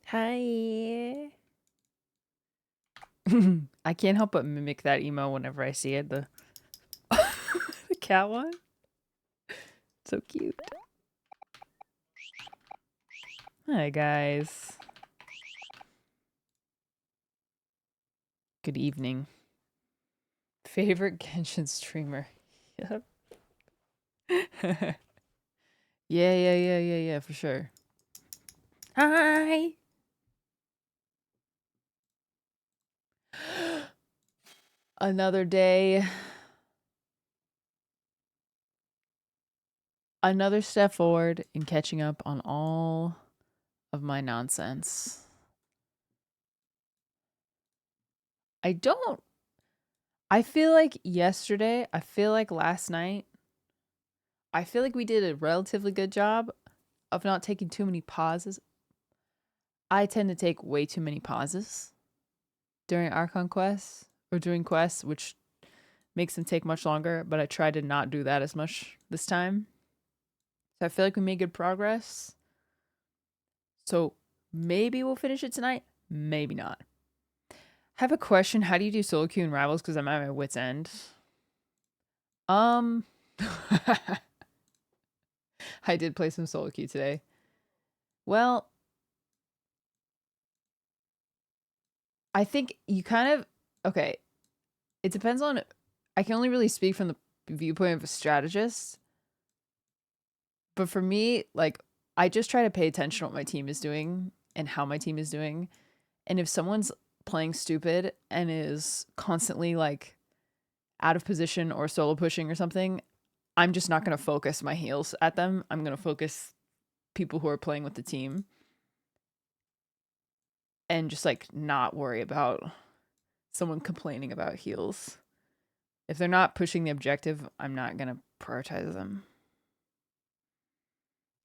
Hi. I can't help but mimic that emo whenever I see it. The the cat one. So cute. Hi guys. Good evening. Favorite Genshin streamer. Yep. Yeah, for sure. Hi. Another day. Another step forward in catching up on all of my nonsense. I feel like yesterday, I feel like last night, I feel like we did a relatively good job of not taking too many pauses. I tend to take way too many pauses during Archon quests or during quests, which makes them take much longer, but I try to not do that as much this time. So I feel like we made good progress. So maybe we'll finish it tonight, maybe not. I have a question. How do you do solo queue and rivals? Because I'm at my wit's end. I did play some solo queue today. Well, I think you kind of okay. It depends on. I can only really speak from the viewpoint of a strategist. But for me, like, I just try to pay attention to what my team is doing and how my team is doing. And if someone's playing stupid and is constantly like out of position or solo pushing or something, I'm just not going to focus my heals at them. I'm going to focus people who are playing with the team and just like not worry about someone complaining about heals. If they're not pushing the objective, I'm not going to prioritize them.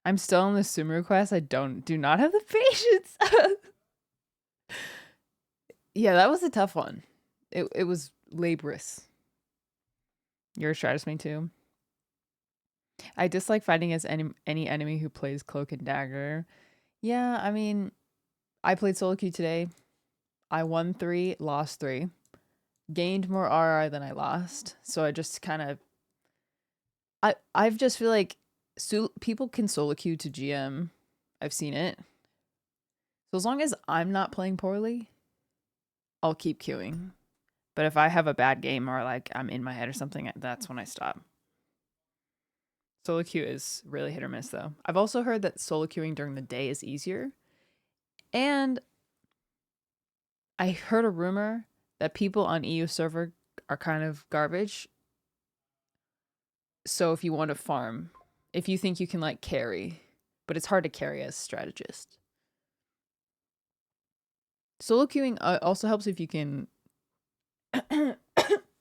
I'm still on the Sumeru quest. I do not have the patience. Yeah, that was a tough one. It was laborious. You're a strategist me too. I dislike fighting as any enemy who plays cloak and dagger. Yeah, I mean, I played solo queue today. I won 3, lost 3. Gained more RR than I lost. So I just kind of I've just feel like people can solo queue to GM. I've seen it. So as long as I'm not playing poorly, I'll keep queuing. But if I have a bad game or like I'm in my head or something, that's when I stop. Solo queue is really hit or miss though. I've also heard that solo queuing during the day is easier. And I heard a rumor that people on EU server are kind of garbage. So if you want to farm, if you think you can like carry, but it's hard to carry as strategist. Solo queuing also helps if you can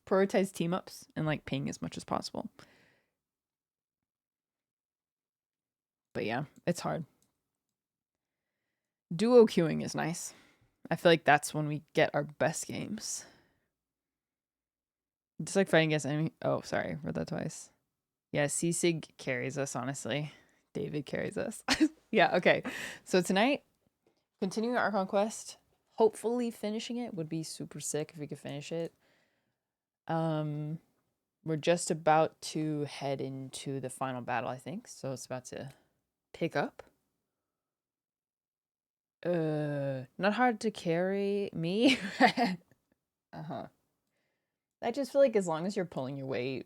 prioritize team ups and like ping as much as possible. But yeah, it's hard. Duo queuing is nice. I feel like that's when we get our best games. Just like fighting against enemy. Oh, sorry, read that twice. Yeah, C-Sig carries us, honestly. David carries us. Yeah, okay. So tonight, continuing our conquest. Hopefully finishing it would be super sick if we could finish it. We're just about to head into the final battle, I think. So it's about to pick up. Not hard to carry me. Uh-huh. I just feel like as long as you're pulling your weight,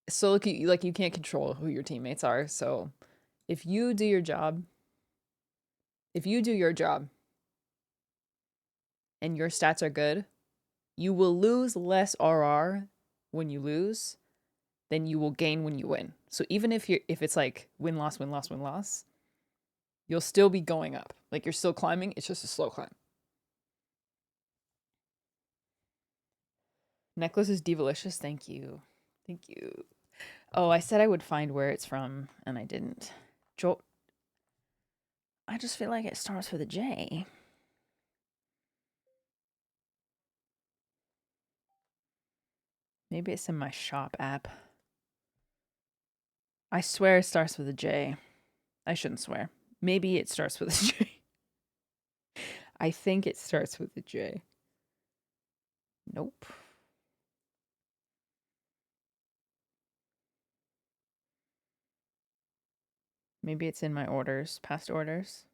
so like you can't control who your teammates are. So if you do your job, and your stats are good, you will lose less RR when you lose than you will gain when you win. So even if it's like win loss win loss win loss, you'll still be going up. Like you're still climbing, it's just a slow climb. Necklace is divalicious. Thank you. Thank you. Oh, I said I would find where it's from and I didn't. I just feel like it starts with a J. Maybe it's in my shop app. I swear it starts with a J. I shouldn't swear. Maybe it starts with a J. I think it starts with a J. Nope. Maybe it's in my orders, past orders.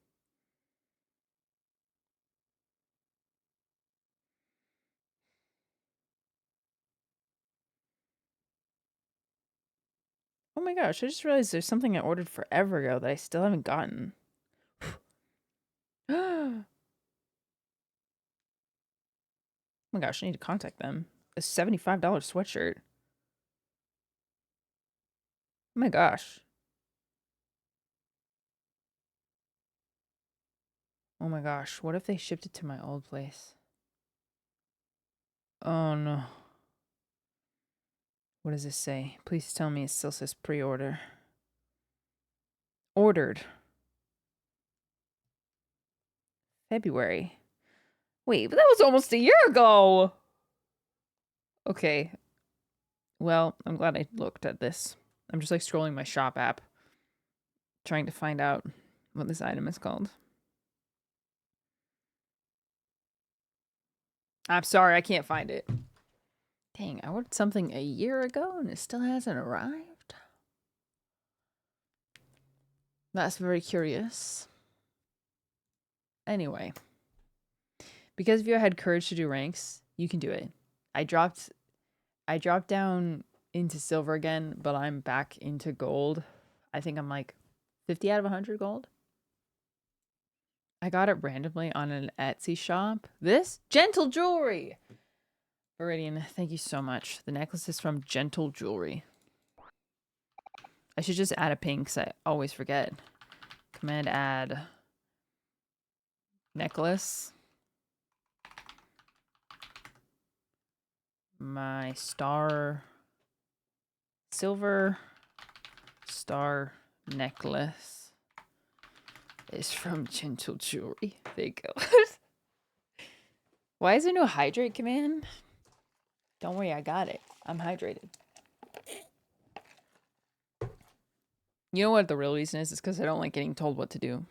Oh my gosh, I just realized there's something I ordered forever ago that I still haven't gotten. Oh my gosh, I need to contact them. A $75 sweatshirt. Oh my gosh. Oh my gosh, what if they shipped it to my old place? Oh no. What does this say? Please tell me it still says pre-order. Ordered. February. Wait, but that was almost a year ago! Okay. Well, I'm glad I looked at this. I'm just like scrolling my shop app, trying to find out what this item is called. I'm sorry, I can't find it. Dang, I ordered something a year ago and it still hasn't arrived. That's very curious. Anyway, because if you had courage to do ranks, you can do it. I dropped down into silver again, but I'm back into gold. I think I'm like 50 out of 100 gold. I got it randomly on an Etsy shop. This Gentle Jewelry. Viridian, thank you so much. The necklace is from Gentle Jewelry. I should just add a ping because I always forget. Command add necklace. My star silver star necklace is from Gentle Jewelry. There you go. Why is there no hydrate command? Don't worry, I got it. I'm hydrated. You know what the real reason is? It's because I don't like getting told what to do.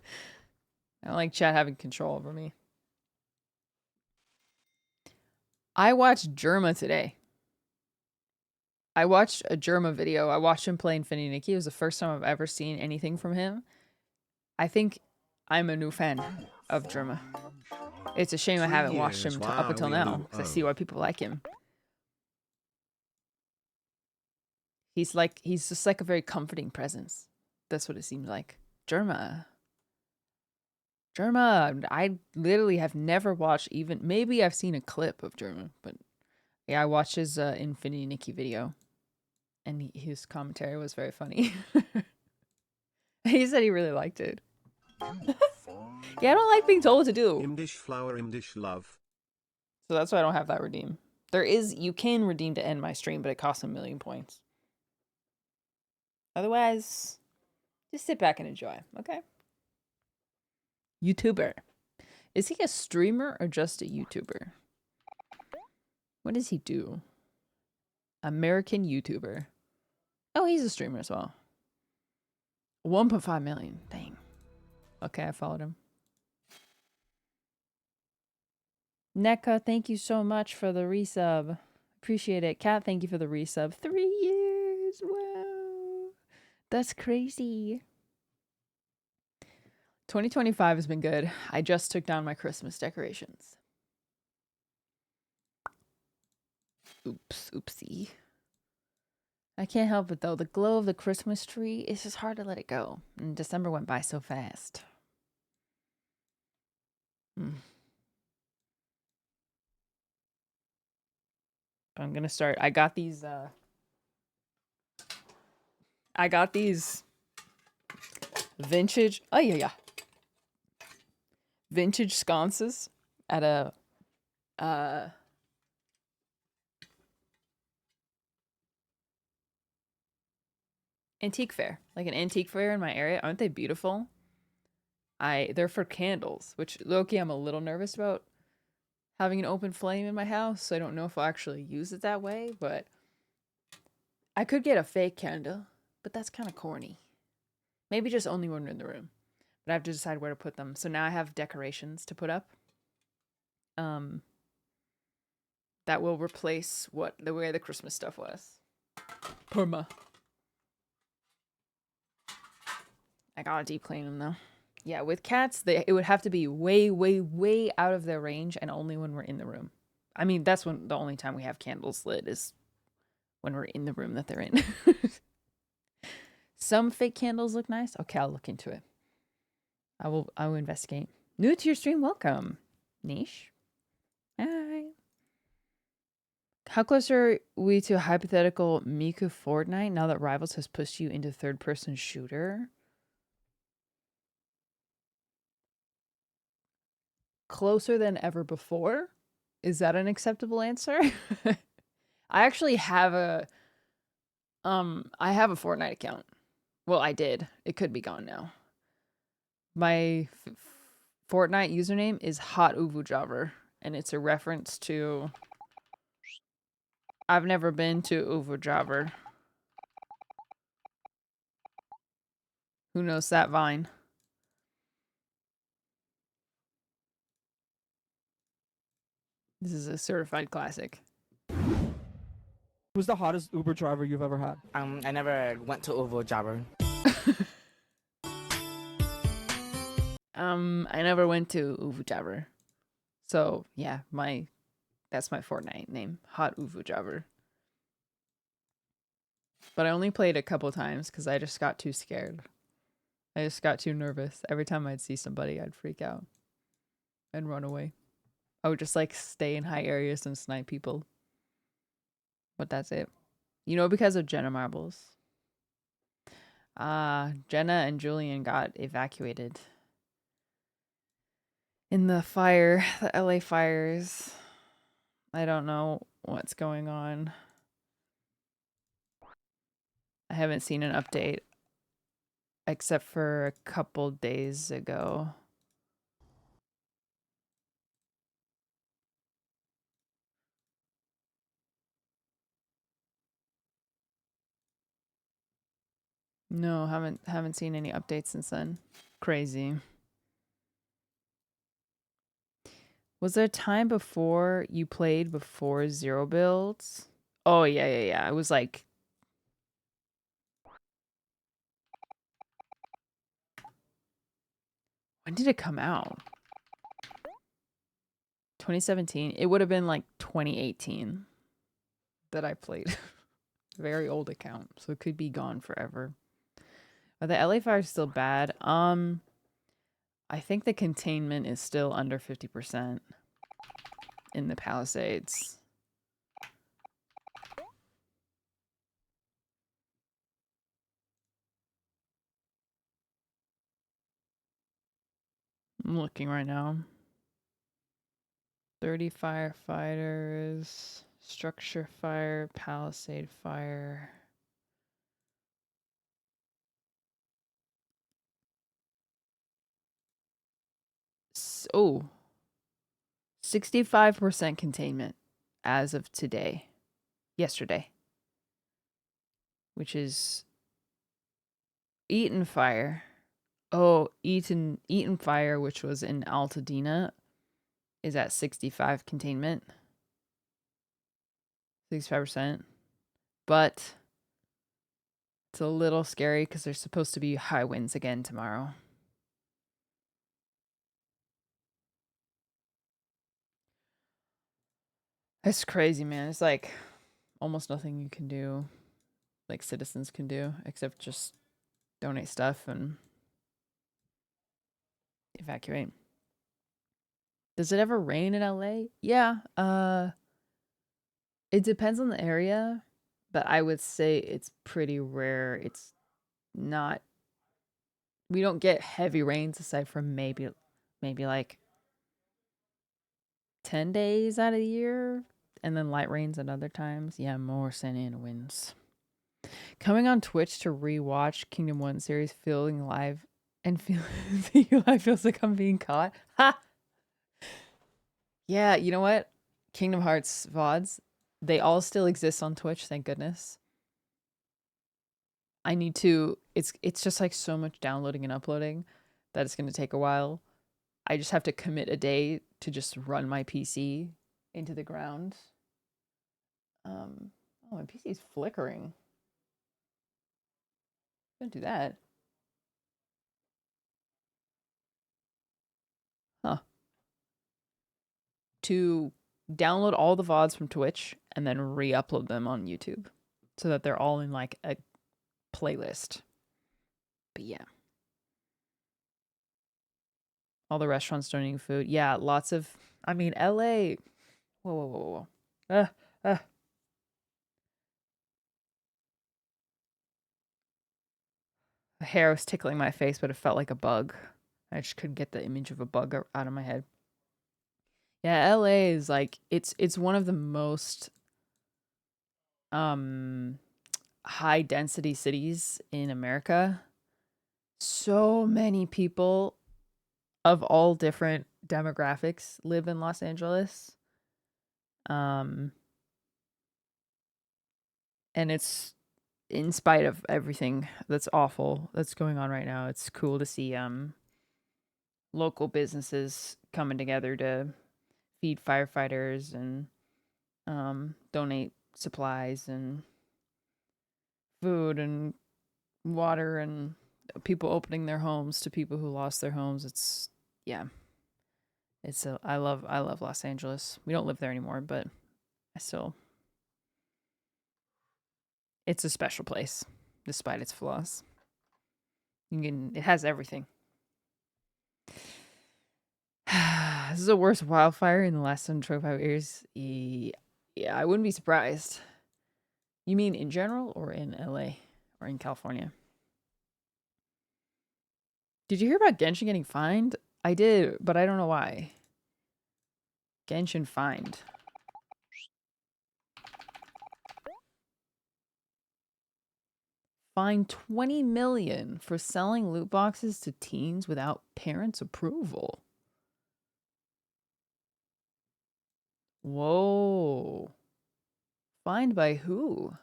I don't like chat having control over me. I watched Germa today. I watched a Germa video. I watched him play Infinity Nikki. It was the first time I've ever seen anything from him. I think I'm a new fan of Germa. It's a shame I haven't watched him up until now because I see why people like him. He's just like a very comforting presence. That's what it seems like. Germa. I literally have never watched even, maybe I've seen a clip of Germa, but yeah, I watched his Infinity Nikki video and his commentary was very funny. He said he really liked it. Yeah, I don't like being told what to do. Imdish flower, Imdish love. So that's why I don't have that redeem. You can redeem to end my stream, but it costs 1,000,000 points. Otherwise, just sit back and enjoy, okay? YouTuber. Is he a streamer or just a YouTuber? What does he do? American YouTuber. Oh, he's a streamer as well. 1.5 million. Dang. Okay, I followed him. NECA, thank you so much for the resub. Appreciate it. Kat, thank you for the resub. 3 years. Wow. That's crazy. 2025 has been good. I just took down my Christmas decorations. Oops, oopsie. I can't help it though. The glow of the Christmas tree, it's just hard to let it go. And December went by so fast. I'm gonna start. I got these vintage. Oh yeah. Vintage sconces at a antique fair, like an antique fair in my area. Aren't they beautiful? They're for candles, which low-key I'm a little nervous about having an open flame in my house, so I don't know if I'll actually use it that way, but I could get a fake candle, but that's kind of corny. Maybe just only when we're in the room. But I have to decide where to put them. So now I have decorations to put up. That will replace the way the Christmas stuff was. Puma. I gotta deep clean them though. Yeah, with cats, it would have to be way, way, way out of their range, and only when we're in the room. I mean, that's when the only time we have candles lit is when we're in the room that they're in. Some fake candles look nice. Okay, I'll look into it. I will investigate. New to your stream, welcome. Niche. Hi. How close are we to a hypothetical Miku Fortnite now that Rivals has pushed you into third-person shooter? Closer than ever before? Is that an acceptable answer? I actually have a Fortnite account. Well, I did. It could be gone now. My Fortnite username is Hot Uvu Jobber, and it's a reference to I've never been to Uvu Jobber. Who knows that vine? This is a certified classic. Who's the hottest Uber driver you've ever had? I never went to Ovo Jabber. I never went to Uvu Jabber. So yeah, that's my Fortnite name, Hot Uvu Jabber. But I only played a couple times because I just got too scared. I just got too nervous. Every time I'd see somebody, I'd freak out and run away. I would just like stay in high areas and snipe people. But that's it. You know, because of Jenna Marbles. Jenna and Julian got evacuated in the fire, the LA fires. I don't know what's going on. I haven't seen an update except for a couple days ago. No, haven't seen any updates since then. Crazy. Was there a time before you played before zero builds? Oh yeah. It was like when did it come out? 2017. It would have been like 2018 that I played. Very old account, so it could be gone forever. Are the LA fires still bad? I think the containment is still under 50% in the Palisades. I'm looking right now. 30 firefighters, structure fire, palisade fire. Oh, 65% containment as of yesterday, which is Eaton Fire. Oh, Eaton Fire, which was in Altadena, is at 65 containment. 65%. But it's a little scary because there's supposed to be high winds again tomorrow. It's crazy, man. It's like almost nothing you can do, like citizens can do, except just donate stuff and evacuate. Does it ever rain in LA? Yeah. It depends on the area, but I would say it's pretty rare. It's not. We don't get heavy rains aside from maybe like 10 days out of the year, and then light rains at other times. Yeah, more sun and winds. Coming on Twitch to rewatch Kingdom 1 series, feeling live and feeling you live feels like I'm being caught. Ha! Yeah, you know what? Kingdom Hearts VODs, they all still exist on Twitch, thank goodness. I need to it's just like so much downloading and uploading that it's going to take a while. I just have to commit a day to just run my PC into the ground. Oh, my PC is flickering. Don't do that. Huh. To download all the VODs from Twitch and then re-upload them on YouTube so that they're all in like a playlist. But yeah. All the restaurants donating food. Yeah, lots of I mean LA. Whoa, whoa, whoa, whoa. The hair was tickling my face, but it felt like a bug. I just couldn't get the image of a bug out of my head. Yeah, LA is like it's one of the most high density cities in America. So many people of all different demographics live in Los Angeles. And it's in spite of everything that's awful that's going on right now, it's cool to see local businesses coming together to feed firefighters and donate supplies and food and water and people opening their homes to people who lost their homes. It's yeah. I love Los Angeles. We don't live there anymore, but it's a special place despite its flaws. It has everything. This is the worst wildfire in the last 125 years. Yeah, I wouldn't be surprised. You mean in general or in LA or in California? Did you hear about Genshin getting fined? I did, but I don't know why. Genshin fined. Fined 20 million for selling loot boxes to teens without parents' approval. Whoa. Fined by who?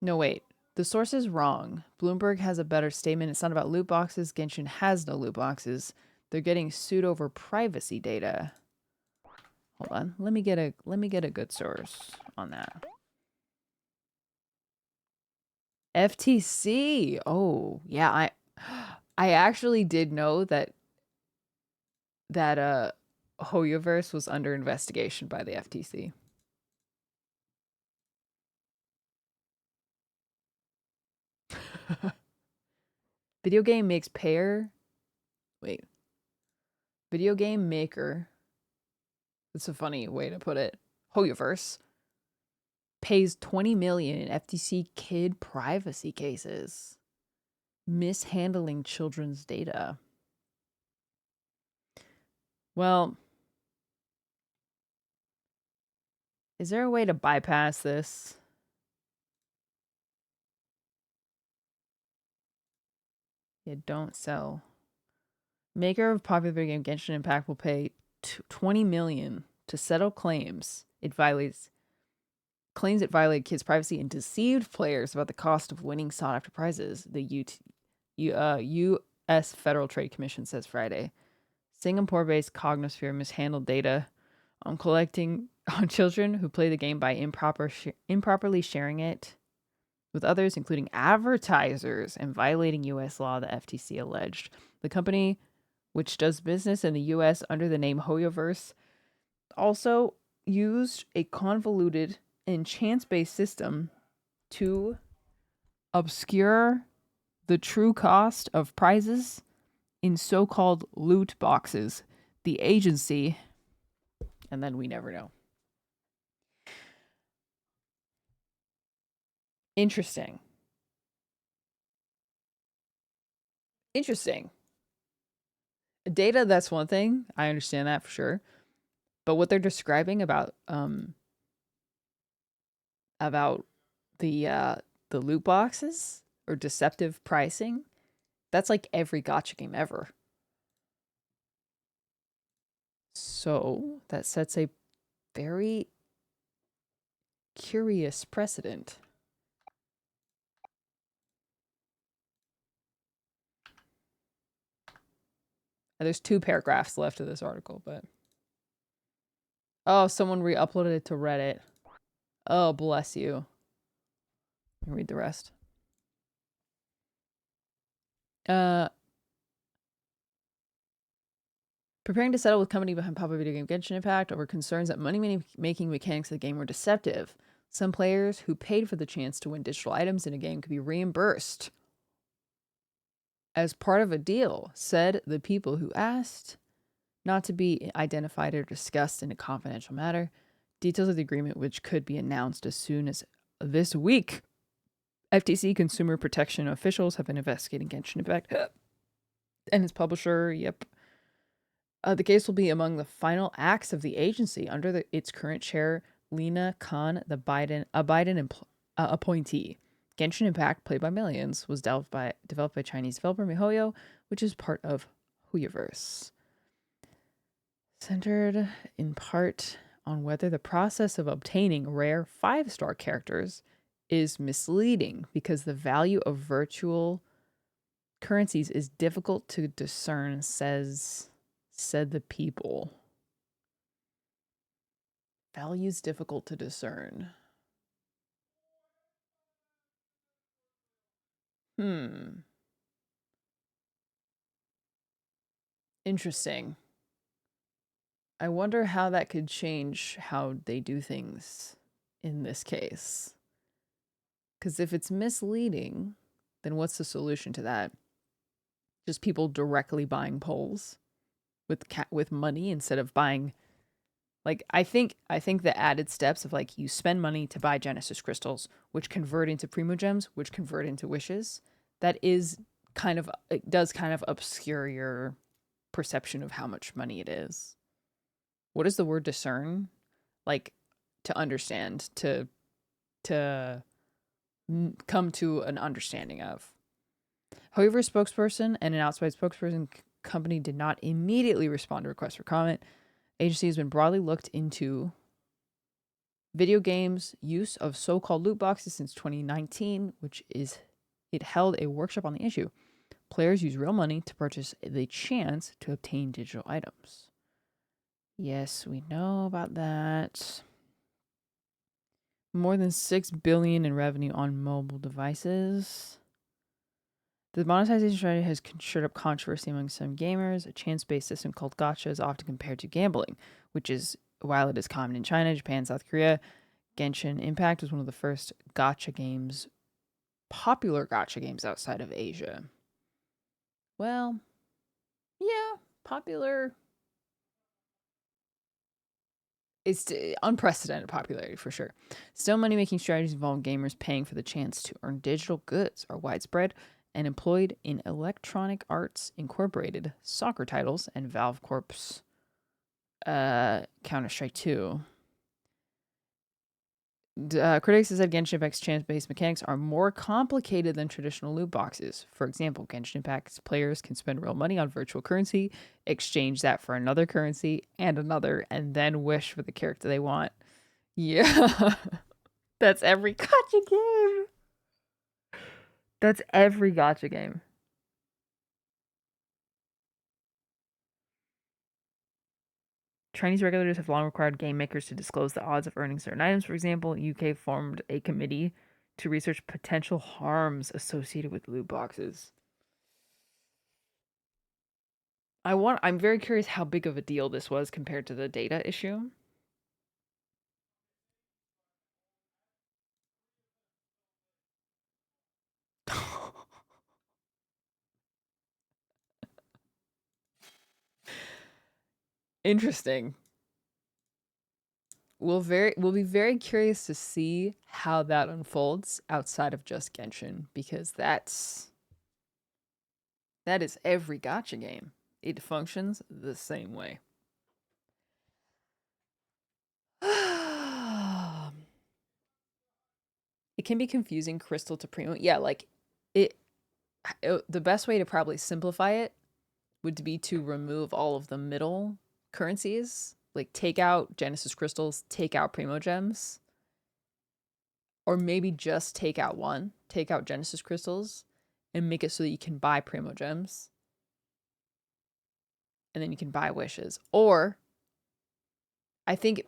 No, wait. The source is wrong. Bloomberg has a better statement. It's not about loot boxes. Genshin has no loot boxes. They're getting sued over privacy data. Hold on. Let me get a good source on that. FTC. Oh, yeah, I actually did know that Hoyoverse was under investigation by the FTC. Video game makes payer. Wait. Video game maker. That's a funny way to put it. Hoyoverse pays 20 million in FTC kid privacy cases, mishandling children's data. Well, is there a way to bypass this? Yeah, don't sell. Maker of popular video game Genshin Impact will pay 20 million to settle claims it violated kids' privacy and deceived players about the cost of winning sought-after prizes. The U.S. Federal Trade Commission says Friday. Singapore-based Cognosphere mishandled data on collecting on children who play the game by improperly sharing it with others, including advertisers, and violating U.S. law, the FTC alleged. The company, which does business in the U.S. under the name Hoyoverse, also used a convoluted and chance-based system to obscure the true cost of prizes in so-called loot boxes. The agency, and then we never know. Interesting. Data, that's one thing. I understand that for sure. But what they're describing about the loot boxes or deceptive pricing, that's like every gacha game ever. So that sets a very curious precedent. And there's 2 paragraphs left of this article, but oh, someone re-uploaded it to Reddit. Oh, bless you. Read the rest. Preparing to settle with company behind popular video game Genshin Impact over concerns that money-making mechanics of the game were deceptive. Some players who paid for the chance to win digital items in a game could be reimbursed as part of a deal, said the people who asked not to be identified or discussed in a confidential matter. Details of the agreement, which could be announced as soon as this week. FTC consumer protection officials have been investigating Genshin Impact and its publisher. Yep. The case will be among the final acts of the agency under its current chair, Lena Khan, a Biden appointee. Genshin Impact, played by millions, was developed by Chinese developer MiHoYo, which is part of HoYoverse. Centered in part on whether the process of obtaining rare 5-star characters is misleading because the value of virtual currencies is difficult to discern, said the people. Values difficult to discern. Interesting. I wonder how that could change how they do things in this case. Because if it's misleading, then what's the solution to that? Just people directly buying polls with money instead of buying. Like, I think the added steps of like you spend money to buy Genesis crystals, which convert into Primogems, which convert into wishes. That is it does kind of obscure your perception of how much money it is. What is the word discern? Like, to understand, to come to an understanding of. However, a spokesperson and an outside spokesperson company did not immediately respond to requests for comment. Agency has been broadly looked into video games' use of so-called loot boxes since 2019, it held a workshop on the issue. Players use real money to purchase the chance to obtain digital items. Yes, we know about that. More than $6 billion in revenue on mobile devices. The monetization strategy has stirred up controversy among some gamers. A chance-based system called gacha is often compared to gambling, which is, while it is common in China, Japan, South Korea, Genshin Impact was one of the first popular gacha games outside of Asia. Well, yeah, popular. It's unprecedented popularity for sure. Still, money-making strategies involving gamers paying for the chance to earn digital goods are widespread and employed in Electronic Arts Incorporated, soccer titles, and Valve Corp's Counter-Strike 2. Critics have said Genshin Impact's chance-based mechanics are more complicated than traditional loot boxes. For example, Genshin Impact's players can spend real money on virtual currency, exchange that for another currency and another, and then wish for the character they want. Yeah, that's every gacha game. That's every gacha game. Chinese regulators have long required game makers to disclose the odds of earning certain items. For example, UK formed a committee to research potential harms associated with loot boxes. I'm very curious how big of a deal this was compared to the data issue. Interesting. We'll be very curious to see how that unfolds outside of just Genshin, because that is every gacha game. it functions the same way. It can be confusing crystal to primo. Yeah, like the best way to probably simplify it would be to remove all of the middle currencies, like take out Genesis crystals, take out primo gems, or maybe just take out Genesis crystals and make it so that you can buy primo gems and then you can buy wishes. Or I think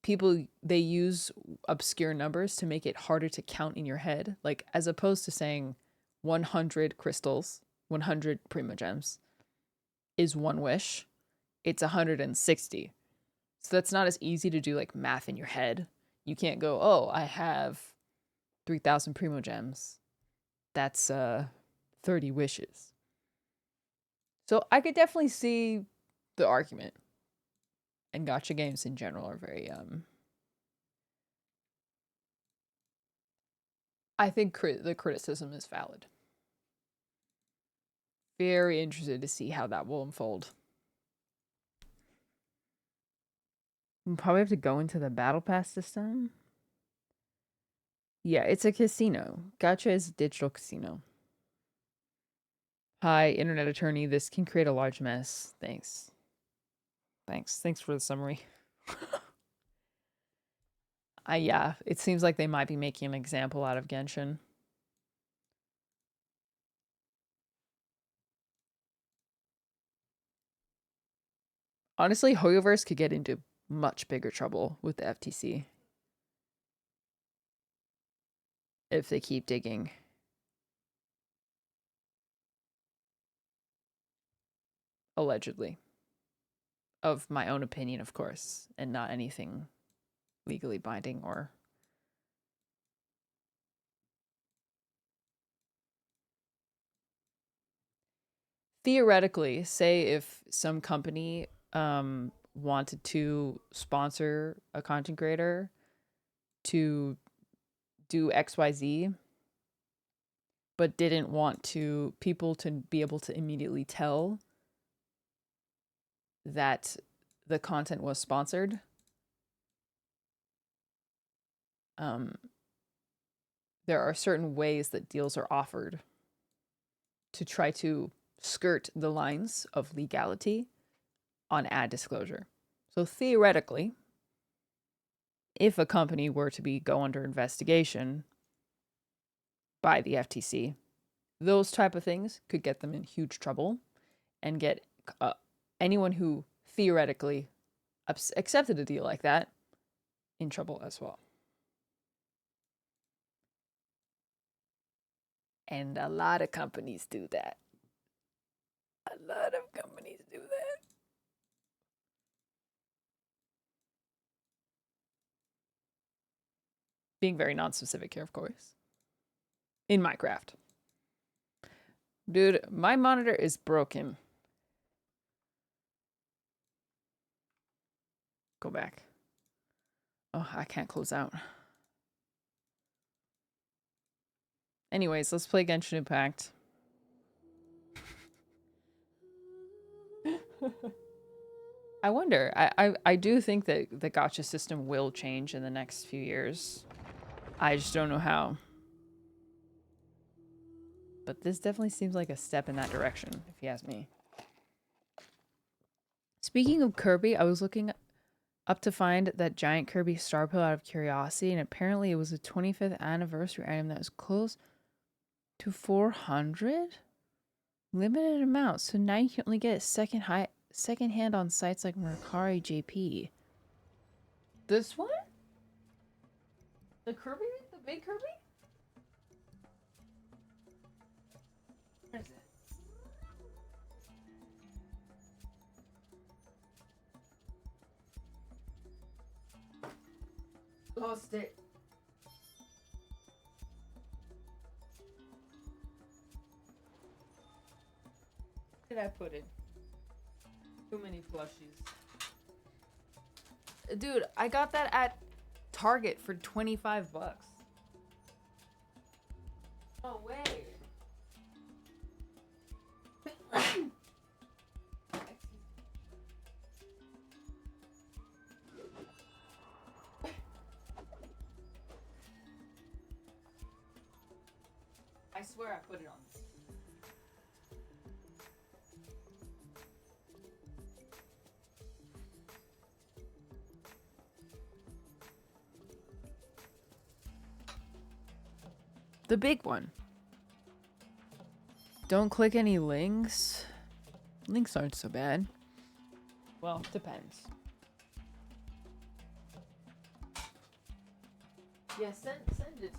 people, they use obscure numbers to make it harder to count in your head, like as opposed to saying 100 crystals, 100 primo gems is one wish, it's 160. So that's not as easy to do like math in your head. You can't go, oh, I have 3,000 primo gems, that's 30 wishes. So I could definitely see the argument. And gacha games in general are very I think the criticism is valid. Very interested to see how that will unfold. We'll probably have to go into the battle pass system. Yeah, it's a casino. Gacha is a digital casino. Hi, internet attorney. This can create a large mess. Thanks. Thanks for the summary. Yeah, it seems like they might be making an example out of Genshin. Honestly, Hoyoverse could get into much bigger trouble with the FTC if they keep digging. Allegedly. Of my own opinion, of course, and not anything legally binding or... Theoretically, say if some company wanted to sponsor a content creator to do XYZ, but didn't want people to be able to immediately tell that the content was sponsored, there are certain ways that deals are offered to try to skirt the lines of legality on ad disclosure. So theoretically, if a company were to go under investigation by the FTC, those type of things could get them in huge trouble and get anyone who theoretically accepted a deal like that in trouble as well. And a lot of companies do that. A lot of companies do that. Being very non-specific here, of course. In Minecraft. Dude, my monitor is broken. Go back. Oh, I can't close out. Anyways, let's play Genshin Impact. I wonder. I do think that the gacha system will change in the next few years. I just don't know how. But this definitely seems like a step in that direction, if you ask me. Speaking of Kirby, I was looking up to find that giant Kirby Star Pill out of curiosity, and apparently it was a 25th anniversary item that was close to 400? Limited amount, so now you can only get it secondhand on sites like Mercari JP. This one? The Kirby? The big Kirby? Where is it? Lost it. Where did I put it? Too many plushies. Dude, I got that at Target for 25 bucks. No way. swear I put it on. The big one. Don't click any links. Links aren't so bad. Well, depends. Yeah, send it to me.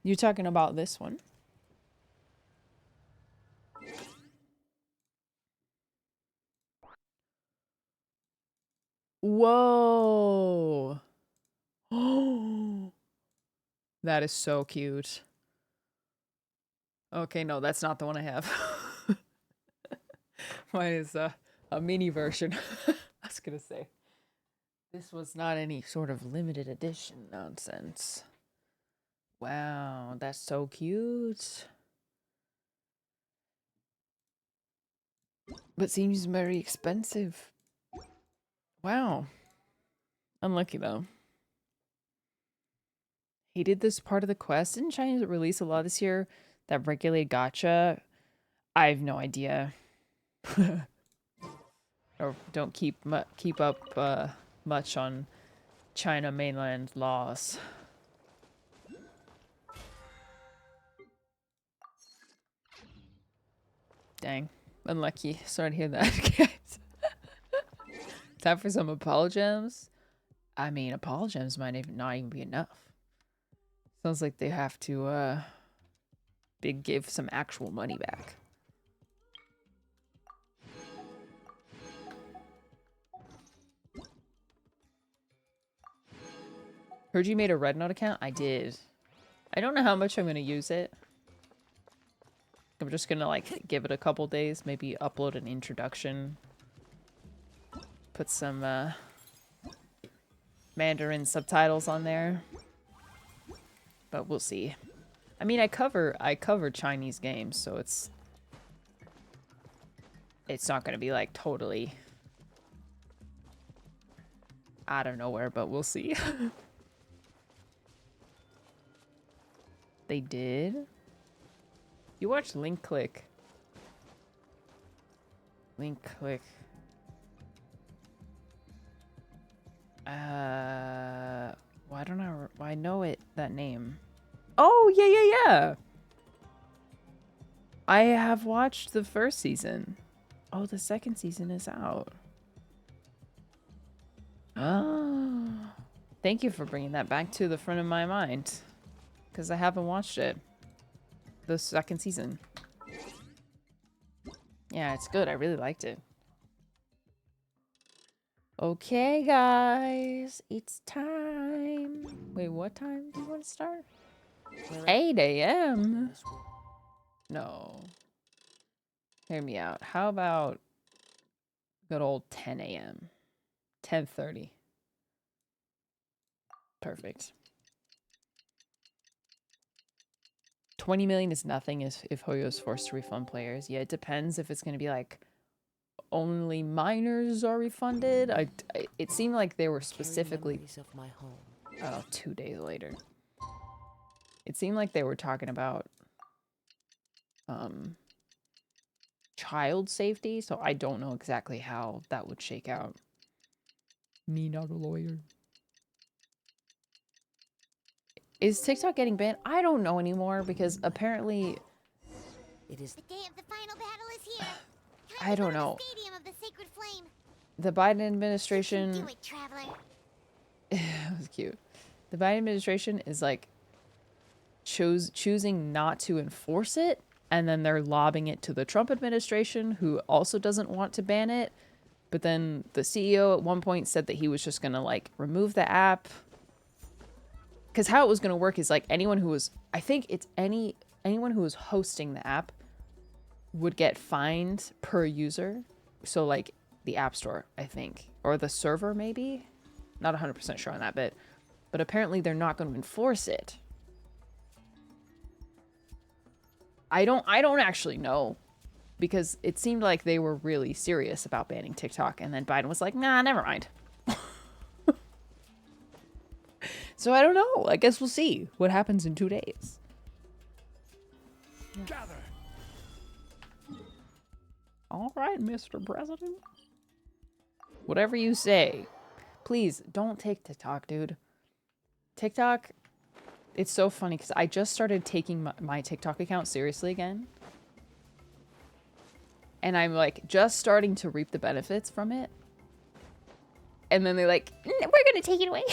You're talking about this one? Whoa. Oh. That is so cute. Okay, no, that's not the one I have. Mine is a mini version. I was gonna say. This was not any sort of limited edition nonsense. Wow, that's so cute. But seems very expensive. Wow. Unlucky though. He did this part of the quest. Didn't China release a law this year that regulated gacha? I have no idea. Or don't keep up much on China mainland laws. Dang. Unlucky. Sorry to hear that, guys. Time for some apologems. I mean, apologems might not even be enough. Sounds like they have to give some actual money back. Heard you made a Red Note account? I did. I don't know how much I'm gonna use it. I'm just gonna like give it a couple days, maybe upload an introduction. Put some Mandarin subtitles on there. But we'll see. I mean, I cover Chinese games, so it's not gonna be like totally out of nowhere, but we'll see. They did? You watched Link Click. Link Click. Why don't I know that name. Oh, yeah. I have watched the first season. Oh, the second season is out. Oh. Thank you for bringing that back to the front of my mind. Because I haven't watched it. The second season. Yeah, it's good. I really liked it. Okay, guys. It's time. Wait, what time do you want to start? 8 a.m. No. Hear me out. How about good old 10 a.m.? 10:30. Perfect. 20 million is nothing if Hoyo is forced to refund players. Yeah, it depends if it's going to be like only minors are refunded. It seemed like they were specifically 2 days later. It seemed like they were talking about child safety, so I don't know exactly how that would shake out. Me not a lawyer. Is TikTok getting banned? I don't know anymore because apparently it is the day of the final battle is here. I don't know. The stadium of the sacred flame. The Biden administration. Do it, traveler. That was cute. The Biden administration is like choosing not to enforce it, and then they're lobbing it to the Trump administration, who also doesn't want to ban it. But then the CEO at one point said that he was just gonna like remove the app. Because how it was gonna work is like anyone who was, I think it's anyone who was hosting the app would get fined per user. So like the App Store, I think, or the server maybe. Not 100% sure on that bit, but apparently they're not going to enforce it. I don't actually know, because it seemed like they were really serious about banning TikTok, and then Biden was like, nah, never mind. So I don't know. I guess we'll see what happens in 2 days. Gather. All right, Mr. President. Whatever you say. Please don't take TikTok, dude. TikTok, it's so funny because I just started taking my TikTok account seriously again. And I'm like just starting to reap the benefits from it. And then they're like, we're going to take it away.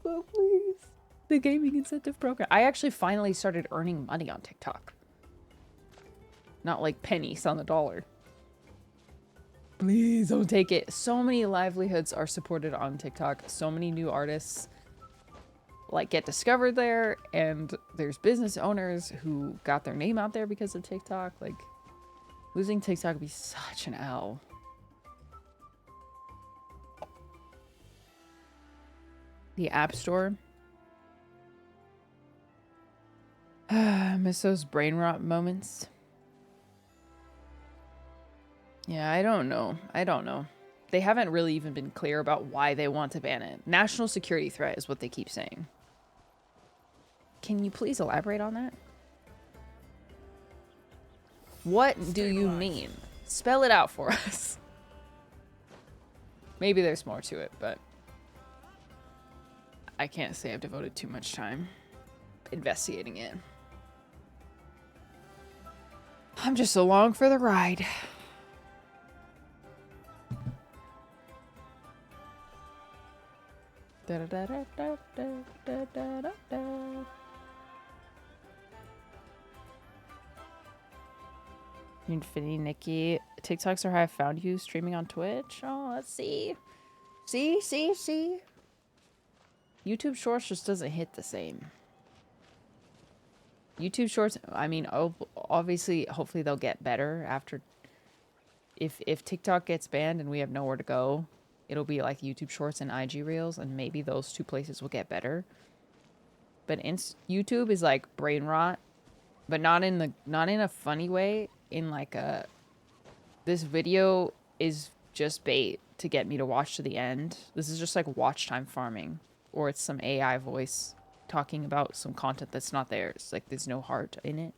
Oh, please. The gaming incentive program. I actually finally started earning money on TikTok. Not like pennies on the dollar. Please don't take it. So many livelihoods are supported on TikTok. So many new artists like get discovered there, and there's business owners who got their name out there because of TikTok. Like, losing TikTok would be such an L. The App Store. Miss those brain rot moments. Yeah, I don't know. I don't know. They haven't really even been clear about why they want to ban it. National security threat is what they keep saying. Can you please elaborate on that? What do you mean? Spell it out for us. Maybe there's more to it, but I can't say I've devoted too much time investigating it. I'm just along for the ride. Da da da da da da da da da. Infinity Nikki. TikToks are how I found you streaming on Twitch. Oh, let's see. See. YouTube Shorts just doesn't hit the same. YouTube Shorts, I mean, obviously, hopefully they'll get better after. If TikTok gets banned and we have nowhere to go, it'll be like YouTube Shorts and IG Reels, and maybe those two places will get better. But YouTube is like brain rot, but not in a funny way. In like this video is just bait to get me to watch to the end. This is just like watch time farming, or it's some AI voice talking about some content that's not theirs. Like there's no heart in it.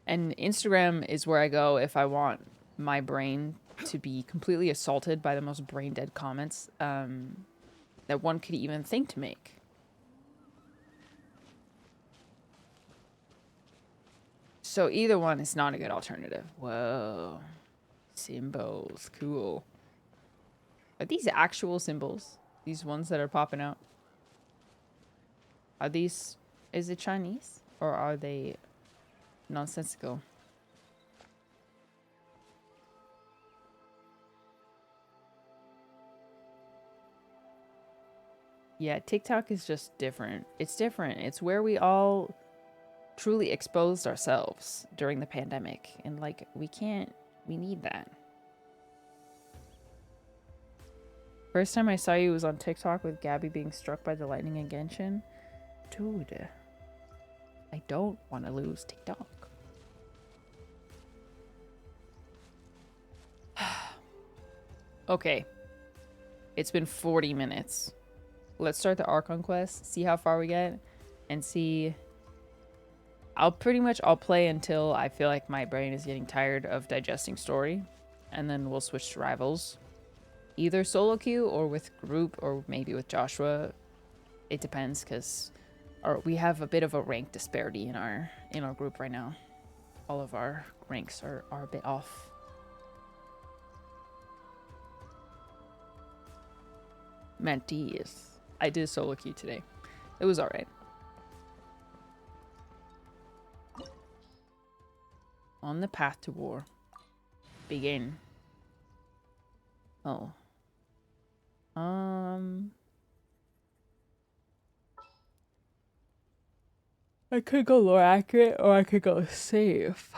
And Instagram is where I go if I want my brain to be completely assaulted by the most brain dead comments that one could even think to make. So either one is not a good alternative. Whoa. Symbols. Cool. Are these actual symbols? These ones that are popping out? Are these... Is it Chinese? Or are they nonsensical? Yeah, TikTok is just different. It's different. It's where we all truly exposed ourselves during the pandemic. And like, we need that. First time I saw you was on TikTok with Gabby being struck by the lightning in Genshin. Dude, I don't want to lose TikTok. Okay. It's been 40 minutes. Let's start the Archon quest, see how far we get, and see... I'll play until I feel like my brain is getting tired of digesting story, and then we'll switch to rivals. Either solo queue or with group, or maybe with Joshua. It depends, because we have a bit of a rank disparity in our group right now. All of our ranks are a bit off. Mentees. I did solo queue today. It was alright. On the path to war. Begin. Oh. I could go lore accurate or I could go safe.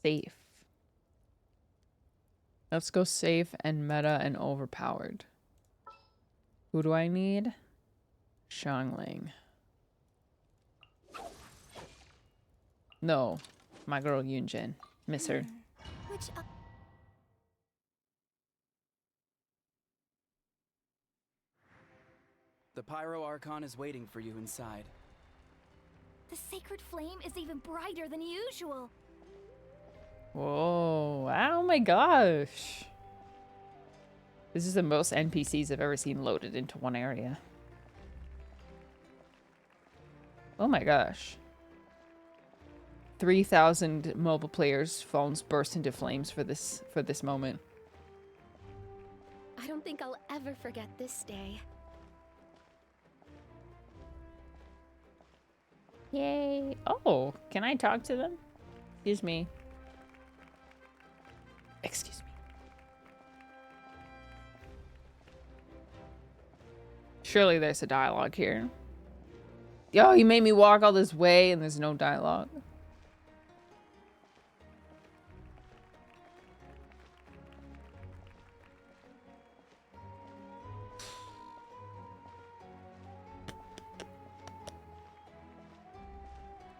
Safe. Let's go safe and meta and overpowered. Who do I need? Xiangling. No. My girl Yunjin. Miss her. Which The Pyro Archon is waiting for you inside. The sacred flame is even brighter than usual. Whoa. Oh my gosh. This is the most NPCs I've ever seen loaded into one area. Oh my gosh. 3,000 mobile players' phones burst into flames for this moment. I don't think I'll ever forget this day. Yay. Oh, can I talk to them? Excuse me. Excuse me. Surely there's a dialogue here. Yo, you made me walk all this way and there's no dialogue.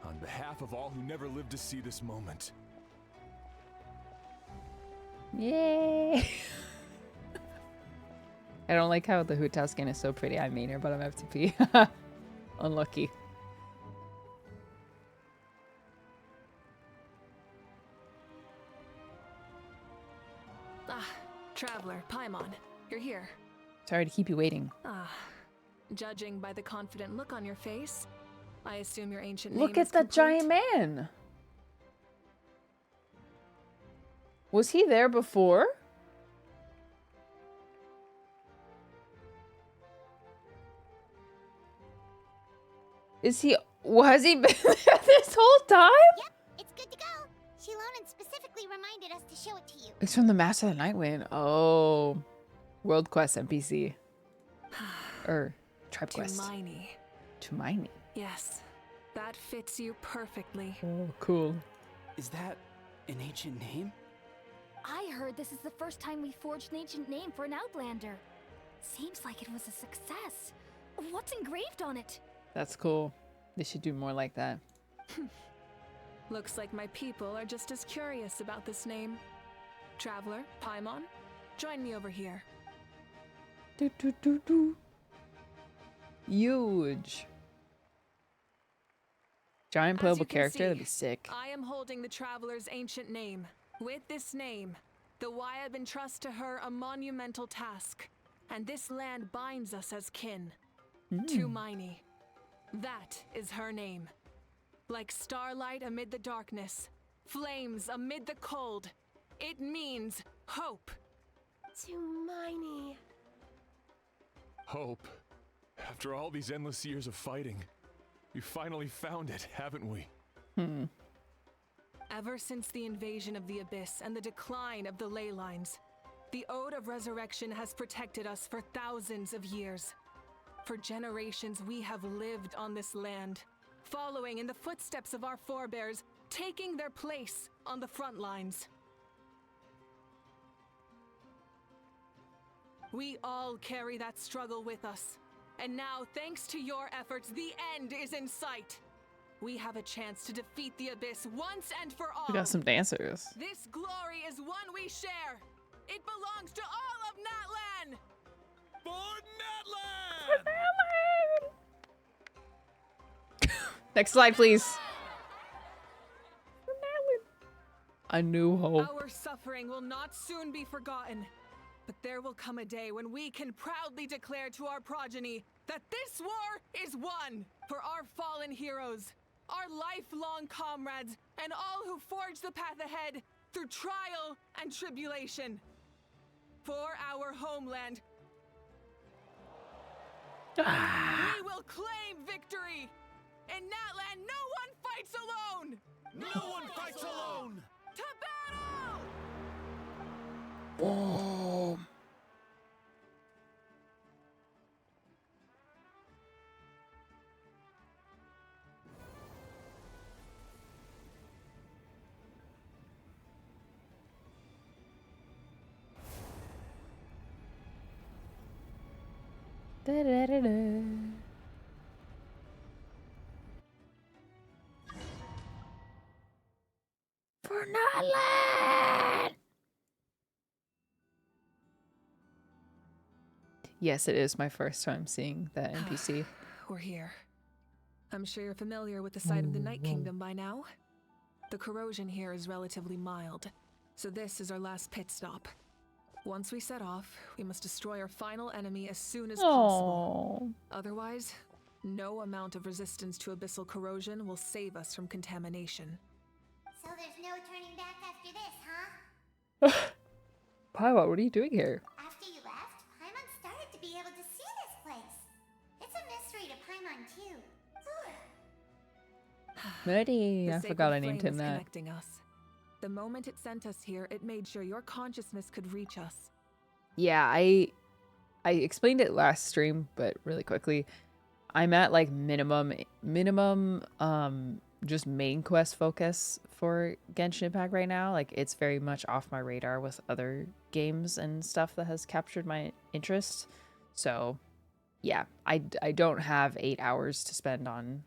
On behalf of all who never lived to see this moment. Yay! I don't like how the Huta skin is so pretty. I made her, but I'm FTP. Unlucky. Ah, Traveler, Paimon, you're here. Sorry to keep you waiting. Ah, judging by the confident look on your face, I assume your ancient Look name at is that complete. giant man. Was he there before? Has he been there this whole time? Yep, it's good to go. Shilonan specifically reminded us to show it to you. It's from the Master of the Nightwind. Oh. World Quest NPC. Or Tribe Quest. Tumaini. Tumaini. Yes, that fits you perfectly. Oh, cool. Is that an ancient name? I heard this is the first time we forged an ancient name for an Outlander. Seems like it was a success. What's engraved on it? That's cool. They should do more like that. Looks like my people are just as curious about this name. Traveler, Paimon, join me over here. Do, do, do, do. Huge. Giant As playable you can character, see, that'd be sick. I am holding the Traveler's ancient name. With this name, the Wyab entrust to her a monumental task, and this land binds us as kin. Tumaini. That is her name. Like starlight amid the darkness, flames amid the cold, it means hope. Tumaini. Hope. After all these endless years of fighting, we finally found it, haven't we? Ever since the invasion of the Abyss and the decline of the ley lines, the Ode of Resurrection has protected us for thousands of years. For generations we have lived on this land, following in the footsteps of our forebears, taking their place on the front lines. We all carry that struggle with us, and now, thanks to your efforts, the end is in sight. We have a chance to defeat the Abyss once and for all. We got some dancers. This glory is one we share. It belongs to all of Natlan! For Natlan! Next slide, please. A new hope. Our suffering will not soon be forgotten, but there will come a day when we can proudly declare to our progeny that this war is won for our fallen heroes, our lifelong comrades, and all who forge the path ahead through trial and tribulation. For our homeland, we will claim victory. In Natlan, no one fights alone! No one fights alone! To battle! Whoa. Da-da-da-da. For Natlan! Yes, it is my first time seeing that NPC. We're here. I'm sure you're familiar with the site of the Night Kingdom by now. The corrosion here is relatively mild, so this is our last pit stop. Once we set off, we must destroy our final enemy as soon as possible. Otherwise, no amount of resistance to abyssal corrosion will save us from contamination. So there's no turning back after this, huh? Paimon, what are you doing here? After you left, Paimon started to be able to see this place. It's a mystery to Paimon, too. Muddy. The I sacred forgot I flame named him is that. connecting us. The moment it sent us here, it made sure your consciousness could reach us. Yeah, I explained it last stream, but really quickly. I'm at like minimum just main quest focus for Genshin Impact right now. Like it's very much off my radar with other games and stuff that has captured my interest. So yeah, I don't have 8 hours to spend on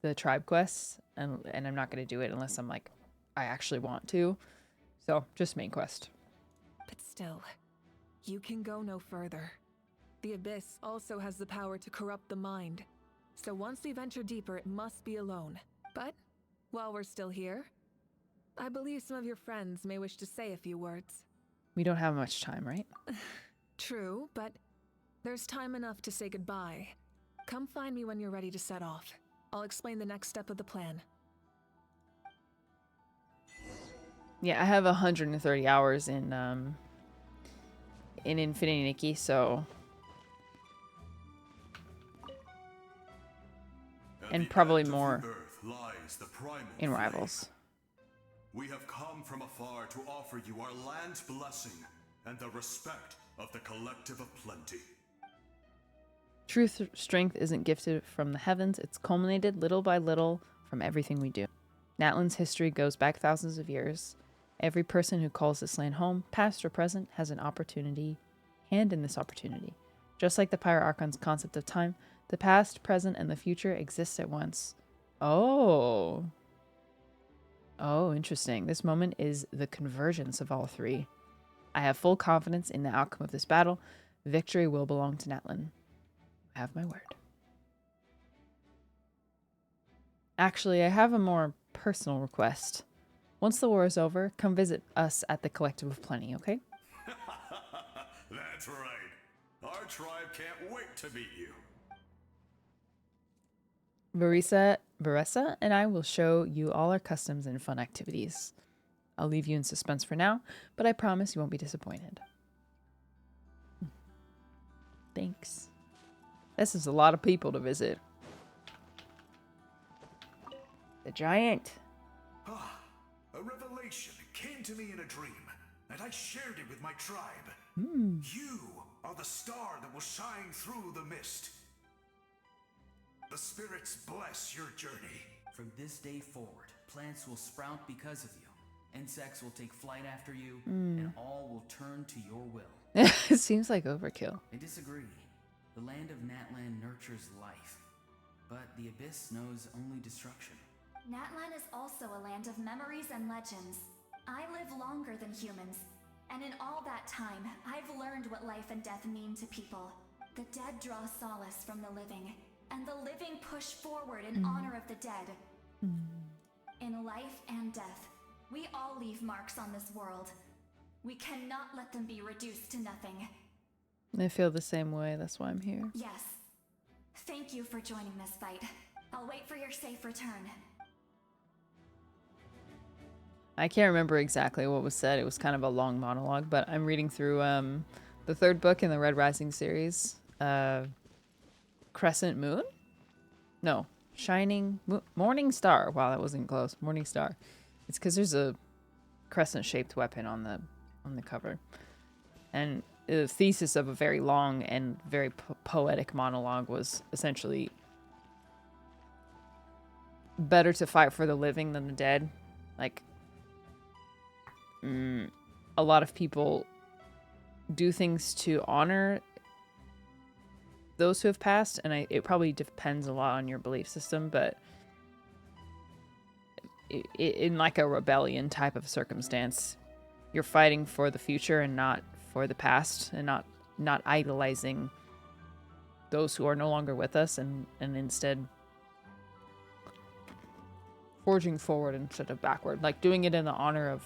the tribe quests, and I'm not going to do it unless I'm like I actually want to. So just main quest. But still, you can go no further. The Abyss also has the power to corrupt the mind. So once we venture deeper, it must be alone. But while we're still here, I believe some of your friends may wish to say a few words. We don't have much time, right? True, but there's time enough to say goodbye. Come find me when you're ready to set off. I'll explain the next step of the plan. Yeah, I have 130 hours in Infinity Nikki, so and probably more in Rivals. We have come from afar to offer you our land's blessing and the respect of the collective of plenty. True strength isn't gifted from the heavens, it's culminated little by little from everything we do. Natlan's history goes back thousands of years. Every person who calls this land home, past or present, has an hand in this opportunity. Just like the Pyre Archon's concept of time, the past, present, and the future exist at once. Oh, interesting. This moment is the convergence of all three. I have full confidence in the outcome of this battle. Victory will belong to Natlan. Have my word. Actually, I have a more personal request. Once the war is over, come visit us at the Collective of Plenty, okay? That's right. Our tribe can't wait to meet you. Barissa and I will show you all our customs and fun activities. I'll leave you in suspense for now, but I promise you won't be disappointed. Thanks. This is a lot of people to visit. The giant. A revelation came to me in a dream, and I shared it with my tribe. You are the star that will shine through the mist. The spirits bless your journey. From this day forward, plants will sprout because of you. Insects will take flight after you, and all will turn to your will. It seems like overkill. I disagree. The land of Natlan nurtures life, but the Abyss knows only destruction. Natlan is also a land of memories and legends. I live longer than humans, and in all that time, I've learned what life and death mean to people. The dead draw solace from the living, and the living push forward in honor of the dead. In life and death, we all leave marks on this world. We cannot let them be reduced to nothing. I feel the same way, that's why I'm here. Yes. Thank you for joining this fight. I'll wait for your safe return. I can't remember exactly what was said. It was kind of a long monologue, but I'm reading through the third book in the Red Rising series. Crescent Moon? No. Morning Star. Wow, that wasn't close. Morning Star. It's because there's a crescent-shaped weapon on the cover. And the thesis of a very long and very poetic monologue was essentially better to fight for the living than the dead. Like, a lot of people do things to honor those who have passed, and it probably depends a lot on your belief system, but in like a rebellion type of circumstance, you're fighting for the future and not for the past, and not not idolizing those who are no longer with us, and instead forging forward instead of backward, like doing it in the honor of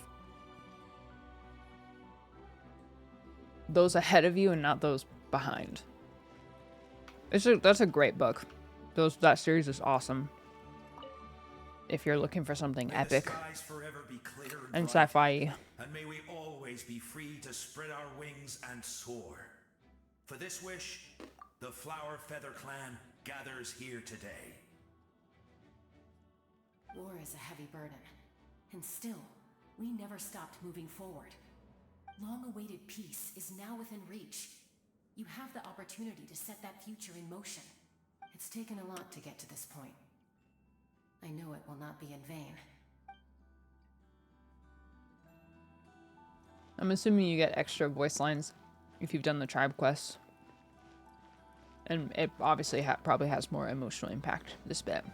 those ahead of you and not those behind. That's a great book. That series is awesome. If you're looking for something epic and sci-fi. And may we always be free to spread our wings and soar. For this wish, the Flower Feather Clan gathers here today. War is a heavy burden, and still, we never stopped moving forward. Long-awaited peace is now within reach. You have the opportunity to set that future in motion. It's taken a lot to get to this point. I know it will not be in vain. I'm assuming you get extra voice lines if you've done the tribe quests. And it obviously probably has more emotional impact, this bit.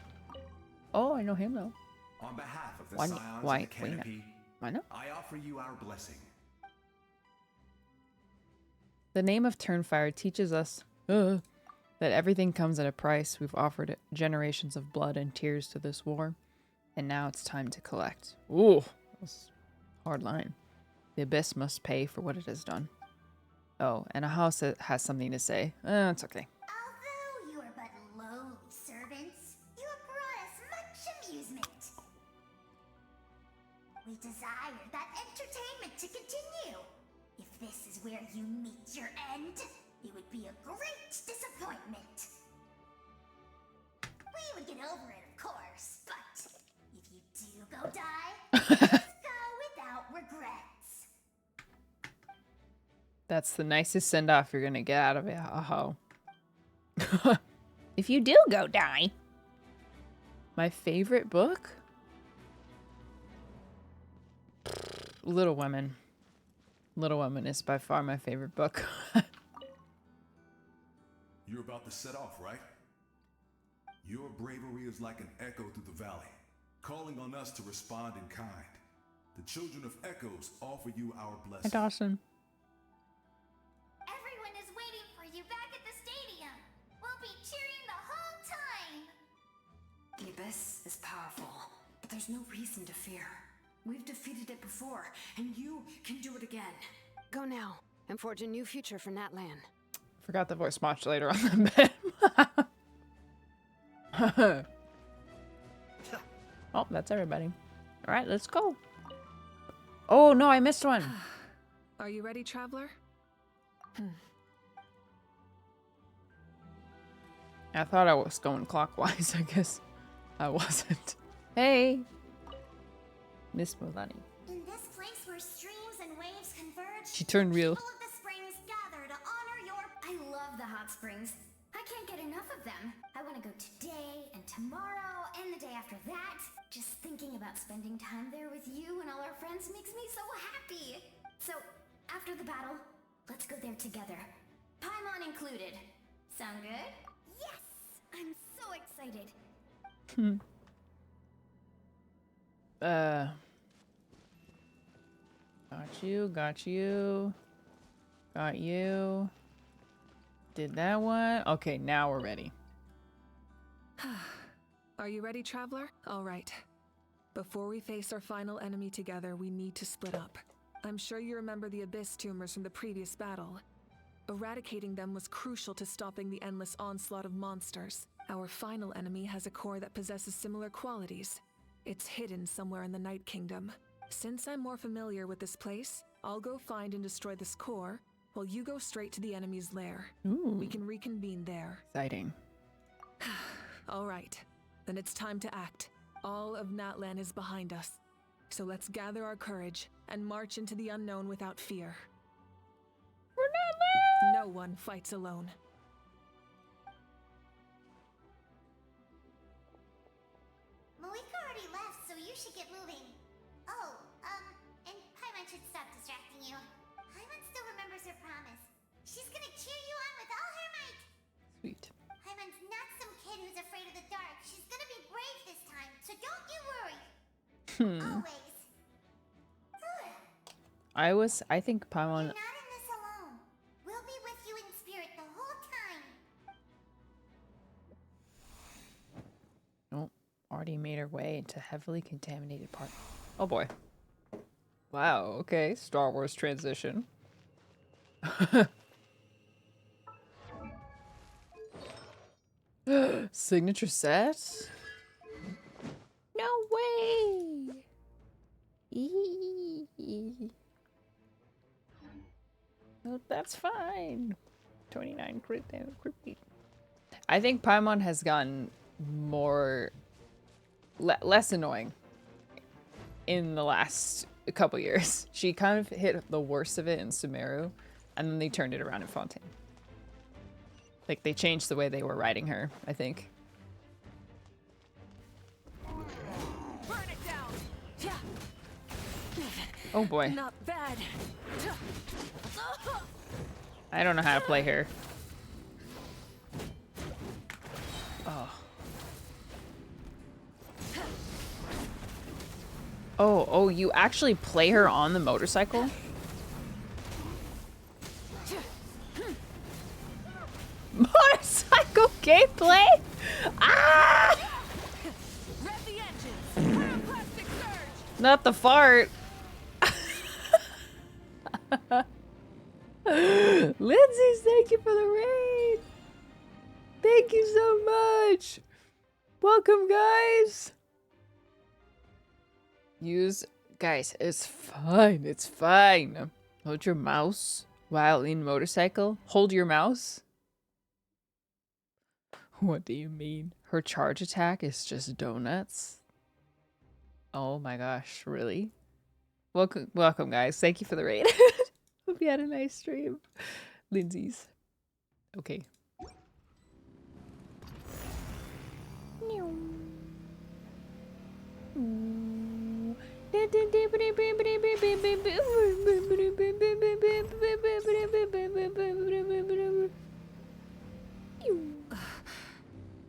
Oh, I know him though. On behalf of the Why- Scions why- of the Canopy, why not? I offer you our blessing. The name of Turnfire teaches us that everything comes at a price. We've offered generations of blood and tears to this war, and now it's time to collect. Ooh, that's a hard line. The Abyss must pay for what it has done. Oh, and a house that has something to say. It's okay. Although you are but lowly servants, you have brought us much amusement. We desire that entertainment to continue. If this is where you meet your end, it would be a great disappointment. We would get over it, of course, but if you do go die, just go without regrets. That's the nicest send-off you're gonna get out of it. Oh. If you do go die. My favorite book? Little Women. Little Women is by far my favorite book. You're about to set off, right? Your bravery is like an echo through the valley, calling on us to respond in kind. The children of Echoes offer you our Hi, blessing. Dawson. Everyone is waiting for you back at the stadium. We'll be cheering the whole time. The Abyss is powerful, but there's no reason to fear. We've defeated it before, and you can do it again. Go now and forge a new future for Natlan. Forgot the voice modulator on the bed. Oh, that's everybody. All right, let's go. Oh, no, I missed one. Are you ready, traveler? I thought I was going clockwise. I guess I wasn't. Hey, Miss Milani. In this place where streams and waves converge, She turned real. people of the springs gather to honor your... I love the hot springs. I can't get enough of them. I want to go today and tomorrow and the day after that. Just thinking about spending time there with you and all our friends makes me so happy. So, after the battle, let's go there together. Paimon included. Sound good? Yes! I'm so excited. Got you. Did that one. Okay, now we're ready. Are you ready, traveler? All right. Before we face our final enemy together, we need to split up. I'm sure you remember the Abyss tumors from the previous battle. Eradicating them was crucial to stopping the endless onslaught of monsters. Our final enemy has a core that possesses similar qualities. It's hidden somewhere in the Night Kingdom. Since I'm more familiar with this place, I'll go find and destroy this core, while you go straight to the enemy's lair. Ooh. We can reconvene there. Exciting. All right, then it's time to act. All of Natlan is behind us. So let's gather our courage and march into the unknown without fear. We're Natlan! No one fights alone. Malika already left, so you should get moving. Oh, and Paimon should stop distracting you. Paimon still remembers her promise. She's gonna cheer you on with all her might. Sweet. Paimon's not some kid who's afraid of the dark. She's gonna be brave this time, so don't you worry. Always. I think Paimon. You're not in this alone. We'll be with you already made her way into heavily contaminated part. Oh boy. Wow, okay. Star Wars transition. Signature set? No way! No, that's fine. 29 crit damage. I think Paimon has gotten more... less annoying in the last couple years. She kind of hit the worst of it in Sumeru, and then they turned it around in Fontaine. Like, they changed the way they were riding her, I think. Burn it down. Yeah. Oh boy. Not bad. I don't know how to play her. Oh. Oh, you actually play her on the motorcycle? Motorcycle gameplay? Ah! Rev the engines. Pyroclastic surge. Not the fart. Lindsay's, thank you for the raid. Thank you so much. Welcome, guys. Guys, it's fine. It's fine. Hold your mouse while in motorcycle. Hold your mouse. What do you mean? Her charge attack is just donuts? Oh my gosh, really? Welcome, guys. Thank you for the raid. Hope you had a nice stream. Lindsay's. Okay.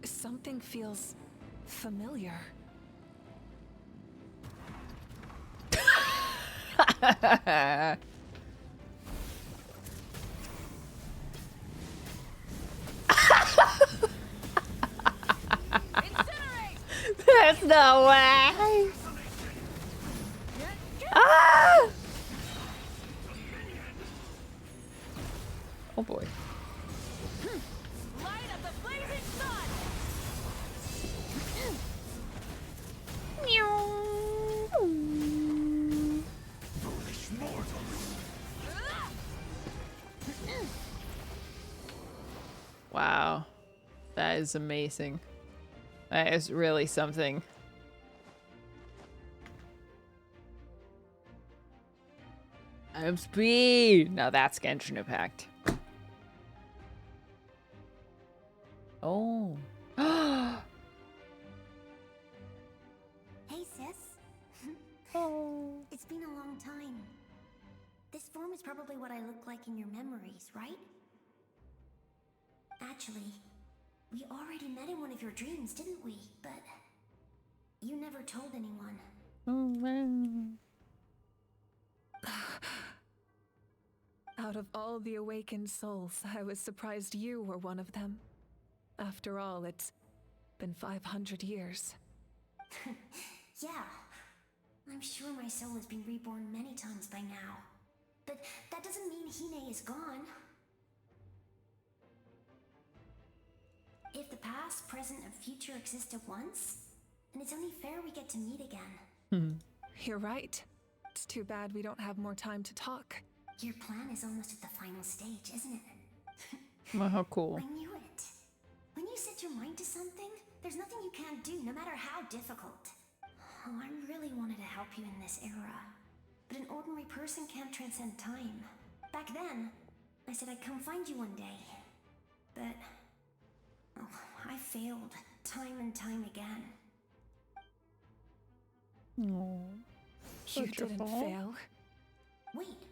Something feels familiar. There's no way. Ah! Oh boy. Light of the blazing sun. Foolish mortals. Wow. That is amazing. That is really something. I have speed. Now that's Genshin Impact. Oh. Hey, sis. Oh. It's been a long time. This form is probably what I look like in your memories, right? Actually, we already met in one of your dreams, didn't we? But you never told anyone. Oh, man. Out of all the awakened souls, I was surprised you were one of them. After all, it's been 500 years. Yeah. I'm sure my soul has been reborn many times by now. But that doesn't mean Hine is gone. If the past, present, and future exist at once, then it's only fair we get to meet again. You're right. It's too bad we don't have more time to talk. Your plan is almost at the final stage, isn't it? Well, how cool. I knew it. When you set your mind to something, there's nothing you can't do, no matter how difficult. Oh, I really wanted to help you in this era. But an ordinary person can't transcend time. Back then, I said I'd come find you one day. But... oh, I failed, time and time again. Oh, You didn't fail. Wait,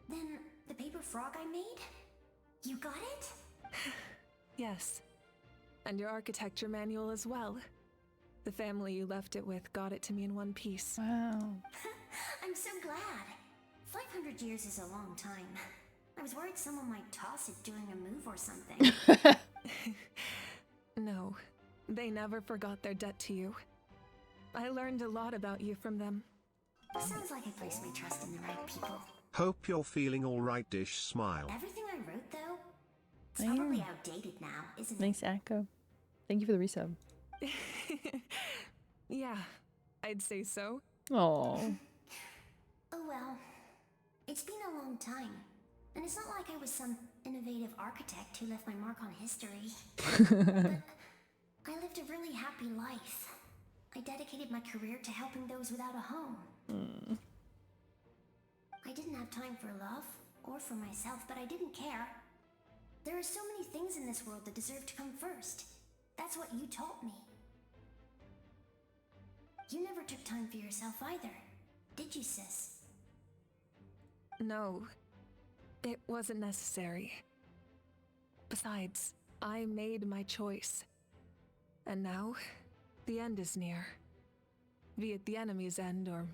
then the paper frog I made? You got it? Yes. And your architecture manual as well. The family you left it with got it to me in one piece. Wow. I'm so glad. 500 years is a long time. I was worried someone might toss it during a move or something. No, they never forgot their debt to you. I learned a lot about you from them. Sounds like I placed my trust in the right people. Hope you're feeling alright, Dish smile. Everything I wrote, though, it's I probably am. outdated now, isn't it? Thanks, Akko. Thank you for the resub. Yeah, I'd say so. Oh. Oh well. It's been a long time. And it's not like I was some innovative architect who left my mark on history. But I lived a really happy life. I dedicated my career to helping those without a home. I didn't have time for love, or for myself, but I didn't care. There are so many things in this world that deserve to come first. That's what you taught me. You never took time for yourself either, did you, sis? No, it wasn't necessary. Besides, I made my choice. And now, the end is near. Be it the enemy's end or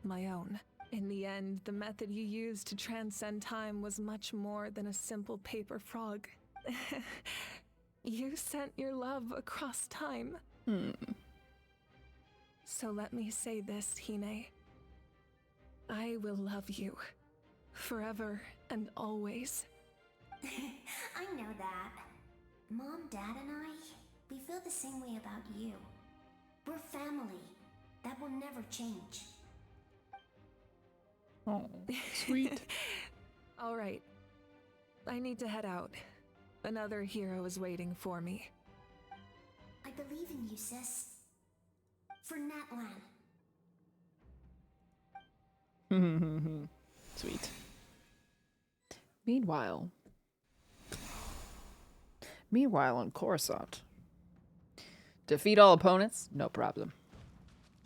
my own. In the end, the method you used to transcend time was much more than a simple paper frog. You sent your love across time. So let me say this, Hine. I will love you. Forever and always. I know that. Mom, Dad, and I, we feel the same way about you. We're family. That will never change. Oh, sweet. All right. I need to head out. Another hero is waiting for me. I believe in you, sis. For Natlan. Sweet. Meanwhile on Coruscant. Defeat all opponents? No problem.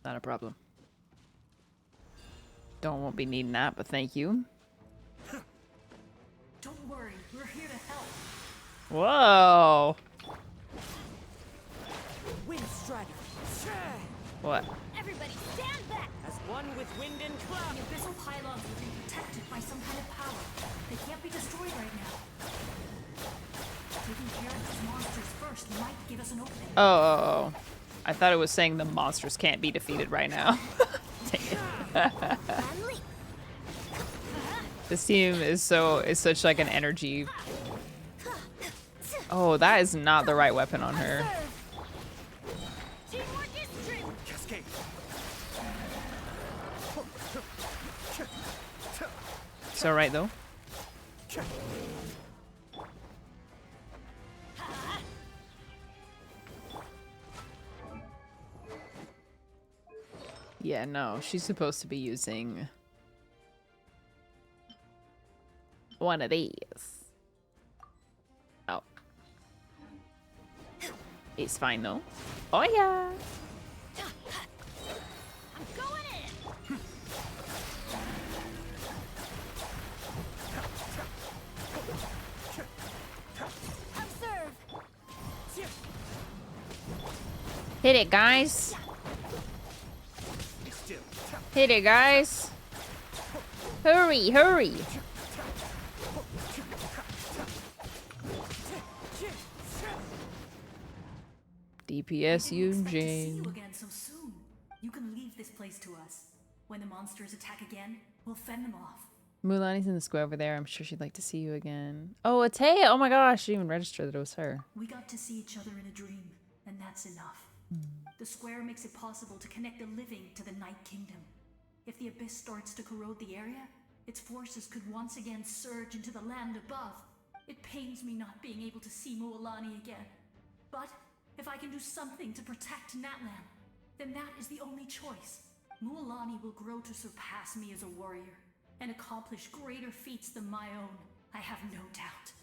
Not a problem. Won't be needing that, but thank you. Don't worry, we're here to help. Whoa! Wind Strider. What? Everybody stand back! As one with wind and cloud. The abyssal pylons are being protected by some kind of power. They can't be destroyed right now. Taking care of these monsters first might give us an opening. Oh. I thought it was saying the monsters can't be defeated right now. Dang it. This team is such like an energy. Oh, that is not the right weapon on her. Cascade. It's alright though. Yeah, no, she's supposed to be using one of these. Oh. It's fine though. Oh yeah. I'm going in! Observe! Hit it, guys. Hit it, guys. Hurry, hurry. DPS you, Jane. See you Eugene. again so soon. You can leave this place to us. When the monsters attack again, we'll fend them off. Mulani's in the square over there. I'm sure she'd like to see you again. Oh, it's Taya. Oh my gosh, she didn't even register that it was her. We got to see each other in a dream, and that's enough. The square makes it possible to connect the living to the Night Kingdom. If the abyss starts to corrode the area, its forces could once again surge into the land above. It pains me not being able to see Mualani again. But if I can do something to protect Natlan, then that is the only choice. Mualani will grow to surpass me as a warrior, and accomplish greater feats than my own, I have no doubt.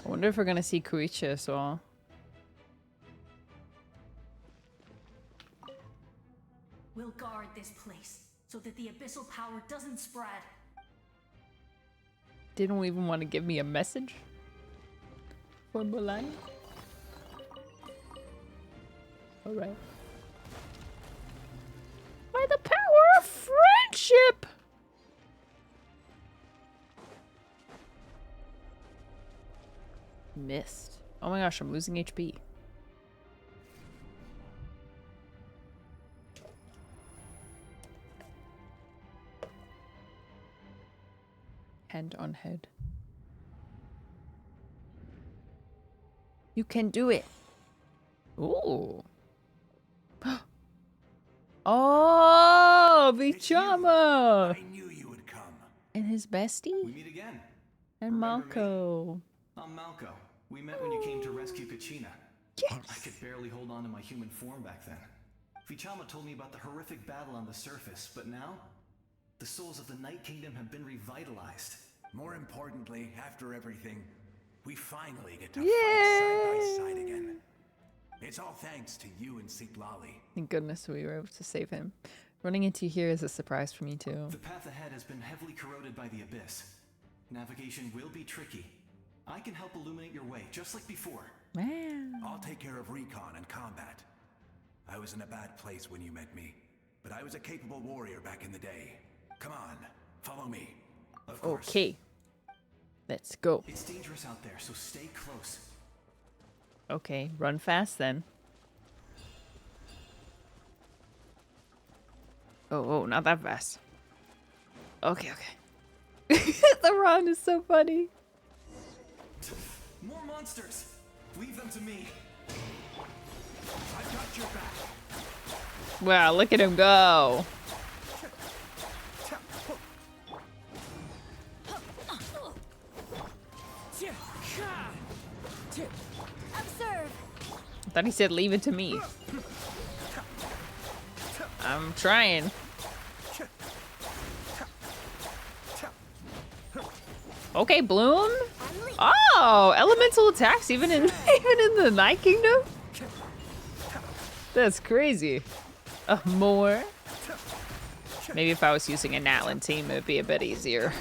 I wonder if we're gonna see Kuichi as well. We'll guard this place, so that the abyssal power doesn't spread. Didn't even want to give me a message for Mulani. Alright. By the power of friendship! Missed. Oh my gosh, I'm losing HP. Hand on head. You can do it. Ooh. Oh, Vichama. I knew you would come. And his bestie? We meet again. And Remember Malco. me? I'm Malco. We met when you came to rescue Kachina. Yes. I could barely hold on to my human form back then. Vichama told me about the horrific battle on the surface, but now, the souls of the Night Kingdom have been revitalized. More importantly, after everything, we finally get to fight side by side again. It's all thanks to you and Sitlali. Thank goodness we were able to save him. Running into here is a surprise for me too. The path ahead has been heavily corroded by the abyss. Navigation will be tricky. I can help illuminate your way, just like before. Man. I'll take care of recon and combat. I was in a bad place when you met me, but I was a capable warrior back in the day. Come on, follow me. Of course. Okay. Let's go. It's dangerous out there, so stay close. Okay, run fast then. Oh, not that fast. Okay. The run is so funny. More monsters! Leave them to me. I've got your back. Wow, look at him go. Observe. I thought he said leave it to me. I'm trying. Okay, Bloom. Oh, elemental attacks even in the Night Kingdom? That's crazy. More. Maybe if I was using a Natlan team, it'd be a bit easier.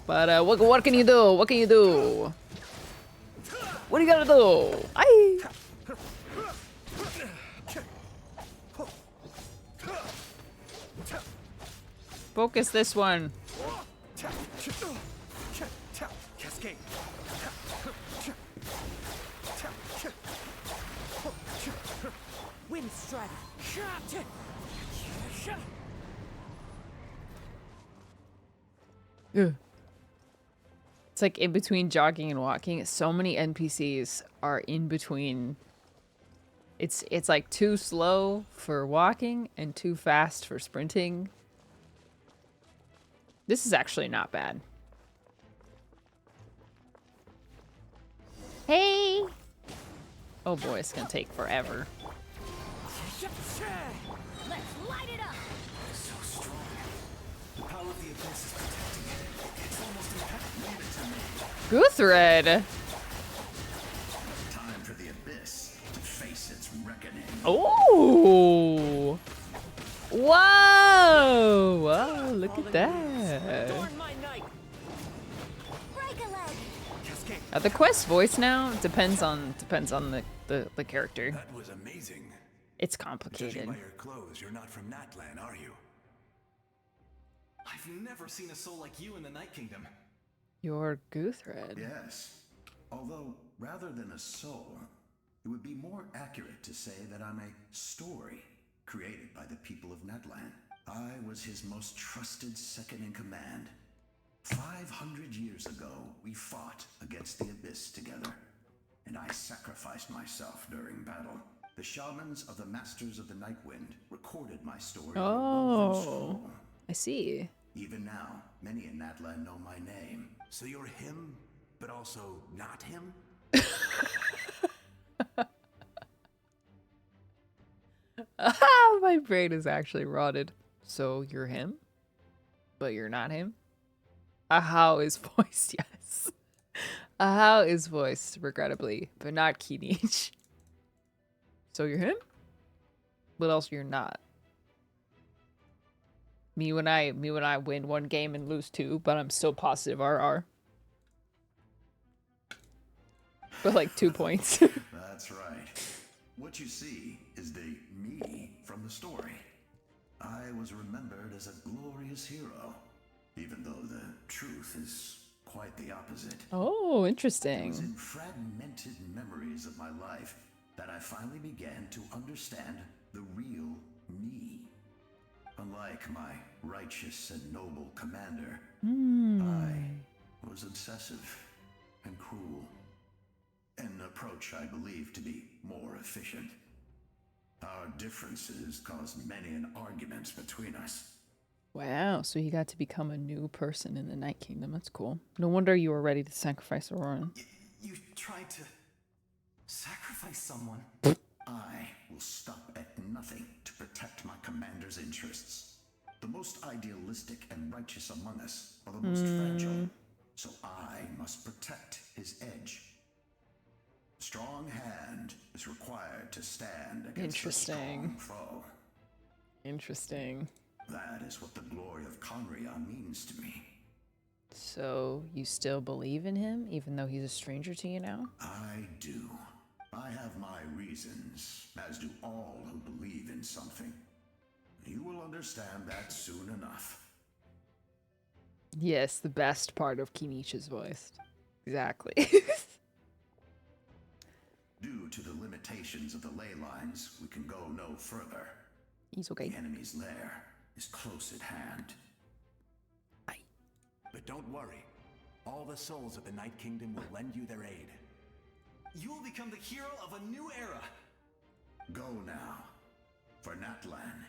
But what can you do? What can you do? What do you gotta do? Aye. Focus this one. Cascade. Wind strider. Ugh. It's like in between jogging and walking. So many NPCs are in between. It's like too slow for walking and too fast for sprinting. This is actually not bad. Hey! Oh boy, it's gonna take forever. Let's light it up. So strong. The power of the abyss is protecting it. It's almost impenetrable to me. Guthred! Time for the abyss to face its reckoning. Oh! Whoa! Wow, look at that. The quest voice now depends on the character. That was amazing. It's Judging complicated. by your clothes, you're not from Natlan, are you? I've never seen a soul like you in the Night Kingdom. You're Guthred. Yes. Although, rather than a soul, it would be more accurate to say that I'm a story created by the people of Natlan. I was his most trusted second-in-command. 500 years ago, we fought against the Abyss together, and I sacrificed myself during battle. The shamans of the Masters of the Nightwind recorded my story. Oh, I see. Even now, many in Natlan know my name. So you're him, but also not him? My brain is actually rotted. So you're him, but you're not him? How is voiced, yes. How is voiced, regrettably, but not Kinich. So you're him? But else you're not. Me when I win one game and lose two, but I'm still positive RR. But like 2 points. That's right. What you see is the me from the story. I was remembered as a glorious hero, even though the truth is quite the opposite. Oh, It interesting. was in fragmented memories of my life that I finally began to understand the real me. Unlike my righteous and noble commander, Hmm. I was obsessive and cruel. An approach I believe to be more efficient. Our differences caused many an arguments between us. Wow, so he got to become a new person in the Night Kingdom. That's cool. No wonder you were ready to sacrifice Auroran. You tried to sacrifice someone. I will stop at nothing to protect my commander's interests. The most idealistic and righteous among us are the most fragile, so I must protect his edge. Strong hand is required to stand against a strong foe. Interesting. That is what the glory of Conria means to me. So you still believe in him, even though he's a stranger to you now? I do. I have my reasons, as do all who believe in something. You will understand that soon enough. Yes, the best part of Kinichi's voice. Exactly. Due to the limitations of the ley lines, we can go no further. He's okay. The enemy's lair is close at hand. But don't worry. All the souls of the Night Kingdom will lend you their aid. You will become the hero of a new era. Go now, for Natlan,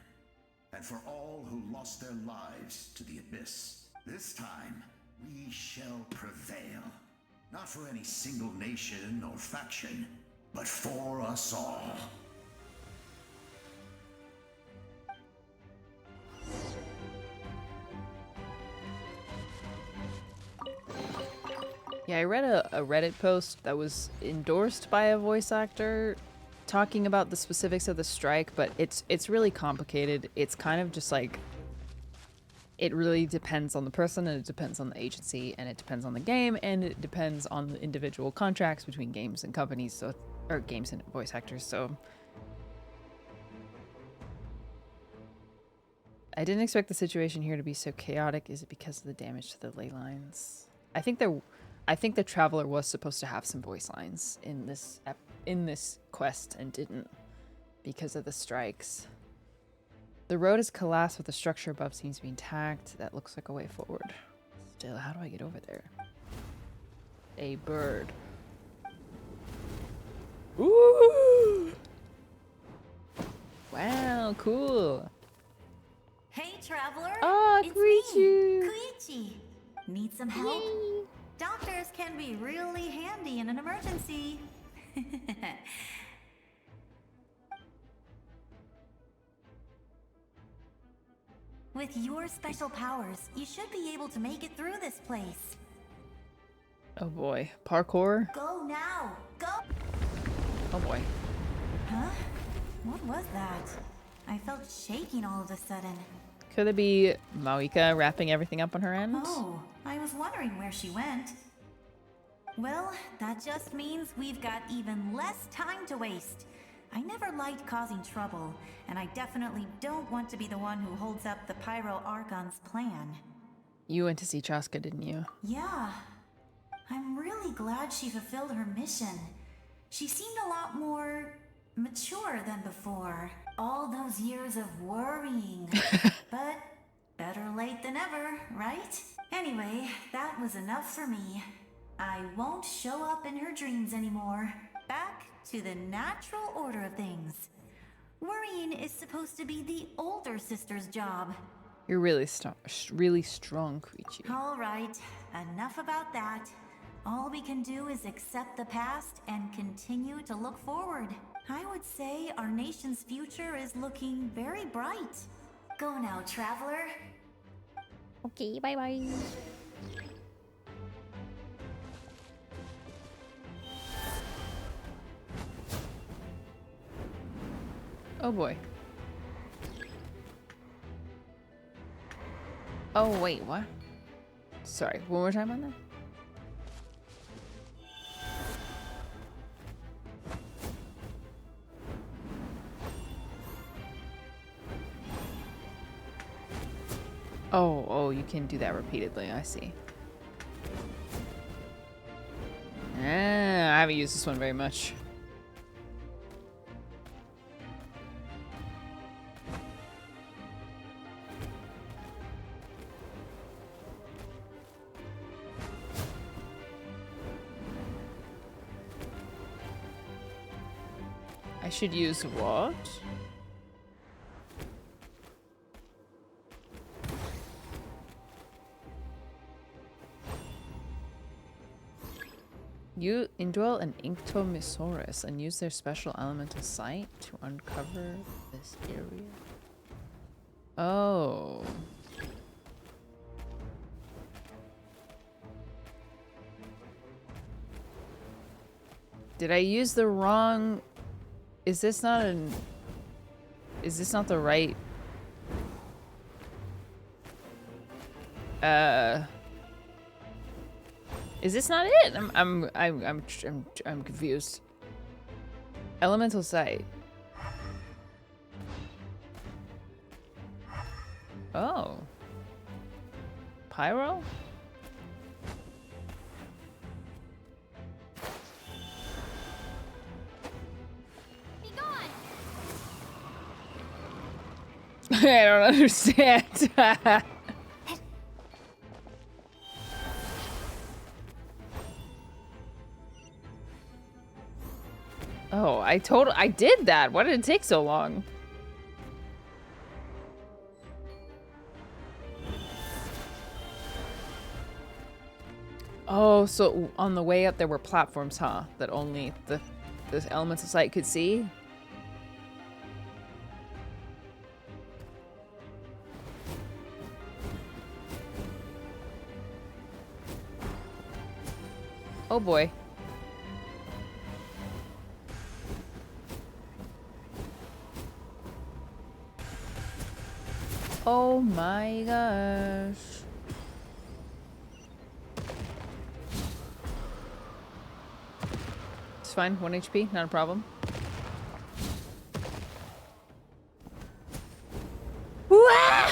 and for all who lost their lives to the Abyss. This time, we shall prevail. Not for any single nation or faction, but for us all. Yeah, I read a Reddit post that was endorsed by a voice actor talking about the specifics of the strike, but it's really complicated. It's kind of just like, it really depends on the person, and it depends on the agency, and it depends on the game, and it depends on the individual contracts between games and companies, so, or games and voice actors, so. I didn't expect the situation here to be so chaotic. Is it because of the damage to the ley lines? I think the Traveler was supposed to have some voice lines in this quest and didn't because of the strikes. The road is collapsed, but the structure above seems to be intact. That looks like a way forward. Still, how do I get over there? A bird. Ooh! Wow, cool. Hey, traveler. Ah, it's Koichi. me, Koichi. Need some help? Yay. Doctors can be really handy in an emergency. With your special powers, you should be able to make it through this place. Oh boy, parkour. Go now. Go. Oh boy. Huh? What was that? I felt shaking all of a sudden. Could it be Maoika wrapping everything up on her end? Oh, I was wondering where she went. Well, that just means we've got even less time to waste. I never liked causing trouble, and I definitely don't want to be the one who holds up the Pyro Archon's plan. You went to see Chaska, didn't you? Yeah. I'm really glad she fulfilled her mission. She seemed a lot more mature than before. All those years of worrying. But better late than ever, right? Anyway, that was enough for me. I won't show up in her dreams anymore. Back to the natural order of things. Worrying is supposed to be the older sister's job. You're really strong, Koichi. All right, enough about that. All we can do is accept the past and continue to look forward. I would say our nation's future is looking very bright. Go now, traveler. Okay, bye-bye. Oh boy. Oh wait, what? Sorry, one more time on that? Oh, you can do that repeatedly, I see. I haven't used this one very much. I should use what? You indwell an Inktomisaurus and use their special elemental sight to uncover this area. Oh. Did I use the wrong... Is this not the right... Is this not it? I'm confused. Elemental sight. Oh. Pyro? Be gone. I don't understand. Oh, I did that. Why did it take so long? Oh, so on the way up there were platforms, huh? That only the elemental sight could see? Oh boy. Oh my gosh. It's fine, 1 HP, not a problem. Wah!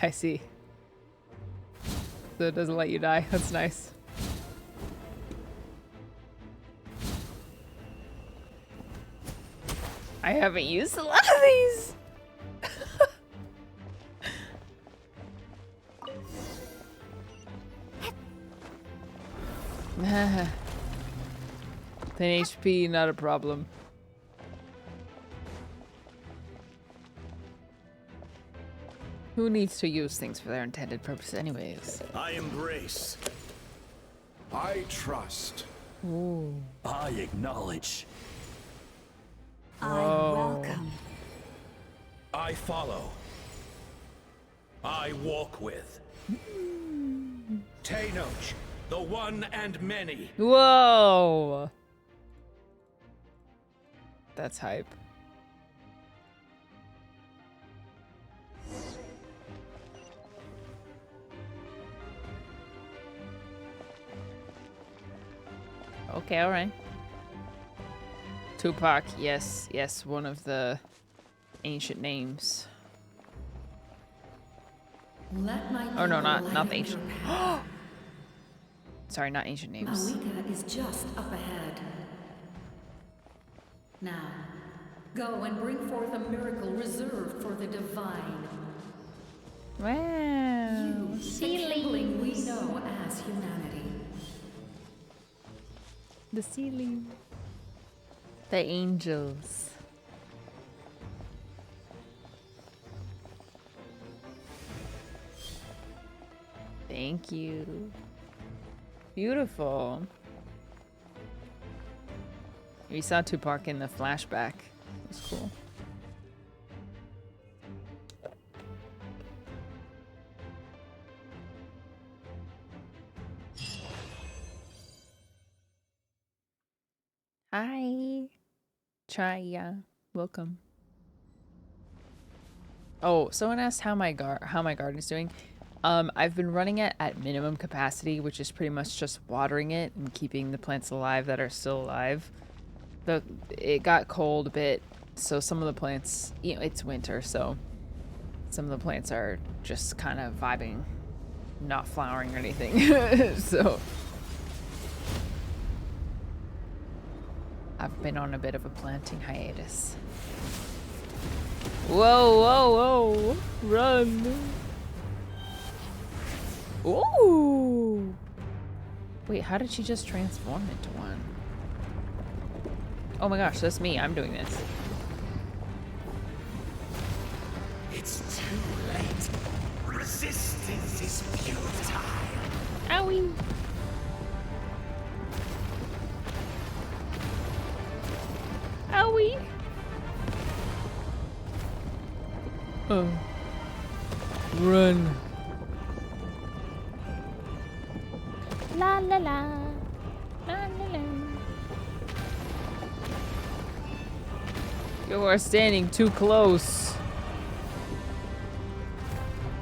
I see. So it doesn't let you die. That's nice. I haven't used a lot of these. Then HP, not a problem. Who needs to use things for their intended purpose anyways? I embrace. I trust. Ooh. I acknowledge. I welcome. I follow. I walk with. Tenoch, the one and many. Whoa. That's hype. Okay, alright. Tupac, yes, yes, one of the ancient names. Or no, not the ancient. Sorry, not ancient names. Malika is just up ahead. Now, go and bring forth a miracle reserved for the divine. Wow. The kindling we know as humanity. The ceiling. The angels. Thank you. Beautiful. We saw Tupac in the flashback. It was cool. Hi. Chaya. Welcome. Oh, someone asked how my garden is doing. I've been running it at minimum capacity, which is pretty much just watering it and keeping the plants alive that are still alive. It got cold a bit, so some of the plants, you know, it's winter, so some of the plants are just kind of vibing, not flowering or anything. So I've been on a bit of a planting hiatus. Whoa, whoa, whoa! Run! Ooh. Wait, how did she just transform into one? Oh my gosh, that's me. I'm doing this. It's too late. Resistance is futile. Owie. Owie. Oh. Run. La la la. La la la. You are standing too close.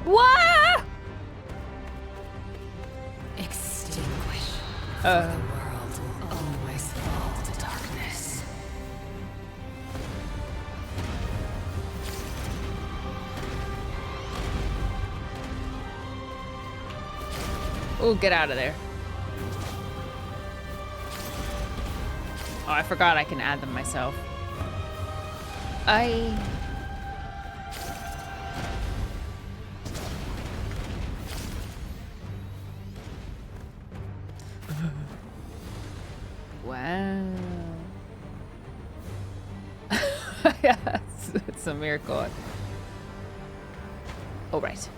What? Extinguish. For the world will always fall to darkness. Oh, get out of there. Oh, I forgot I can add them myself. Wow. Yeah, it's a miracle. Oh, right.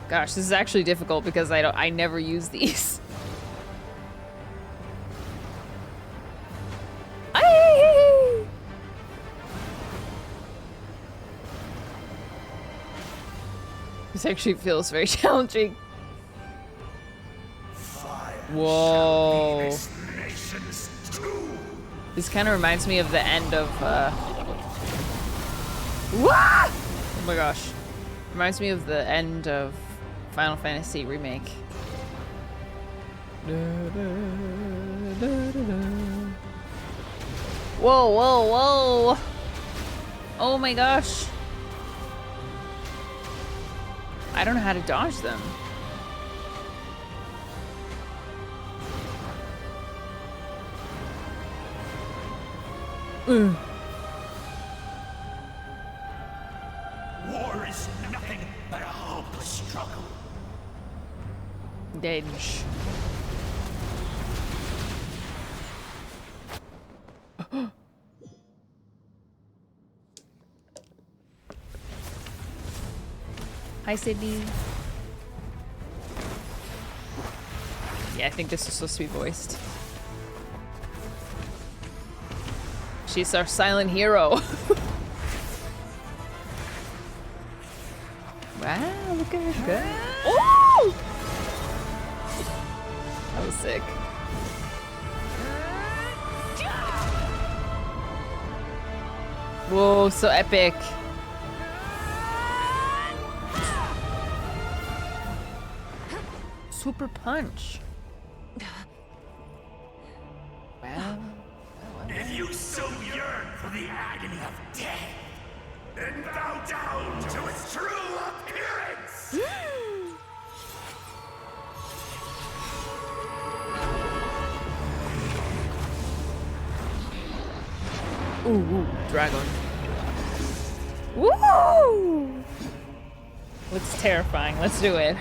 Gosh, this is actually difficult because I never use these. This actually feels very challenging. Whoa. This kind of reminds me of the end of Wah! Oh my gosh. Reminds me of the end of Final Fantasy Remake. Whoa, whoa, whoa. Oh my gosh. I don't know how to dodge them. War is nothing but a hopeless struggle. Denge. Hi, Sydney. Yeah, I think this is supposed to be voiced. She's our silent hero. Wow, look at her go. Oh! That was sick. Whoa, so epic. Super punch. Wow. If you so yearn for the agony of death, then bow down to its true appearance! Ooh, dragon. Woo! Looks terrifying. Let's do it.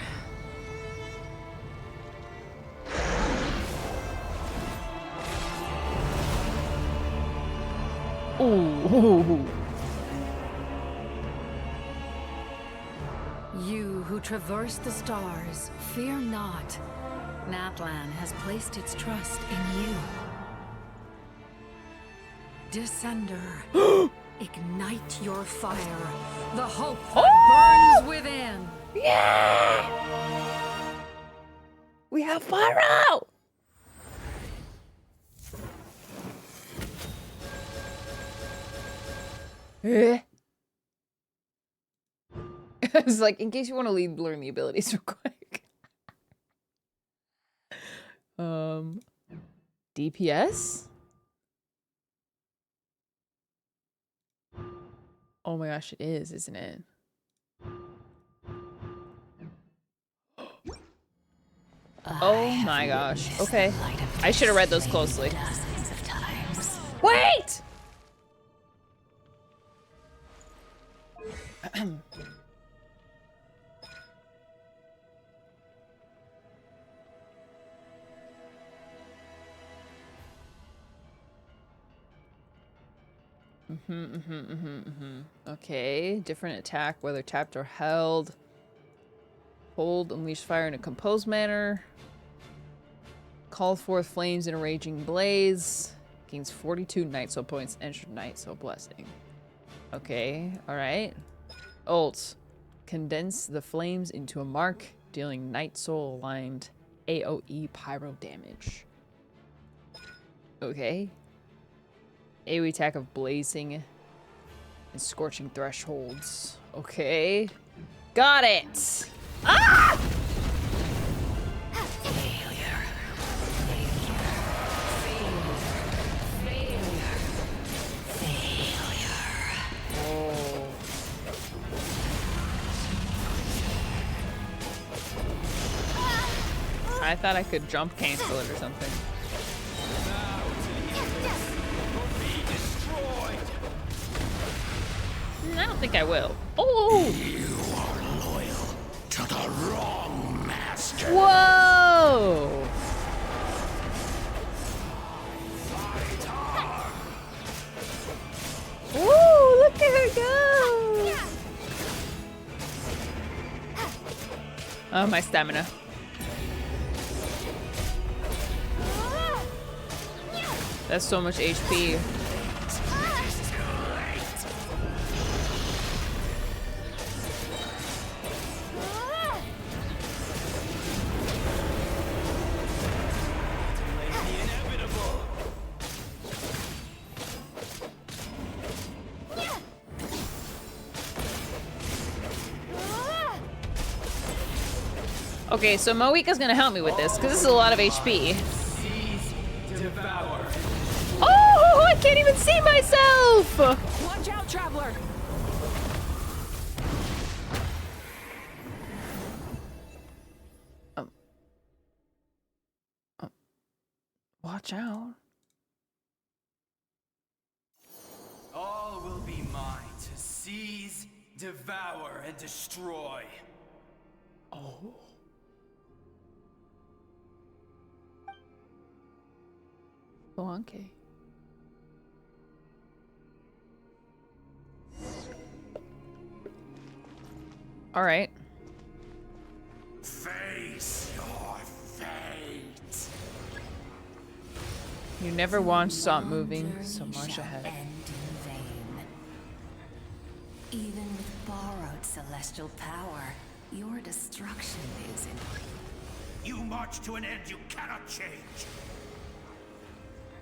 Ooh. You who traverse the stars, fear not. Natlan has placed its trust in you. Descender, ignite your fire. The hope that burns within. Yeah! We have fire out! It's like, in case you want to learn the abilities real quick. DPS? Oh my gosh, it is, isn't it? Oh my gosh. Okay. I should have read those closely. Wait! Okay, different attack, whether tapped or held. Hold, unleash fire in a composed manner. Call forth flames in a raging blaze. Gains 42 Night Soul points. Enter Night Soul Blessing. Okay, alright. Ult. Condense the flames into a mark, dealing Night Soul aligned AoE pyro damage. Okay. AoE attack of blazing and scorching thresholds. Okay. Got it! Ah! I thought I could jump cancel it or something. I don't think I will. Oh! You are loyal to the wrong master. Whoa! Ooh, look at her go! Oh, my stamina. That's so much HP. Okay, so Moika's gonna help me with this, because this is a lot of HP. Oh, I can't even see myself! Watch out, traveler! Watch out. All will be mine to seize, devour, and destroy. Oh. Oh, okay. All right. Face your fate. You never once stop moving, so march ahead. End in vain. Even with borrowed celestial power, your destruction is in. You march to an end you cannot change.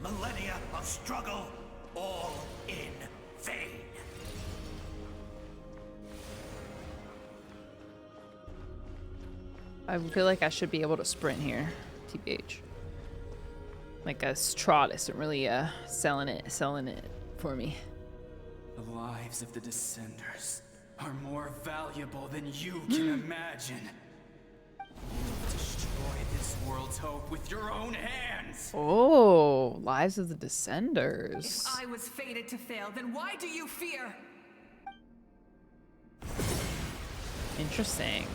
Millennia of struggle, all in vain. I feel like I should be able to sprint here, TBH. Like a trot isn't really selling it for me. The lives of the Descenders are more valuable than you can imagine. You've destroyed this world's hope with your own hands. Oh, Lives of the Descenders. If I was fated to fail, then why do you fear? Interesting.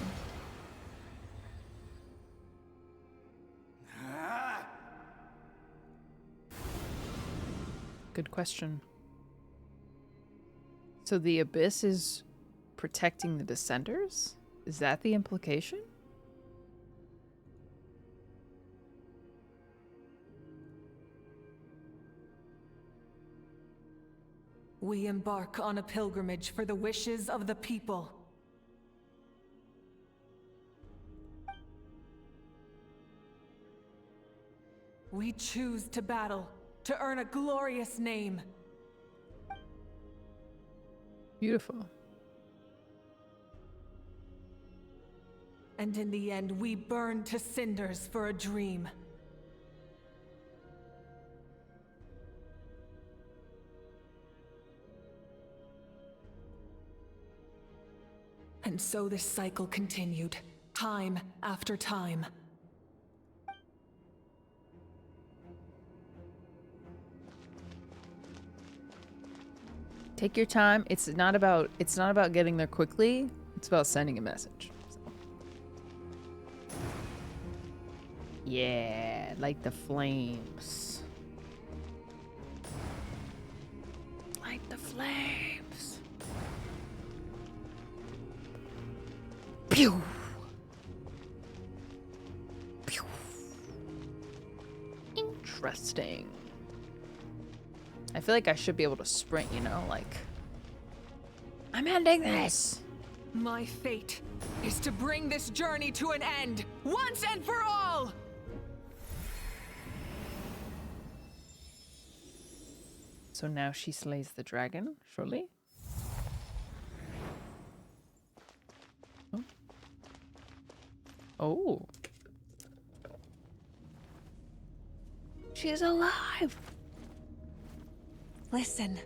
Good question. So the Abyss is protecting the Descenders? Is that the implication? We embark on a pilgrimage for the wishes of the people. We choose to battle, to earn a glorious name. Beautiful. And in the end, we burn to cinders for a dream. And so this cycle continued, time after time. Take your time. It's not about getting there quickly. It's about sending a message. So. Yeah, like the flames. Like the flames. flames. Pew. Pew. Interesting. I feel like I should be able to sprint, you know, like I'm ending this. My fate is to bring this journey to an end, once and for all! So now she slays the dragon, surely? Oh. Oh. She's alive! Listen.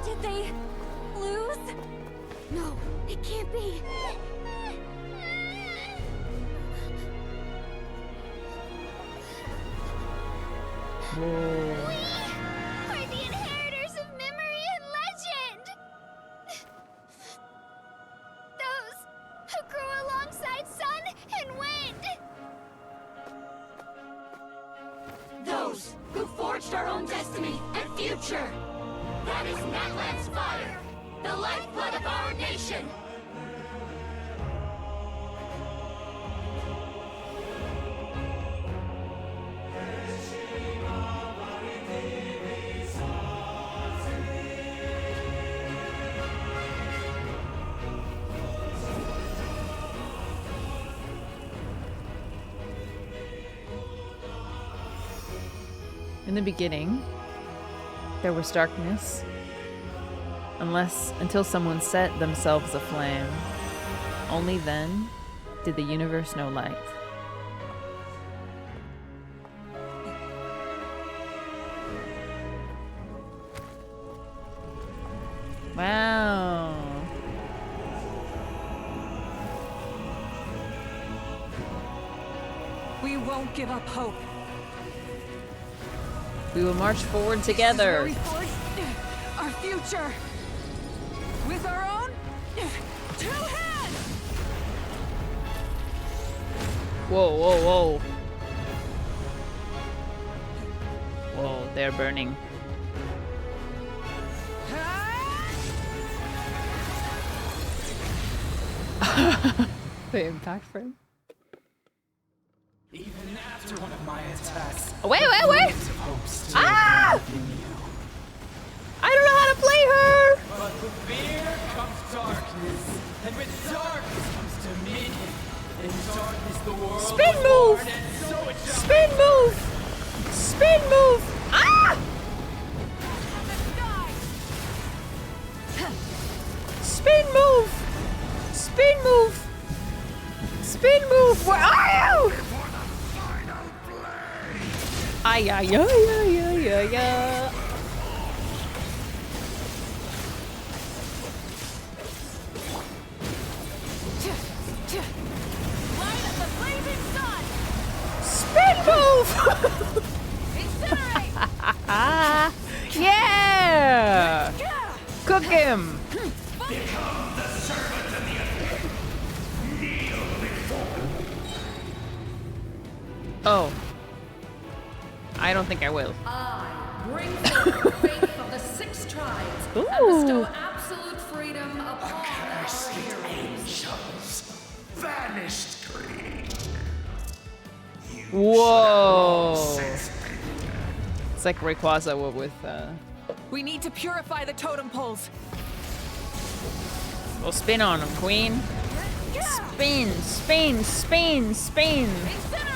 Did they lose? No, it can't be. Whoa. We're the inheritors of memory and legend! Those who grew alongside sun and wind! Those who forged our own destiny and future! That is Natlan's fire! The lifeblood of our nation! In the beginning, there was darkness, until someone set themselves aflame. Only then did the universe know light. Wow. We won't give up hope. We will march forward together. This is where we forge our future with our own 2 hands. Whoa, whoa, whoa. Whoa, they're burning. The impact frame. Even after one of my attacks. Wait. Ah! I don't know how to play her. But with fear comes darkness, and with darkness comes dominion. In darkness the world Spin was move! born, and so it shall Spin move! Spin move! Ah! Spin move! Spin move! Spin move! Where are you? Ay, ay, ay, ay, ay, ay, ay. Light of the blazing sun! Spin move! Incinerate! Yeah! Cook him! Become the servant of the Earth. Kneel before. Oh. I don't think I will. I bring forth the faith of the 6 tribes and Ooh. bestow absolute freedom upon our Accursed heroes. angels. Vanished greed. Whoa. It's like Rayquaza with We need to purify the totem poles. well, spin on him, queen. Spin, spin, spin, spin. Incinerate!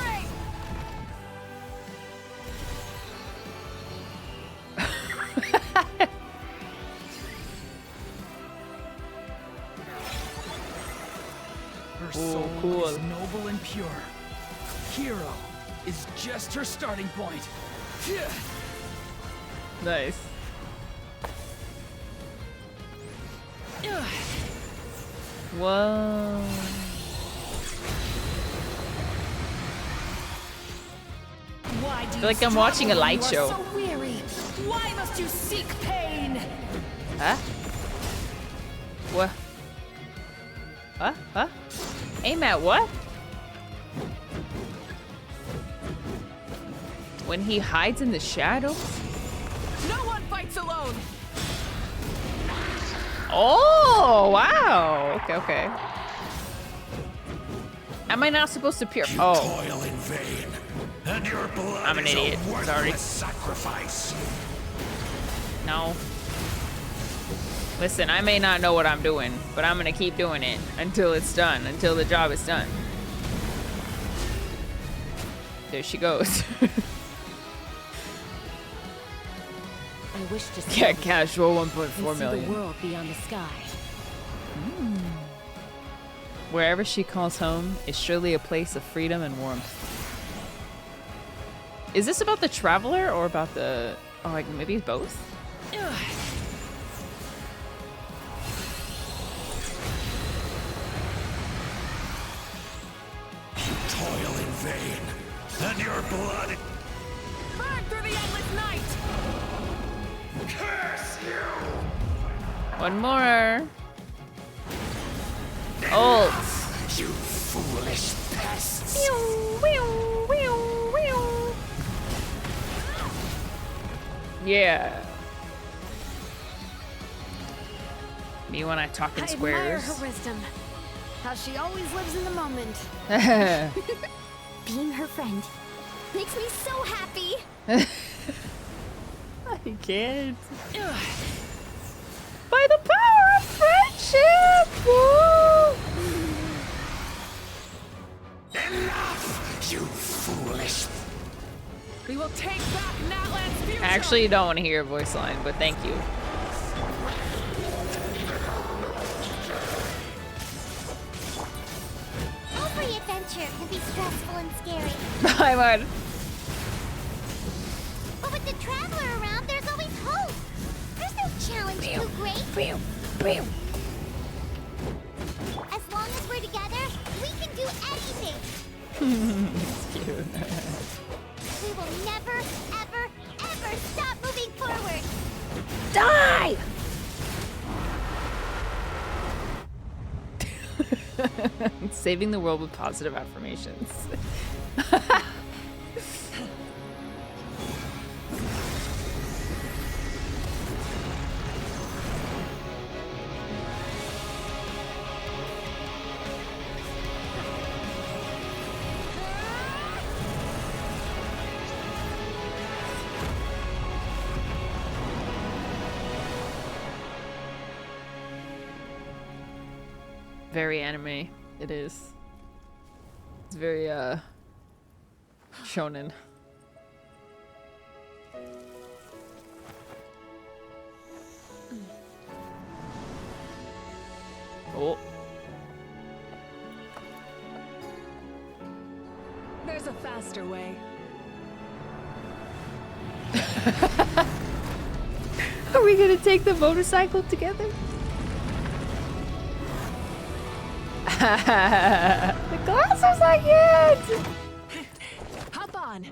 Her Ooh, soul cool. is noble and pure. Hero is just her starting point. Nice. Whoa. Why do I feel like I'm watching a light show. So weary? Why must you seek pain? Huh? What? Huh? Huh? Aim at what? When he hides in the shadows? No one fights alone. Oh, wow. Okay, okay. Am I not supposed to peer? Oh. Toil in vain, and your blood I'm an is idiot. a worthless Sorry. sacrifice. No. Listen, I may not know what I'm doing, but I'm gonna keep doing it until it's done, until the job is done. There she goes. I wish to see Yeah, casual 1.4 and million. see the world beyond the sky. Wherever she calls home is surely a place of freedom and warmth. Is this about the traveler or about the... Oh, like maybe both? Toil in vain, and your blood... Burn through the endless night. Curse you! One more. Ult. You foolish pests! Yeah. Me when I talk in I admire squares. her wisdom. How she always lives in the moment. Being her friend makes me so happy. I can't. By the power of friendship! Woo! Enough, you foolish... We will take back Natlan's future. I actually don't want to hear your voice line, but thank you. Every adventure can be stressful and scary. I would. But with the traveler around, there's always hope. There's no challenge too great. As long as we're together, we can do anything. It's cute. We will never, ever, ever stop moving forward. Die! Saving the world with positive affirmations. Very anime, it is. It's very shonen. Oh. There's a faster way. Are we gonna take the motorcycle together? The glasses are cute! Hop on.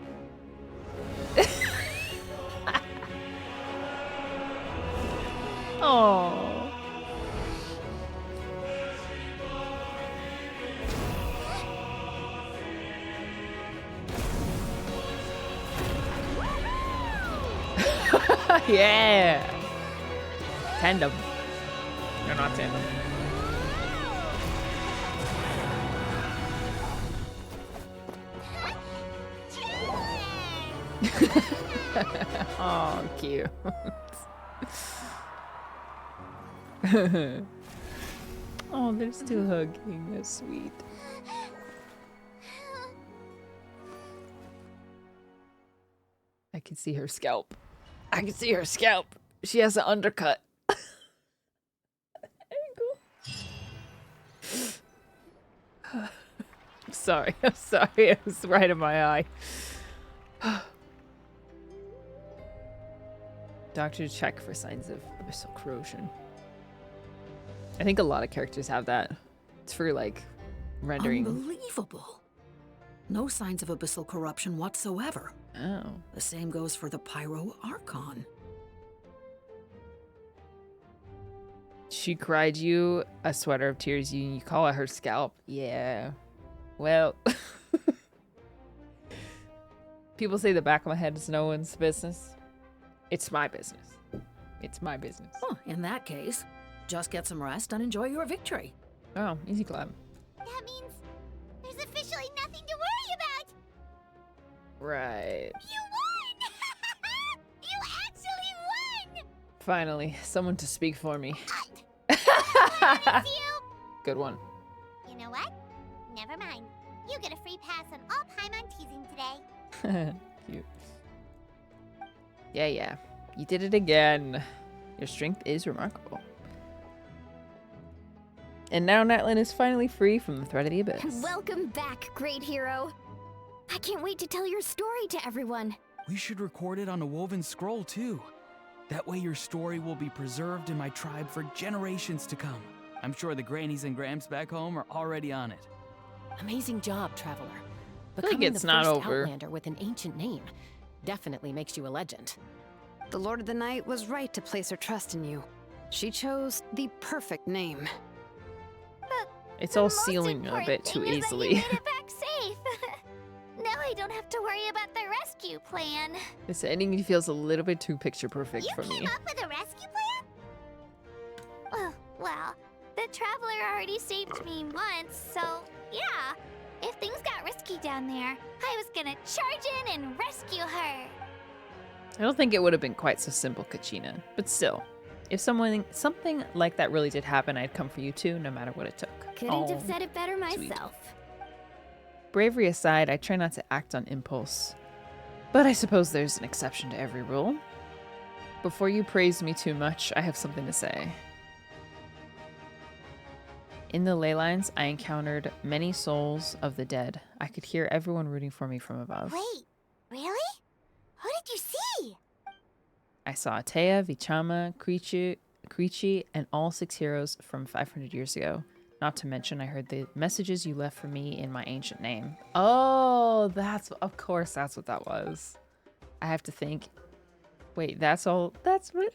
Oh. Yeah. Tandem. They're not tandem. Oh, cute. Oh, they're still hugging. That's sweet. I can see her scalp. I can see her scalp. She has an undercut. I'm sorry. I'm sorry. It was right in my eye. Doctor to check for signs of abyssal corrosion. I think a lot of characters have that. It's for like rendering. Unbelievable. No signs of abyssal corruption whatsoever. Oh. The same goes for the Pyro Archon. She cried you a sweater of tears. You call it her scalp. Yeah. Well. People say the back of my head is no one's business. It's my business. It's my business. Oh, in that case, just get some rest and enjoy your victory. Oh, easy clap. That means there's officially nothing to worry about. Right. You won! You actually won! Finally, someone to speak for me. Good one. You know what? Never mind. You get a free pass on all Paimon teasing today. Cute. Yeah. You did it again. Your strength is remarkable. And now Natlan is finally free from the threat of the abyss. Welcome back, great hero. I can't wait to tell your story to everyone. We should record it on a woven scroll, too. That way your story will be preserved in my tribe for generations to come. I'm sure the grannies and gramps back home are already on it. Amazing job, Traveler. I feel like Becoming it's the not first over. Outlander with an ancient name definitely makes you a legend. The Lord of the Night was right to place her trust in you. She chose the perfect name. It's all sealing a bit too easily. You made it back safe. Now I don't have to worry about the rescue plan. This ending feels a little bit too picture perfect for me. You came up with a rescue plan? Oh, well, the Traveler already saved me once, so yeah. If things got risky down there, I was gonna charge in and rescue her. I don't think it would have been quite so simple, Kachina. But still, if something like that really did happen, I'd come for you too, no matter what it took. Couldn't have said it better sweet. myself. Bravery aside, I try not to act on impulse. But I suppose there's an exception to every rule. Before you praise me too much, I have something to say. In the ley lines, I encountered many souls of the dead. I could hear everyone rooting for me from above. Wait, really? Who did you see? I saw Atea, Vichama, Krichi, and all 6 heroes from 500 years ago. Not to mention, I heard the messages you left for me in my ancient name. Oh, of course that's what that was. I have to think. Wait, that's what that's what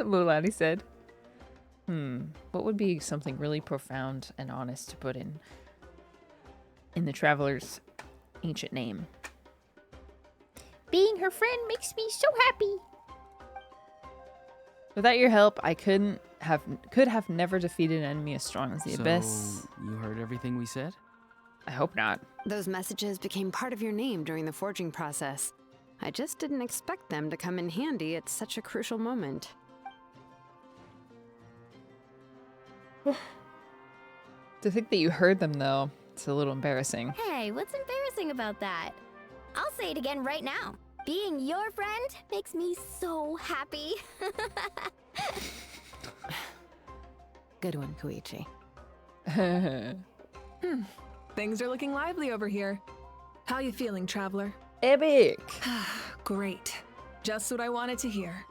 Mulani said. What would be something really profound and honest to put in the Traveler's ancient name? Being her friend makes me so happy. Without your help, I could have never defeated an enemy as strong as the Abyss. You heard everything we said? I hope not. Those messages became part of your name during the forging process. I just didn't expect them to come in handy at such a crucial moment. To think that you heard them, though, it's a little embarrassing. Hey, what's embarrassing about that? I'll say it again right now. Being your friend makes me so happy. Good one, Koichi. Things are looking lively over here. How you feeling, Traveler? Epic. Great. Just what I wanted to hear.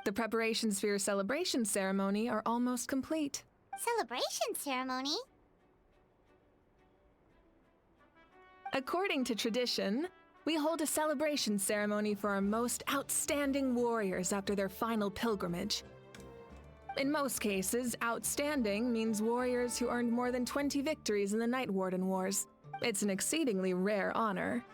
The preparations for your celebration ceremony are almost complete. Celebration ceremony? According to tradition, we hold a celebration ceremony for our most outstanding warriors after their final pilgrimage. In most cases, outstanding means warriors who earned more than 20 victories in the Night Warden Wars. It's an exceedingly rare honor.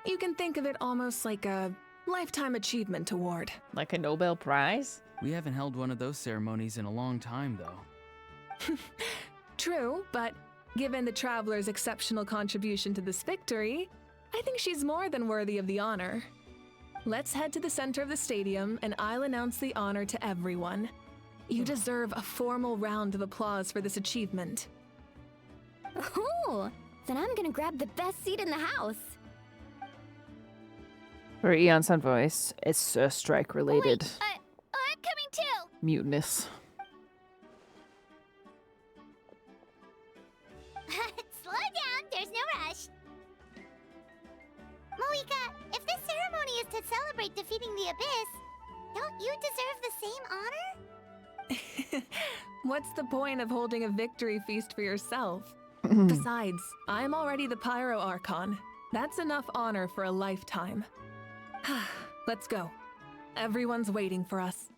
You can think of it almost like a lifetime achievement award. Like a Nobel Prize? We haven't held one of those ceremonies in a long time, though. True, but given the Traveler's exceptional contribution to this victory, I think she's more than worthy of the honor. Let's head to the center of the stadium and I'll announce the honor to everyone. You deserve a formal round of applause for this achievement. Ooh, then I'm gonna grab the best seat in the house. For Eon's on voice, it's strike related. I'm coming too. Mutinous. Slow down, there's no rush. Moika, if this ceremony is to celebrate defeating the Abyss, don't you deserve the same honor? What's the point of holding a victory feast for yourself? Besides, I'm already the Pyro Archon. That's enough honor for a lifetime. Let's go. Everyone's waiting for us.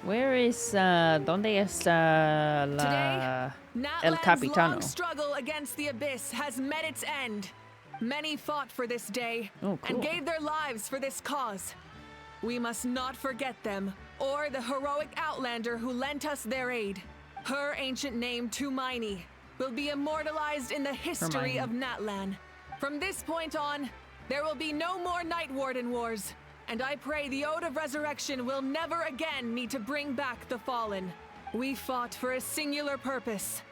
Where is donde está la el Natlan's capitano? long struggle against the abyss has met its end. Many fought for this day Oh, cool. and gave their lives for this cause. We must not forget them or the heroic outlander who lent us their aid. Her ancient name, Tumaini, will be immortalized in the history of Natlan. From this point on, there will be no more Night Warden wars, and I pray the Ode of Resurrection will never again need to bring back the fallen. We fought for a singular purpose,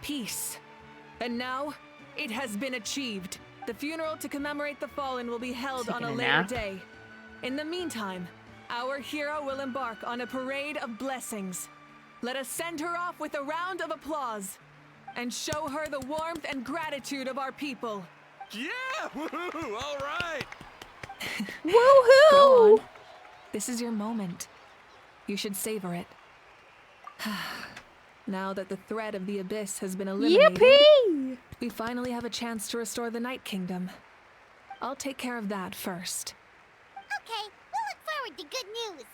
peace. And now, it has been achieved. The funeral to commemorate the fallen will be held on a Taking a later nap? day. In the meantime, our hero will embark on a parade of blessings. Let us send her off with a round of applause and show her the warmth and gratitude of our people. Yeah! Woohoo! All right! Woohoo! Go on. This is your moment. You should savor it. Now that the threat of the abyss has been eliminated, Yippee! we finally have a chance to restore the Night Kingdom. I'll take care of that first. Okay, we'll look forward to good news.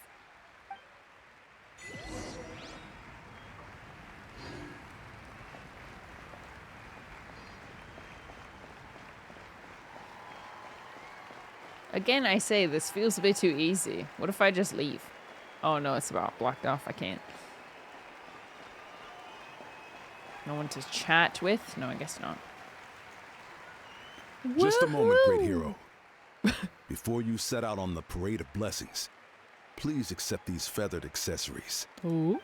Again, I say this feels a bit too easy. What if I just leave? Oh no, it's about blocked off. I can't. No one to chat with? No, I guess not. Just a moment, great hero. Before you set out on the parade of blessings, please accept these feathered accessories. Ooh.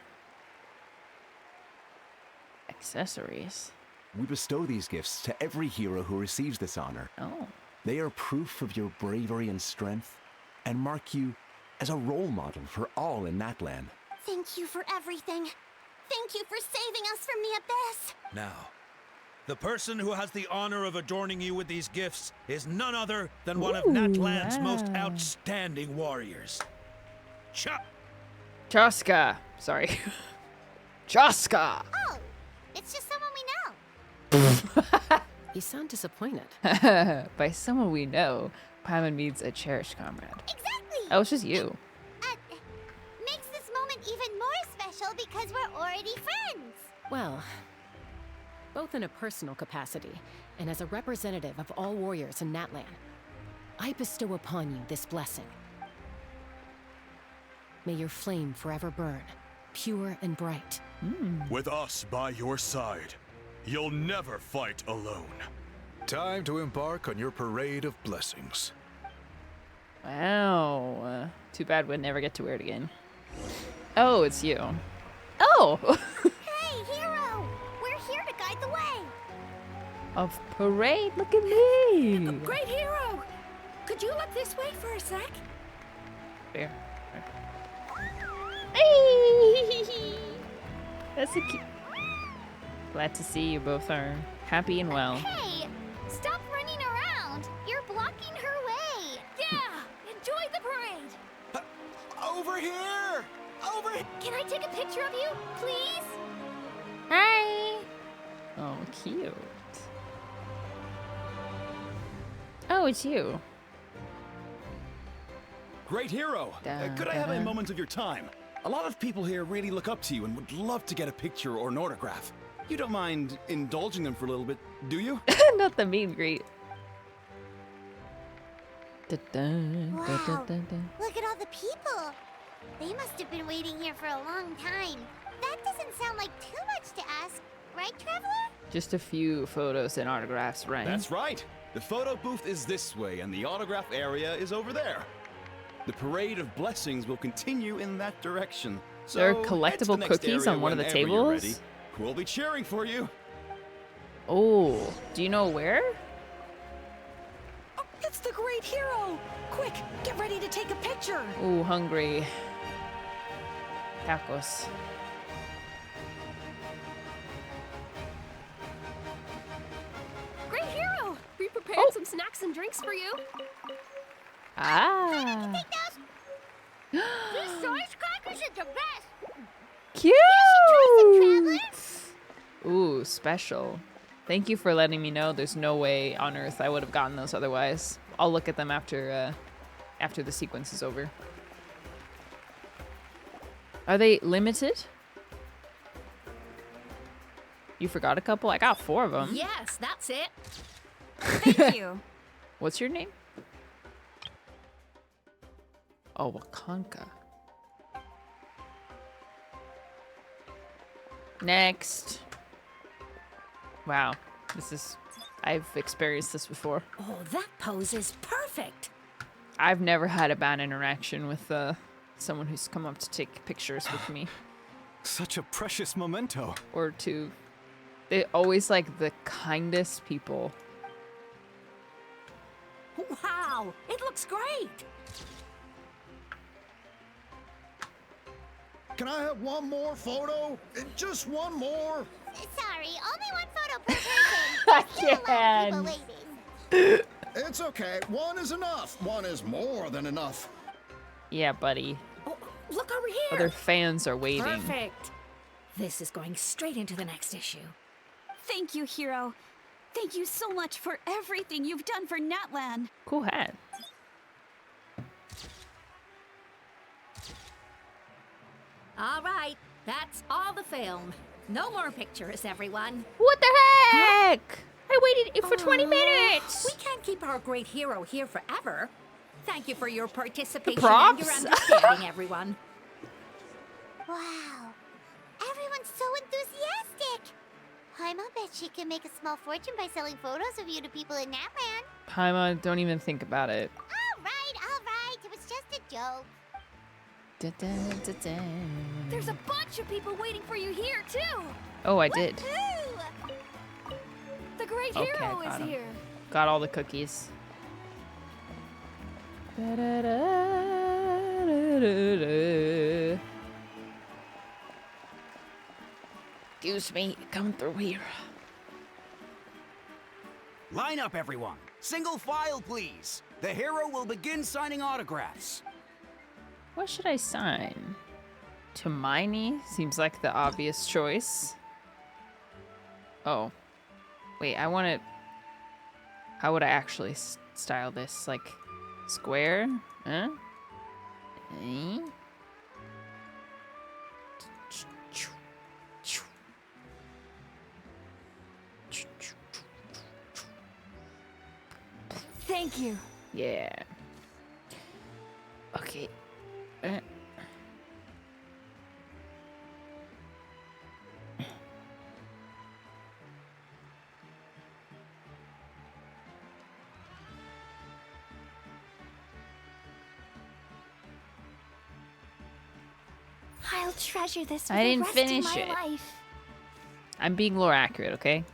Accessories. We bestow these gifts to every hero who receives this honor. Oh. They are proof of your bravery and strength, and mark you as a role model for all in Natlan. Thank you for everything. Thank you for saving us from the abyss. Now, the person who has the honor of adorning you with these gifts is none other than one of Natlan's most outstanding warriors. Chaska. Sorry. Chaska. Oh, it's just someone we know. You sound disappointed. By someone we know, Paimon meets a cherished comrade. Exactly. Oh, it's just you. Makes this moment even more special because we're already friends. Well, both in a personal capacity and as a representative of all warriors in Natlan, I bestow upon you this blessing. May your flame forever burn, pure and bright. With us by your side, you'll never fight alone. Time to embark on your parade of blessings. Wow. Too bad we'd never get to wear it again. Oh, it's you. Oh! Hey, hero! We're here to guide the way. A parade? Look at me! Great hero! Could you look this way for a sec? Fair. Hey! That's a cute. Glad to see you both are happy and well. Hey, stop running around. You're blocking her way. Yeah, enjoy the parade. Over here! Over here! Can I take a picture of you, please? Hi! Oh, cute. Oh, it's you. Great hero! Could I have a moment of your time? A lot of people here really look up to you and would love to get a picture or an autograph. You don't mind indulging them for a little bit, do you? Not the meet and greet. Wow, look at all the people. They must have been waiting here for a long time. That doesn't sound like too much to ask, right, Traveler? Just a few photos and autographs, right? That's right. The photo booth is this way and the autograph area is over there. The parade of blessings will continue in that direction. So There are head to collectible the next cookies area on one of the whenever you're ready. tables? We'll be cheering for you. Oh, do you know where? Oh, it's the great hero! Quick, get ready to take a picture. Ooh, hungry. Tacos. Great hero! We prepared some snacks and drinks for you. Ah. These size crackers are the best. Cute! Ooh, special. Thank you for letting me know. There's no way on Earth I would have gotten those otherwise. I'll look at them after the sequence is over. Are they limited? You forgot a couple? I got 4 of them. Yes, that's it. Thank you. What's your name? Oh, Wakanka. Next. Wow. This is... I've experienced this before. Oh, that pose is perfect. I've never had a bad interaction with someone who's come up to take pictures with me. Such a precious memento. Or to... They're always like the kindest people. Wow, it looks great. Can I have one more photo? Just one more. Sorry, only one photo per person. I can. It's okay. One is enough. One is more than enough. Yeah, buddy. Oh, look over here. Other fans are waiting. Perfect. This is going straight into the next issue. Thank you, Hero. Thank you so much for everything you've done for Natlan. Cool hat. All right, that's all the film. No more pictures, everyone. What the heck? I waited for 20 minutes. We can't keep our great hero here forever. Thank you for your participation props. and your understanding, everyone. Wow. Everyone's so enthusiastic. Paimon bet she can make a small fortune by selling photos of you to people in Natlan. Paimon, don't even think about it. All right. It was just a joke. There's a bunch of people waiting for you here, too. Oh, I did. Woohoo! The great Okay, hero got is him. here. Got all the cookies. Excuse me, come through here. Line up, everyone. Single file, please. The hero will begin signing autographs. What should I sign? Hermione seems like the obvious choice. Oh. Wait, I want to... How would I actually style this? Like, square? Huh? Eh? Thank you. Yeah. Okay. I'll treasure this for I the didn't rest finish of my it. life. I'm being lore accurate, okay?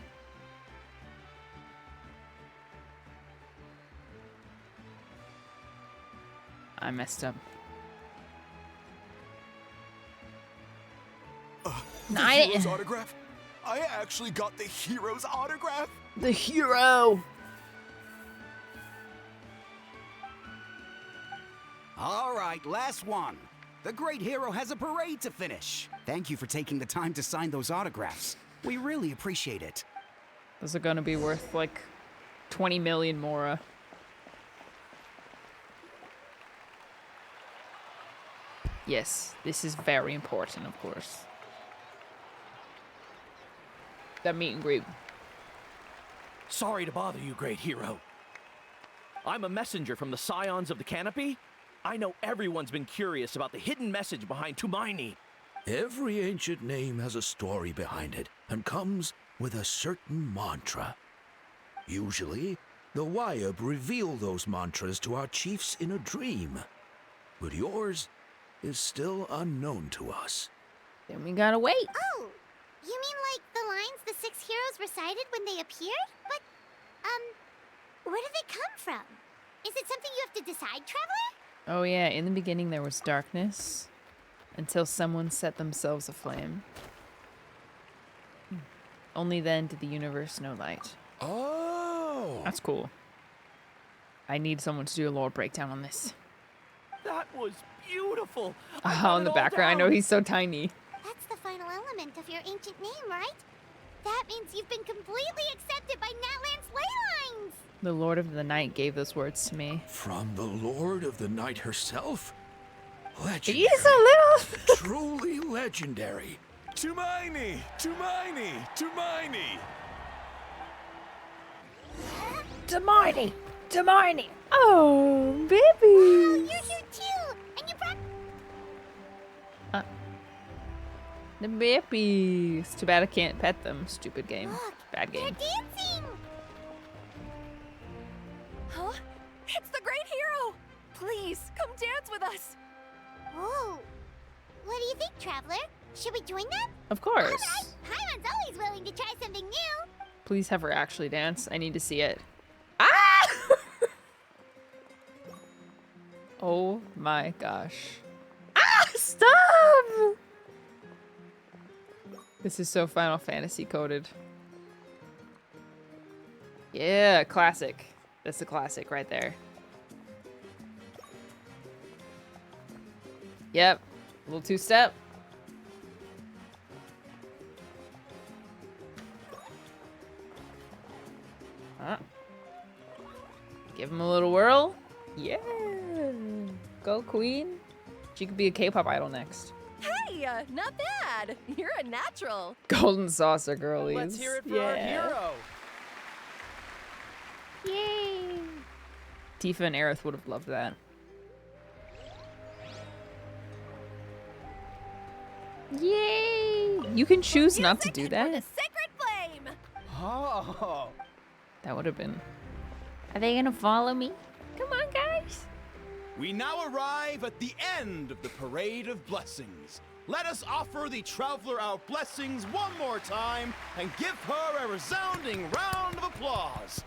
I messed up. The hero's autograph? I actually got the hero's autograph? The hero! All right, last one. The great hero has a parade to finish. Thank you for taking the time to sign those autographs. We really appreciate it. Those are gonna be worth like 20 million Mora. Yes, this is very important, of course. The meet and greet. Sorry to bother you, great hero. I'm a messenger from the Scions of the Canopy. I know everyone's been curious about the hidden message behind Hermione. Every ancient name has a story behind it and comes with a certain mantra. Usually, the Wyab reveal those mantras to our chiefs in a dream. But yours is still unknown to us. Then we gotta wait. Oh, you mean like the lines the 6 heroes recited when they appeared? But, where did they come from? Is it something you have to decide, Traveler? Oh yeah, in the beginning there was darkness until someone set themselves aflame. Only then did the universe know light. Oh! That's cool. I need someone to do a lore breakdown on this. That was beautiful. Oh, in the background, I know he's so tiny. That's the final element of your ancient name, right? That means you've been completely accepted by Natlan's ley lines! The Lord of the Night gave those words to me. From the Lord of the Night herself? Legendary. He's so little. Truly legendary. Tumaini! Tumaini! Tumaini! Hermione! Hermione! Oh, baby. Oh, you're cute too! And you brought... The babies. Too bad I can't pet them. Stupid game. Look, Bad game. they're dancing! Huh? It's the great hero! Please, come dance with us! Oh, what do you think, Traveler? Should we join them? Of course. Alright, Paimon's always willing to try something new. Please have her actually dance. I need to see it. Ah! Oh my gosh. Ah! Stop! This is so Final Fantasy coded. Yeah, classic. That's a classic right there. Yep. Little two-step. Give him a little whirl. Yeah. Go, queen. She could be a K-pop idol next. Hey, not bad. You're a natural. Golden saucer girlies. Let's hear it for our hero. Yay. Tifa and Aerith would have loved that. Yay! You can choose not to do that. Sacred flame. Oh. That would have been. Are they gonna follow me? Come on, guys. We now arrive at the end of the Parade of Blessings. Let us offer the Traveler our blessings one more time and give her a resounding round of applause.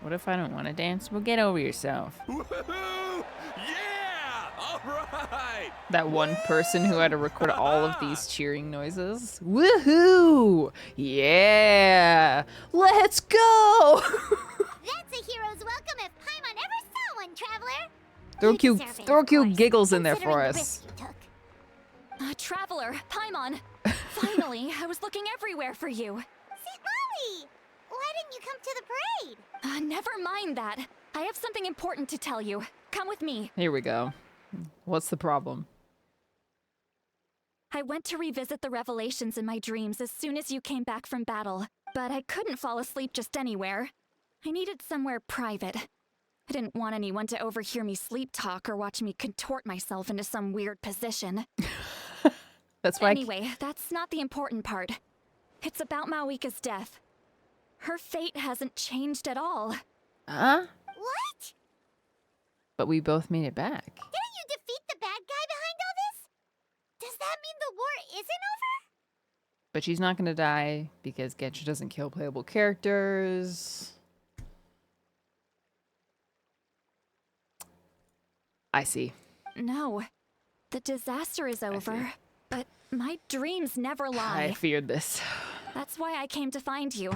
What if I don't want to dance? Well, get over yourself. Woohoo! Yeah! All right! That one person who had to record all of these cheering noises. Woohoo! Yeah! Let's go! That's a hero's welcome if Paimon ever saw one, Traveler. Throw cute giggles in there for considering the us. risk you took. Traveler, Paimon. Finally, I was looking everywhere for you. St. Molly! Why didn't you come to the parade? Never mind that. I have something important to tell you. Come with me. Here we go. What's the problem? I went to revisit the revelations in my dreams as soon as you came back from battle, but I couldn't fall asleep just anywhere. I needed somewhere private. I didn't want anyone to overhear me sleep talk or watch me contort myself into some weird position. That's why. Anyway, that's not the important part. It's about Mawika's death. Her fate hasn't changed at all. Huh? What? But we both made it back. Didn't you defeat the bad guy behind all this? Does that mean the war isn't over? But she's not gonna die because Genshin doesn't kill playable characters. I see. No. The disaster is over, but my dreams never lie. I feared this. That's why I came to find you.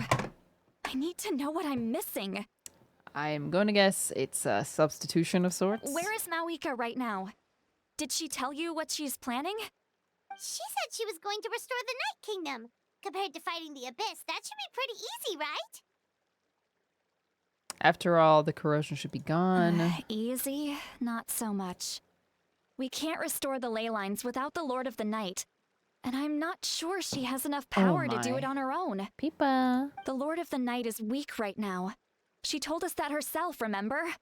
I need to know what I'm missing. I'm going to guess it's a substitution of sorts. Where is Mawika right now? Did she tell you what she's planning? She said she was going to restore the Night Kingdom. Compared to fighting the Abyss, that should be pretty easy, right? After all, the corrosion should be gone. Easy? Not so much. We can't restore the ley lines without the Lord of the Night. And I'm not sure she has enough power to do it on her own. Peepa. The Lord of the Night is weak right now. She told us that herself, remember?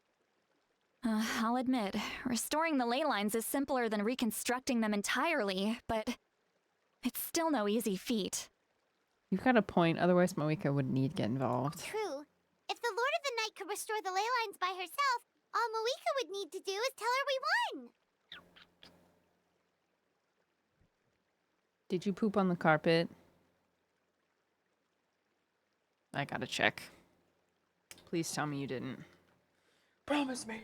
I'll admit, restoring the ley lines is simpler than reconstructing them entirely, but it's still no easy feat. You've got a point, otherwise Mawika would need to get involved. True. If the Lord of the Night could restore the ley lines by herself, all Mawika would need to do is tell her we won. Did you poop on the carpet? I gotta check. Please tell me you didn't. Promise me.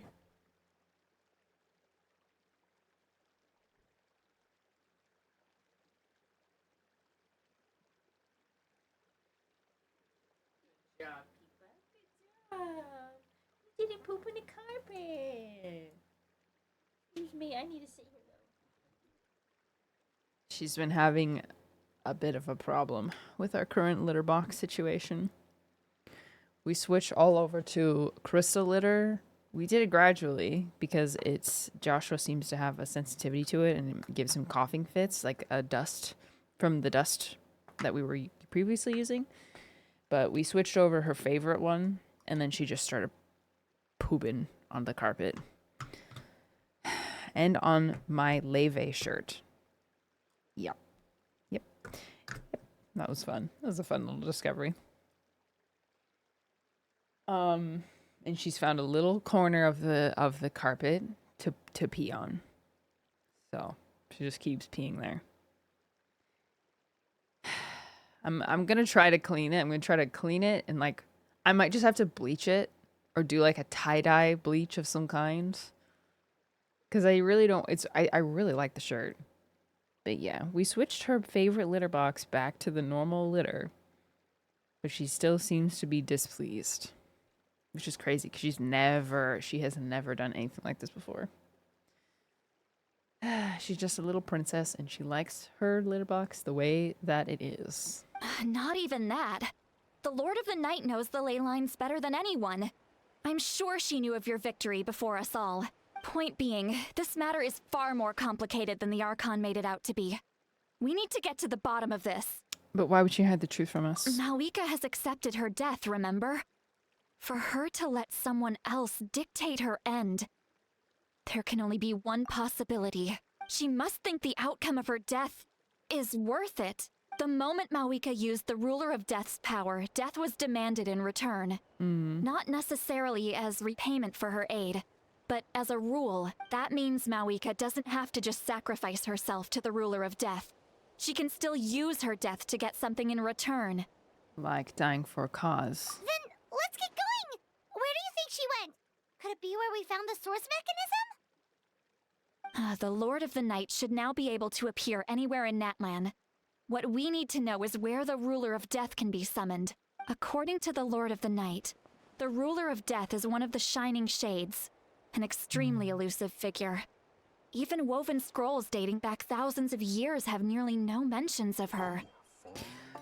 Good job, Peepa. Good job. You didn't poop on the carpet. Excuse me, I need to sit here though. She's been having a bit of a problem with our current litter box situation. We switch all over to crystal litter We did it gradually because Joshua seems to have a sensitivity to it and it gives him coughing fits, like a dust from the dust that we were previously using. But we switched over her favorite one, and then she just started pooping on the carpet. And on my Leve shirt. Yep. That was fun. That was a fun little discovery. And she's found a little corner of the carpet to pee on. So she just keeps peeing there. I'm gonna try to clean it. I'm gonna try to clean it and like I might just have to bleach it or do like a tie-dye bleach of some kind. Cause I really don't I really like the shirt. But yeah, we switched her favorite litter box back to the normal litter. But she still seems to be displeased. Which is crazy because she has never done anything like this before. She's just a little princess and she likes her litter box the way that it is. Not even that. The Lord of the Night knows the ley lines better than anyone. I'm sure she knew of your victory before us all. Point being, this matter is far more complicated than the Archon made it out to be. We need to get to the bottom of this. But why would she hide the truth from us? Malika has accepted her death, remember? For her to let someone else dictate her end, there can only be one possibility. She must think the outcome of her death is worth it. The moment Malika used the Ruler of Death's power, death was demanded in return. Not necessarily as repayment for her aid, but as a rule, that means Malika doesn't have to just sacrifice herself to the Ruler of Death. She can still use her death to get something in return. Like dying for a cause. Then let's get going! Where do you think she went? Could it be where we found the source mechanism? The Lord of the Night should now be able to appear anywhere in Natlan. What we need to know is where the Ruler of Death can be summoned. According to the Lord of the Night, the Ruler of Death is one of the Shining Shades, an extremely elusive figure. Even woven scrolls dating back thousands of years have nearly no mentions of her.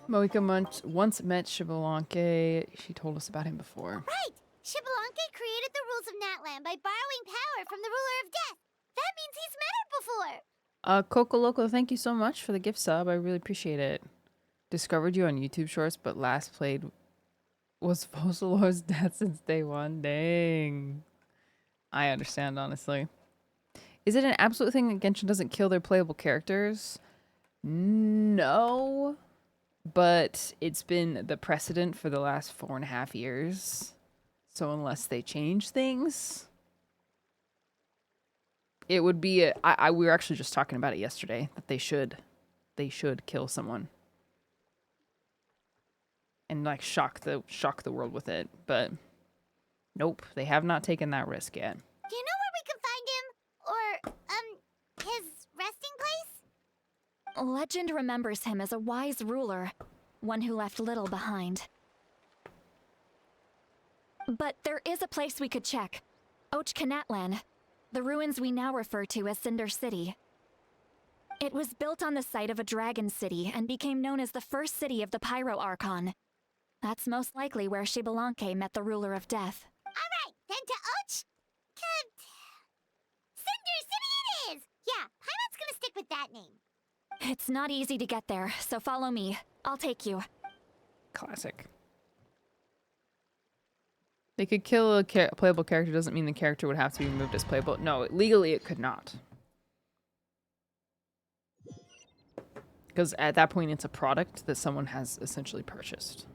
Moika once met Shibalanke. She told us about him before. Right! Shibalanke created the rules of Natlan by borrowing power from the Ruler of Death. That means he's met her before! Coco Loco, thank you so much for the gift sub. I really appreciate it. Discovered you on YouTube Shorts, but last played was Fosalor's death since day one. Dang. I understand, honestly. Is it an absolute thing that Genshin doesn't kill their playable characters? No. But it's been the precedent for the last 4.5 years. So unless they change things, it would be we were actually just talking about it yesterday that they should kill someone and like shock the world with it, but nope, they have not taken that risk yet. Do you know where we can find him? Or his resting place? Legend remembers him as a wise ruler, one who left little behind. But there is a place we could check. Ochkanatlan, the ruins we now refer to as Cinder City. It was built on the site of a dragon city and became known as the first city of the Pyro Archon. That's most likely where Shibalanke met the Ruler of Death. Alright, then to Cinder City it is! Yeah, Paimon's gonna stick with that name. It's not easy to get there, so follow me. I'll take you. Classic. They could kill a playable character doesn't mean the character would have to be removed as playable. No, legally it could not. Because at that point it's a product that someone has essentially purchased.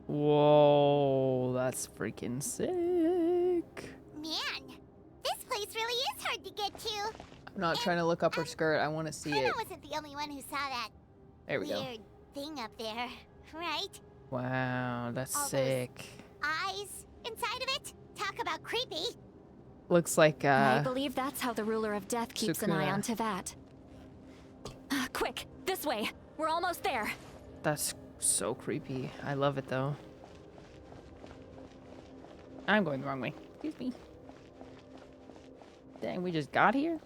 Whoa, that's freaking sick. Man, this place really is hard to get to. I'm not trying to look up her skirt. I want to see it. I wasn't the only one who saw that There we go. weird thing up there, right? Wow, that's All sick. Eyes inside of it? Talk about creepy. Looks like I believe that's how the Ruler of Death keeps an eye Sukuna. on Tevat. Quick, this way. We're almost there. That's so creepy. I love it though. I'm going the wrong way. Excuse me. Dang, we just got here?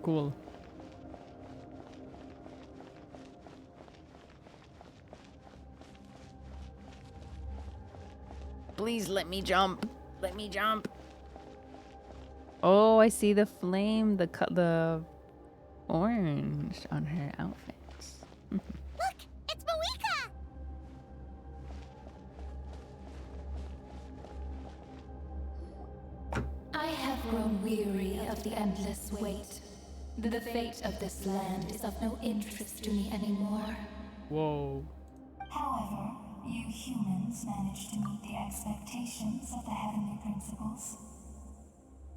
Cool. Please let me jump. Let me jump. Oh, I see the flame, the orange on her outfit. Look, it's Moika! I have grown weary of the endless wait. The fate of this land is of no interest to me anymore. Whoa. However, you humans managed to meet the expectations of the heavenly principles.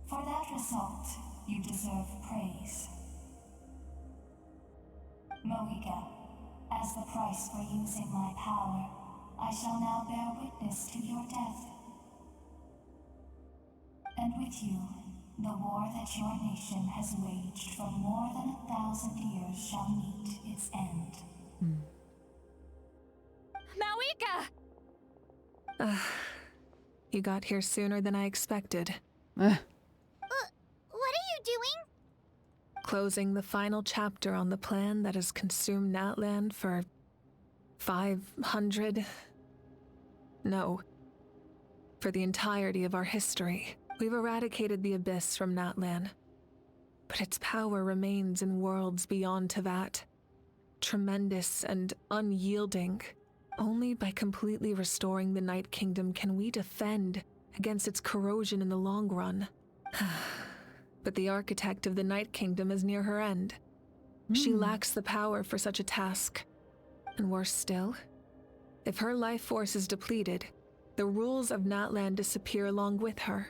For that result, you deserve praise. Moika, as the price for using my power, I shall now bear witness to your death. And with you, the war that your nation has waged for more than 1,000 years shall meet its end. Moika! You got here sooner than I expected. What are you doing? Closing the final chapter on the plan that has consumed Natland for 500... No. For the entirety of our history. We've eradicated the Abyss from Natlan, but its power remains in worlds beyond Teyvat. Tremendous and unyielding. Only by completely restoring the Night Kingdom can we defend against its corrosion in the long run. But the architect of the Night Kingdom is near her end. She lacks the power for such a task. And worse still, if her life force is depleted, the rules of Natlan disappear along with her.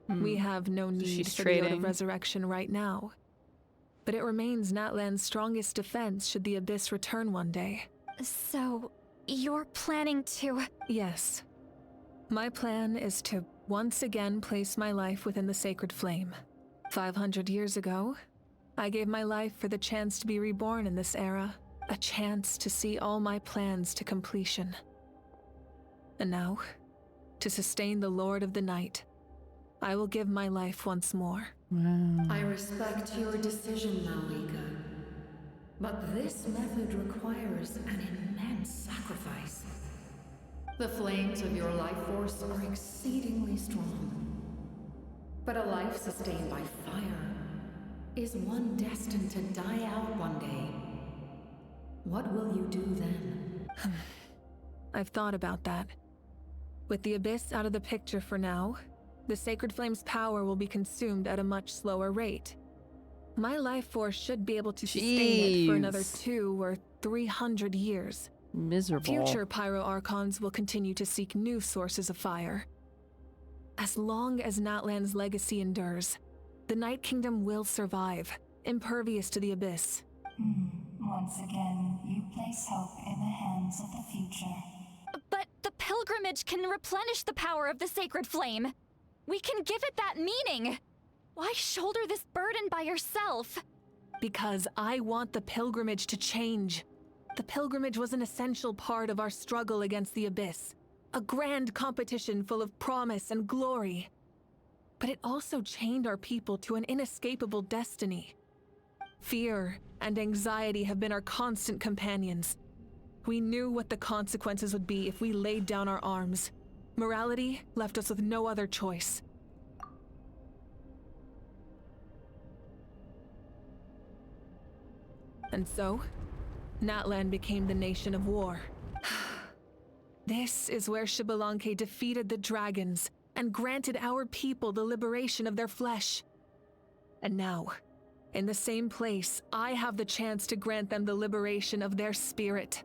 We have no need for the Oath of Resurrection right now. But it remains Natlan's strongest defense should the Abyss return one day. So, you're planning to... Yes. My plan is to once again place my life within the sacred flame. 500 years ago, I gave my life for the chance to be reborn in this era. A chance to see all my plans to completion. And now, to sustain the Lord of the Night, I will give my life once more. I respect your decision, Malika. But this method requires an immense sacrifice. The flames of your life force are exceedingly strong. But a life sustained by fire is one destined to die out one day. What will you do then? I've thought about that. With the Abyss out of the picture for now, the Sacred Flame's power will be consumed at a much slower rate. My life force should be able to sustain it for another 200 or 300 years. Miserable. Future Pyro Archons will continue to seek new sources of fire. As long as Natlan's legacy endures, the Night Kingdom will survive, impervious to the Abyss. Once again, you place hope in the hands of the future. But the pilgrimage can replenish the power of the Sacred Flame. We can give it that meaning. Why shoulder this burden by yourself? Because I want the pilgrimage to change. The pilgrimage was an essential part of our struggle against the Abyss. A grand competition full of promise and glory. But it also chained our people to an inescapable destiny. Fear and anxiety have been our constant companions. We knew what the consequences would be if we laid down our arms. Morality left us with no other choice. And so, Natlan became the nation of war. This is where Xbalanque defeated the dragons and granted our people the liberation of their flesh. And now, in the same place, I have the chance to grant them the liberation of their spirit.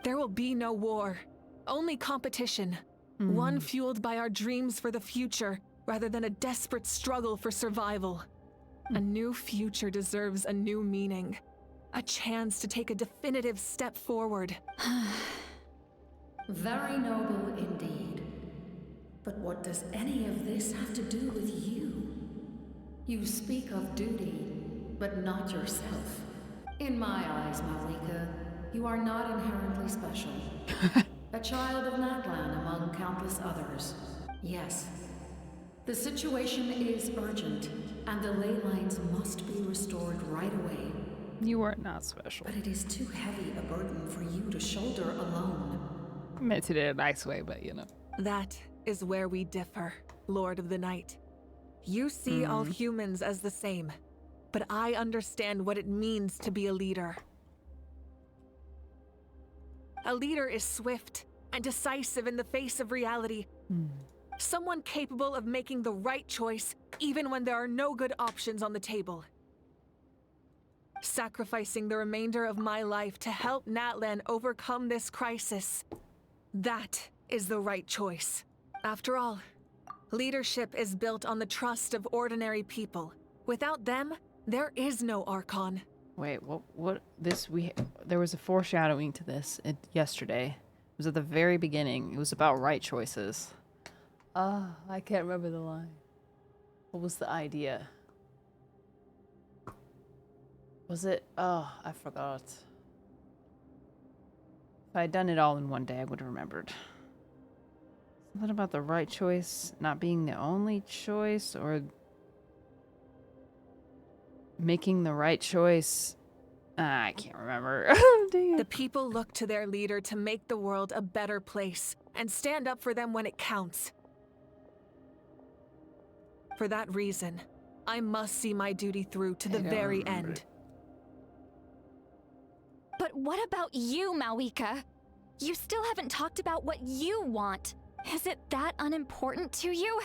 There will be no war, only competition. One fueled by our dreams for the future, rather than a desperate struggle for survival. A new future deserves a new meaning. A chance to take a definitive step forward. Very noble indeed. But what does any of this have to do with you? You speak of duty, but not yourself. In my eyes, Malika, you are not inherently special. A child of Natlan among countless others. Yes. The situation is urgent, and the ley lines must be restored right away. You are not special. But it is too heavy a burden for you to shoulder alone. I meant it in a nice way, but you know. That is where we differ, Lord of the Night. You see all humans as the same, but I understand what it means to be a leader. A leader is swift and decisive in the face of reality. Someone capable of making the right choice even when there are no good options on the table. Sacrificing the remainder of my life to help Natlan overcome this crisis. That is the right choice. After all, leadership is built on the trust of ordinary people. Without them, there is no Archon. Wait, there was a foreshadowing to this yesterday. It was at the very beginning. It was about right choices. I can't remember the line. What was the idea? Was it? Oh, I forgot. If I had done it all in one day, I would have remembered. Something about the right choice not being the only choice, or making the right choice. I can't remember. Dang it. The people look to their leader to make the world a better place and stand up for them when it counts. For that reason, I must see my duty through to the very end. But what about you, Malwika? You still haven't talked about what you want. Is it that unimportant to you?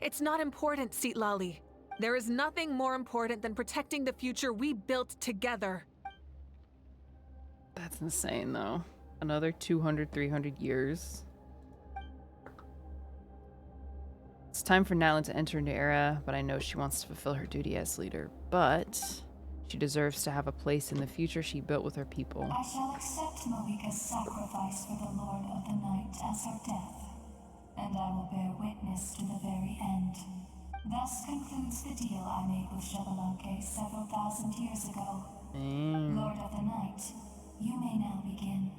It's not important, Seatlali. There is nothing more important than protecting the future we built together. That's insane, though. Another 200, 300 years. It's time for Natlan to enter a new era, but I know she wants to fulfill her duty as leader. But she deserves to have a place in the future she built with her people. I shall accept Malwika's sacrifice for the Lord of the Night as her death, and I will bear witness to the very end. Thus concludes the deal I made with Xbalanque several thousand years ago. Lord of the Night, you may now begin.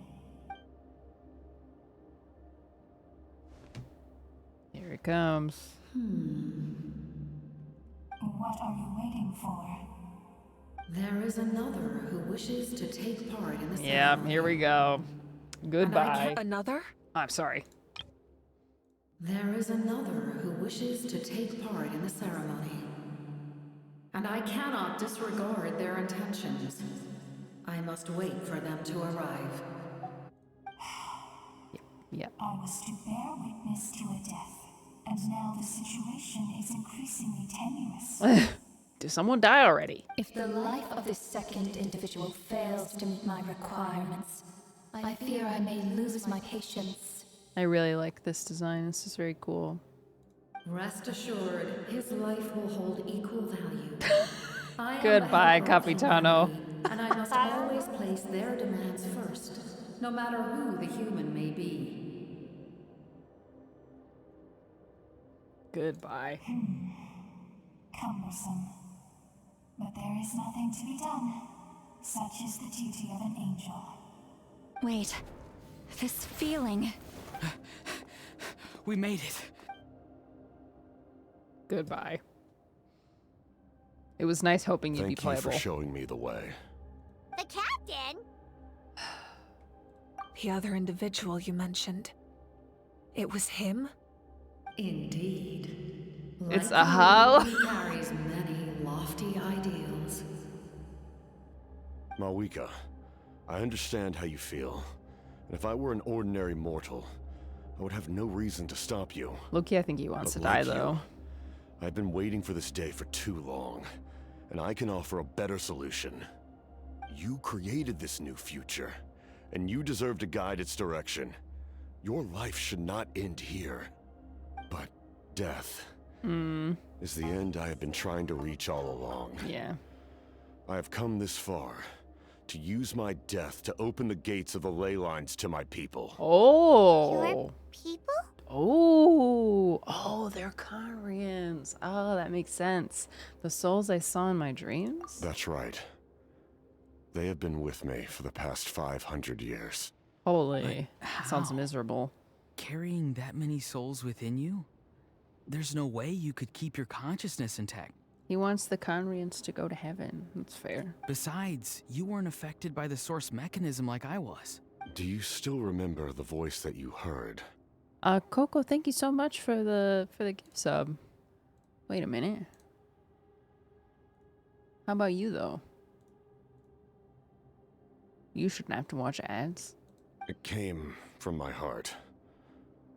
Here it comes. What are you waiting for? There is another who wishes to take part in the ceremony. Yeah, here we go. Goodbye. Another? I'm sorry. There is another who wishes to take part in the ceremony. And I cannot disregard their intentions. I must wait for them to arrive. Yep. I was to bear witness to a death, and now the situation is increasingly tenuous. Did someone die already? If the life of this second individual fails to meet my requirements, I fear I may lose my patience. I really like this design. This is very cool. Rest assured, his life will hold equal value. Goodbye, Capitano. And I must always place their demands first, no matter who the human may be. Goodbye. Cumbersome. But there is nothing to be done. Such is the duty of an angel. Wait, this feeling. We made it. Goodbye. It was nice hoping you'd be playable. Thank you for showing me the way. The captain? The other individual you mentioned. It was him? Indeed. It's Like Ahal. He carries many lofty ideals. Malwika, I understand how you feel. And if I were an ordinary mortal, I would have no reason to stop you. Loki, I think he wants to But die, like though. you, I've been waiting for this day for too long, and I can offer a better solution. You created this new future, and you deserve to guide its direction. Your life should not end here. But death is the end I have been trying to reach all along. Yeah. I have come this far to use my death to open the gates of the ley lines to my people. Oh. Your people? Oh, they're Conrians. Oh, that makes sense. The souls I saw in my dreams? That's right. They have been with me for the past 500 years. Holy. Sounds miserable. Carrying that many souls within you? There's no way you could keep your consciousness intact. He wants the Conrians to go to heaven. That's fair. Besides, you weren't affected by the source mechanism like I was. Do you still remember the voice that you heard? Coco, thank you so much for the gift sub. Wait a minute. How about you though? You shouldn't have to watch ads. It came from my heart.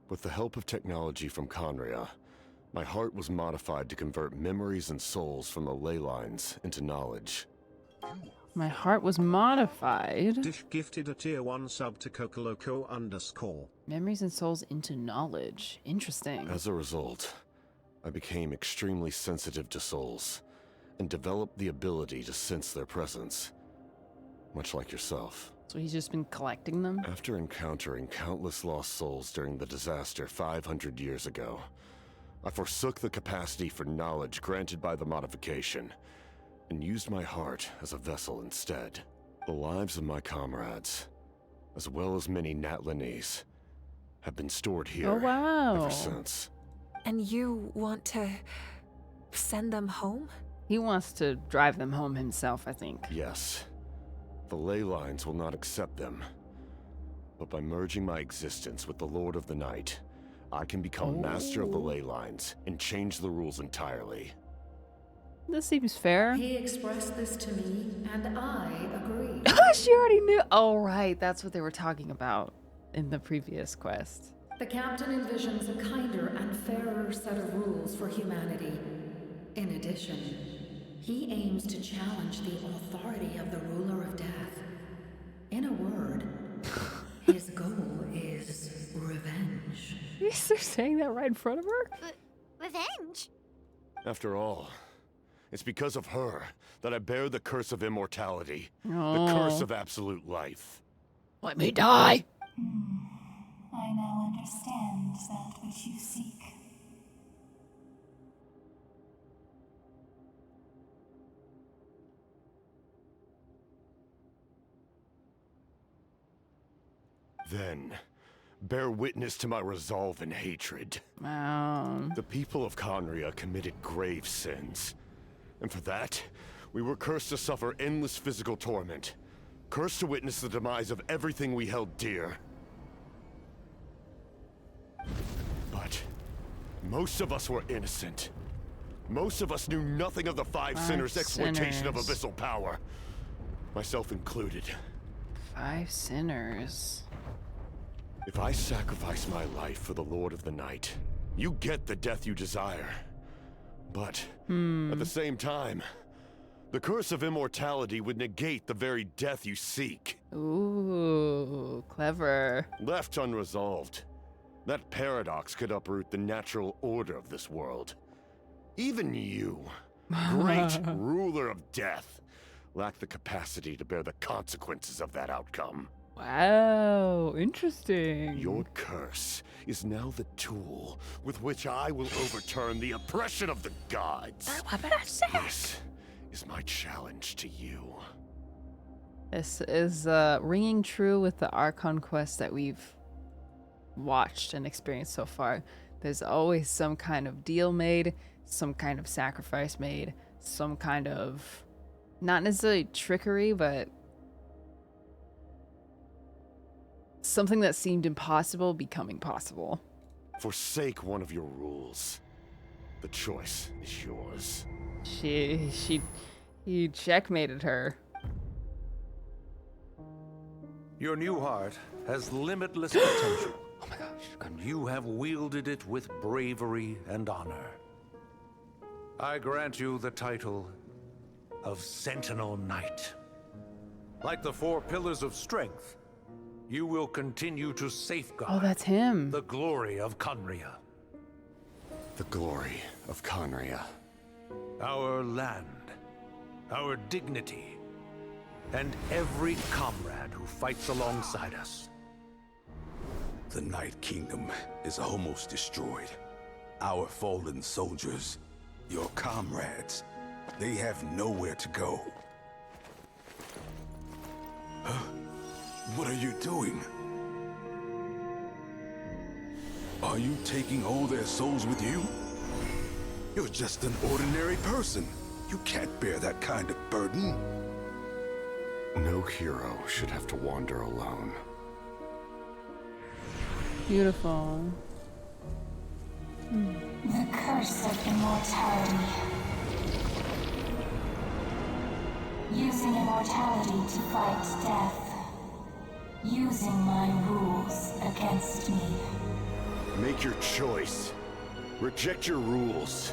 With the help of technology from Conria, my heart was modified to convert memories and souls from the ley lines into knowledge. My heart was modified. Dish gifted a tier 1 sub to Cocoloco_. Memories and souls into knowledge. Interesting. As a result, I became extremely sensitive to souls and developed the ability to sense their presence, much like yourself. So he's just been collecting them? After encountering countless lost souls during the disaster 500 years ago, I forsook the capacity for knowledge granted by the modification and used my heart as a vessel instead. The lives of my comrades, as well as many Natlanese, have been stored here ever since. And you want to send them home? He wants to drive them home himself, I think. Yes. The ley lines will not accept them. But by merging my existence with the Lord of the Night, I can become master of the ley lines and change the rules entirely. This seems fair. He expressed this to me, and I agreed. She already knew. Oh, right. That's what they were talking about in the previous quest. The captain envisions a kinder and fairer set of rules for humanity. In addition, he aims to challenge the authority of the ruler of death. In a word, his goal is revenge. Is they saying that right in front of her? Revenge? After all, it's because of her that I bear the curse of immortality, Oh. the curse of absolute life. Let me die! I now understand that which you seek. Then, bear witness to my resolve and hatred. Wow. The people of Conria committed grave sins. And for that, we were cursed to suffer endless physical torment. Cursed to witness the demise of everything we held dear. But most of us were innocent. Most of us knew nothing of the five sinners' exploitation of abyssal power. Myself included. 5 sinners. If I sacrifice my life for the Lord of the Night, you get the death you desire. But at the same time, the curse of immortality would negate the very death you seek. Ooh, clever. Left unresolved, that paradox could uproot the natural order of this world. Even you, great ruler of death, lack the capacity to bear the consequences of that outcome. Wow, interesting. Your curse is now the tool with which I will overturn the oppression of the gods. This is my challenge to you. This is ringing true with the Archon quest that we've watched and experienced so far. There's always some kind of deal made, some kind of sacrifice made, some kind of, not necessarily trickery, but something that seemed impossible becoming possible. Forsake one of your rules. The choice is yours. He checkmated her. Your new heart has limitless potential. Oh my gosh. And you have wielded it with bravery and honor. I grant you the title of Sentinel Knight. Like the 4 pillars of strength, you will continue to safeguard Oh, that's him. the glory of Conria. The glory of Conria. Our land, our dignity, and every comrade who fights alongside us. The Night Kingdom is almost destroyed. Our fallen soldiers, your comrades, they have nowhere to go. Huh? What are you doing? Are you taking all their souls with you? You're just an ordinary person. You can't bear that kind of burden. No hero should have to wander alone. Beautiful. The curse of immortality. Using immortality to fight death. Using my rules against me. Make your choice. Reject your rules.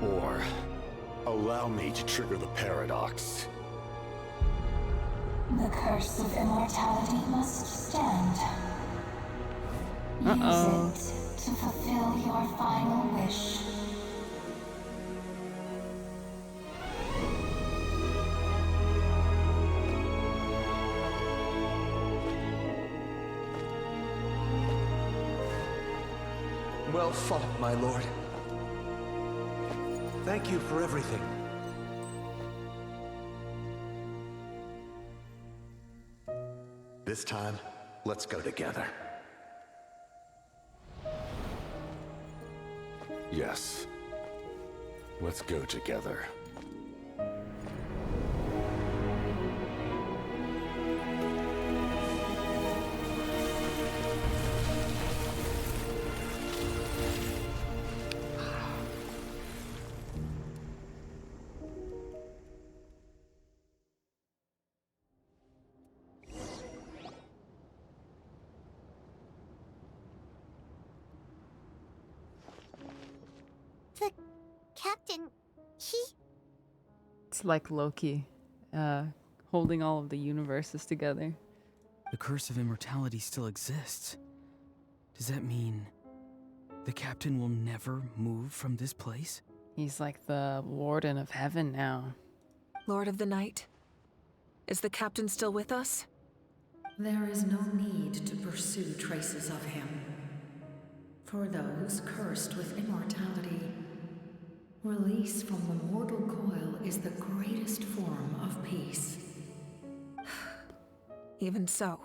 Or allow me to trigger the paradox. The curse of immortality must stand. Use it to fulfill your final wish. Well fought, my lord. Thank you for everything. This time, let's go together. Yes. Let's go together. The captain, he... It's like Loki, holding all of the universes together. The curse of immortality still exists. Does that mean the captain will never move from this place? He's like the warden of heaven now. Lord of the Night, is the captain still with us? There is no need to pursue traces of him. For those cursed with immortality, release from the mortal coil is the greatest form of peace. Even so,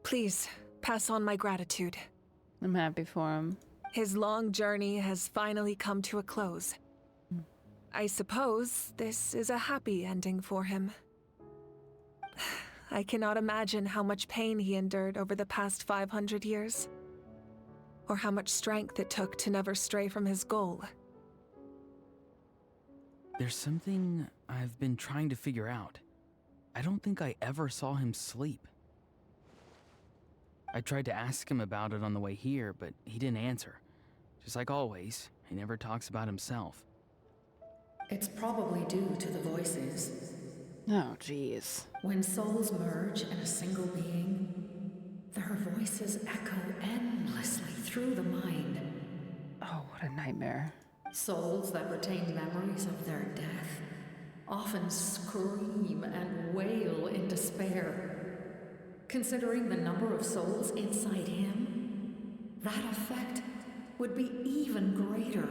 please pass on my gratitude. I'm happy for him. His long journey has finally come to a close. I suppose this is a happy ending for him. I cannot imagine how much pain he endured over the past 500 years, or how much strength it took to never stray from his goal. There's something I've been trying to figure out. I don't think I ever saw him sleep. I tried to ask him about it on the way here, but he didn't answer. Just like always, he never talks about himself. It's probably due to the voices. Oh, jeez. When souls merge in a single being, their voices echo endlessly through the mind. Oh, what a nightmare. Souls that retain memories of their death often scream and wail in despair. Considering the number of souls inside him, that effect would be even greater.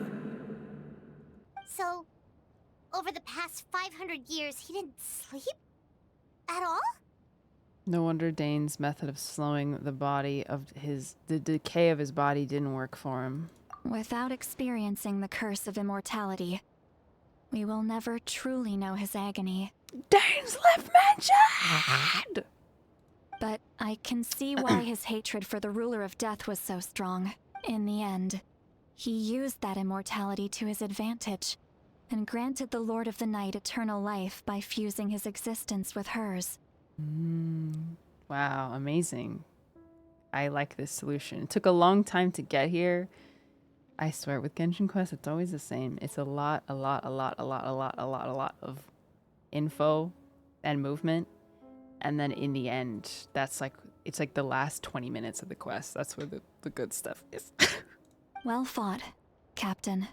So, over the past 500 years, he didn't sleep? At all? No wonder Dane's method of slowing the decay of his body didn't work for him. Without experiencing the curse of immortality, we will never truly know his agony. Dane's left mentioned! But I can see why his hatred for the ruler of death was so strong. In the end, he used that immortality to his advantage, and granted the Lord of the Night eternal life by fusing his existence with hers. Wow, amazing. I like this solution. It took a long time to get here. I swear, with Genshin Quest, it's always the same. It's a lot of info and movement. And then in the end, it's like the last 20 minutes of the quest. That's where the good stuff is. Well fought, Captain.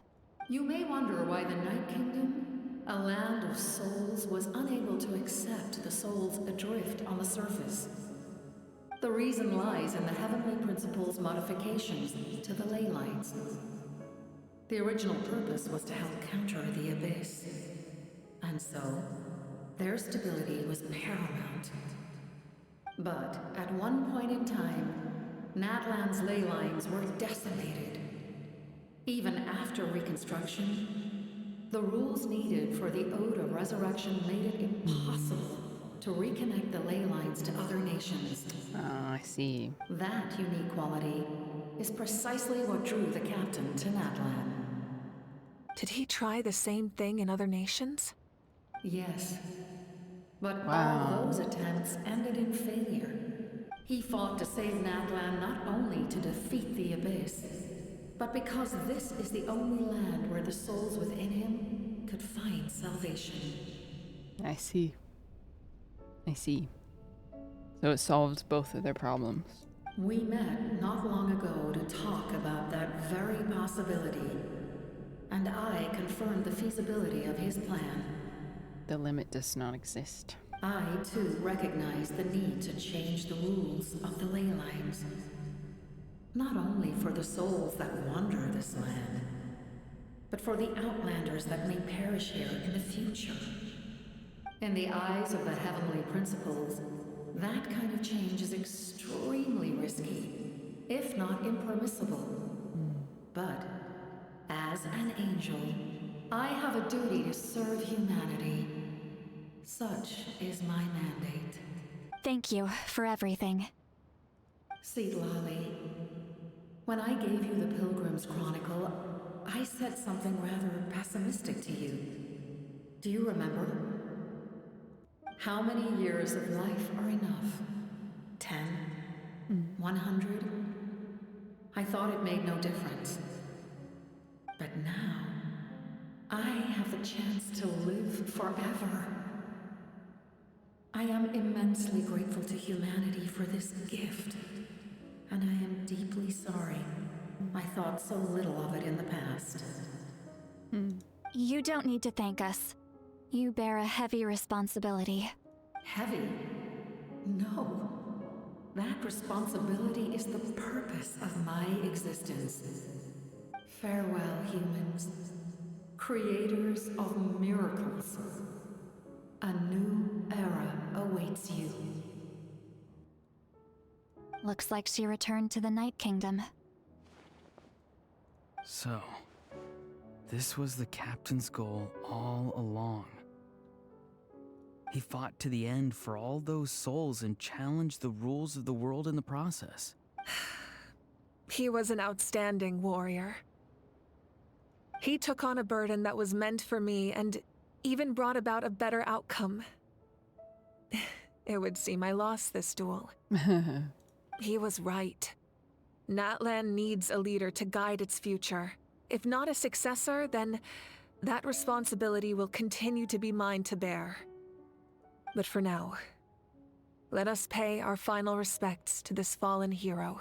You may wonder why the Night Kingdom, a land of souls, was unable to accept the souls adrift on the surface. The reason lies in the Heavenly Principle's modifications to the ley lines. The original purpose was to help counter the Abyss. And so, their stability was paramount. But at one point in time, Nadland's ley lines were decimated. Even after reconstruction, the rules needed for the Ode of Resurrection made it impossible to reconnect the ley lines to other nations. conditions. I see. That unique quality is precisely what drew the captain to Natlan. Did he try the same thing in other nations? Yes. But Wow. all those attempts ended in failure. He fought to save Natlan not only to defeat the Abyss, but because this is the only land where the souls within him could find salvation. I see. I see. So it solved both of their problems. We met not long ago to talk about that very possibility, and I confirmed the feasibility of his plan. The limit does not exist. I, too, recognize the need to change the rules of the ley lines. Not only for the souls that wander this land, but for the outlanders that may perish here in the future. In the eyes of the heavenly principles, that kind of change is extremely risky, if not impermissible. But, as an angel, I have a duty to serve humanity. Such is my mandate. Thank you for everything. See, Lolly, when I gave you the Pilgrim's Chronicle, I said something rather pessimistic to you. Do you remember? How many years of life are enough? 10? 100? I thought it made no difference. But now, I have the chance to live forever. I am immensely grateful to humanity for this gift, and I am deeply sorry I thought so little of it in the past. You don't need to thank us. You bear a heavy responsibility. Heavy? No. That responsibility is the purpose of my existence. Farewell, humans. Creators of miracles. A new era awaits you. Looks like she returned to the Night Kingdom. So, this was the captain's goal all along. He fought to the end for all those souls and challenged the rules of the world in the process. He was an outstanding warrior. He took on a burden that was meant for me and even brought about a better outcome. It would seem I lost this duel. He was right. Natlan needs a leader to guide its future. If not a successor, then that responsibility will continue to be mine to bear. But for now, let us pay our final respects to this fallen hero.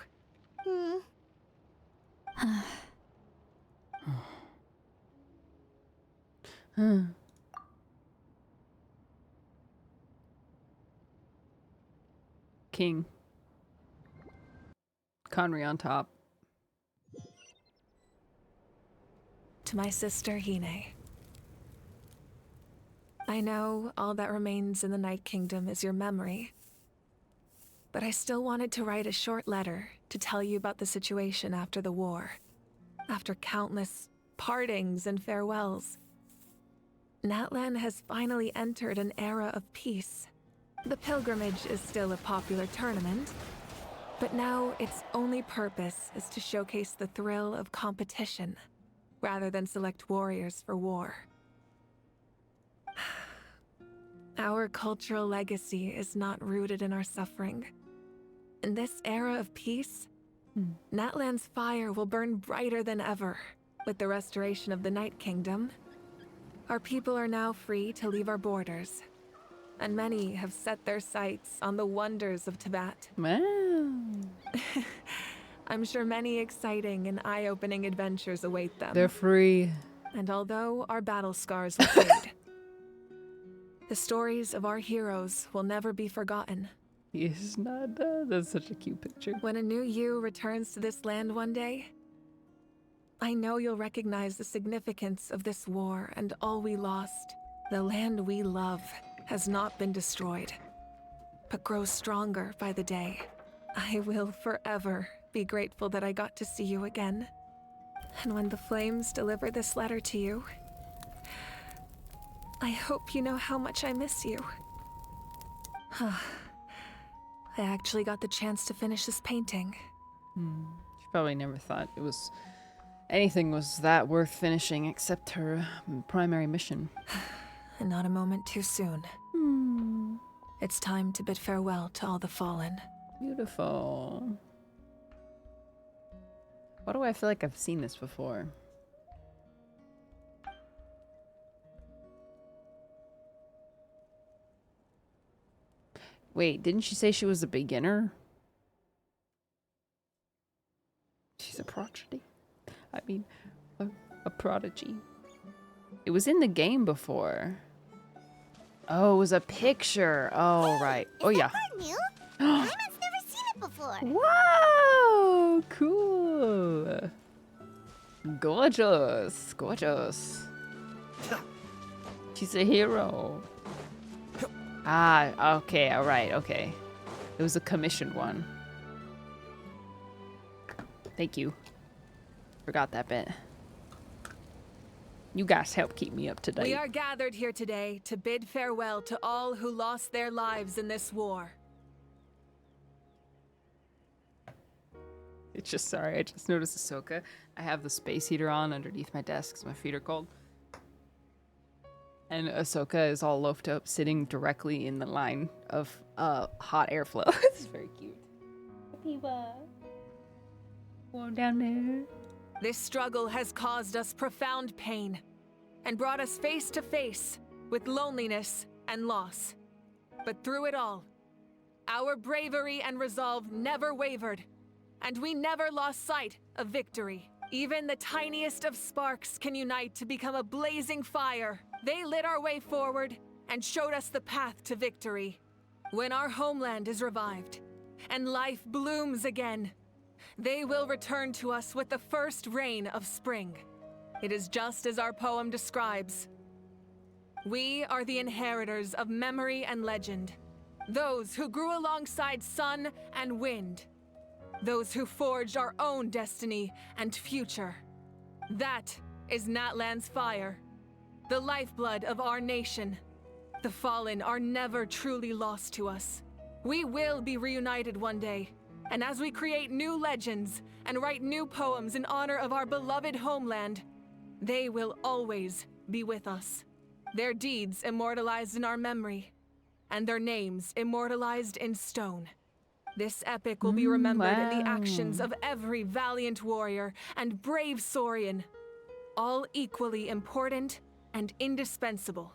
King. Conry on top. To my sister, Hine. I know all that remains in the Night Kingdom is your memory, but I still wanted to write a short letter to tell you about the situation after the war. After countless partings and farewells, Natlan has finally entered an era of peace. The pilgrimage is still a popular tournament, but now its only purpose is to showcase the thrill of competition, rather than select warriors for war. Our cultural legacy is not rooted in our suffering. In this era of peace, Natlan's fire will burn brighter than ever. With the restoration of the Night Kingdom, our people are now free to leave our borders, and many have set their sights on the wonders of Tibet. Wow. I'm sure many exciting and eye-opening adventures await them. They're free. And although our battle scars will fade, the stories of our heroes will never be forgotten. Yes, Nada. That's such a cute picture. When a new you returns to this land one day, I know you'll recognize the significance of this war and all we lost. The land we love has not been destroyed, but grows stronger by the day. I will forever be grateful that I got to see you again. And when the flames deliver this letter to you, I hope you know how much I miss you. I actually got the chance to finish this painting. She probably never thought it was anything was that worth finishing except her primary mission. And not a moment too soon. It's time to bid farewell to all the fallen. Beautiful. Why do I feel like I've seen this before? Wait, didn't she say she was a beginner? She's a prodigy. I mean, a prodigy. It was in the game before. Oh, it was a picture. Oh, right. Oh, yeah. New? Paimon's never seen it before. Wow! Cool. Gorgeous. Gorgeous. She's a hero. Ah, okay, alright, okay. It was a commissioned one. Thank you. Forgot that bit. You guys help keep me up to date. We are gathered here today to bid farewell to all who lost their lives in this war. It's just, sorry, I just noticed Ahsoka. I have the space heater on underneath my desk because my feet are cold. And Ahsoka is all loafed up, sitting directly in the line of hot airflow. This is very cute. People. Go down there. This struggle has caused us profound pain and brought us face to face with loneliness and loss. But through it all, our bravery and resolve never wavered, and we never lost sight of victory. Even the tiniest of sparks can unite to become a blazing fire. They lit our way forward and showed us the path to victory. When our homeland is revived and life blooms again, they will return to us with the first rain of spring. It is just as our poem describes. We are the inheritors of memory and legend, those who grew alongside sun and wind, those who forged our own destiny and future. That is Natlan's fire, the lifeblood of our nation. The fallen are never truly lost to us. We will be reunited one day, and as we create new legends and write new poems in honor of our beloved homeland, they will always be with us. Their deeds immortalized in our memory, and their names immortalized in stone. This epic will be remembered in the actions of every valiant warrior and brave Saurian, all equally important and indispensable.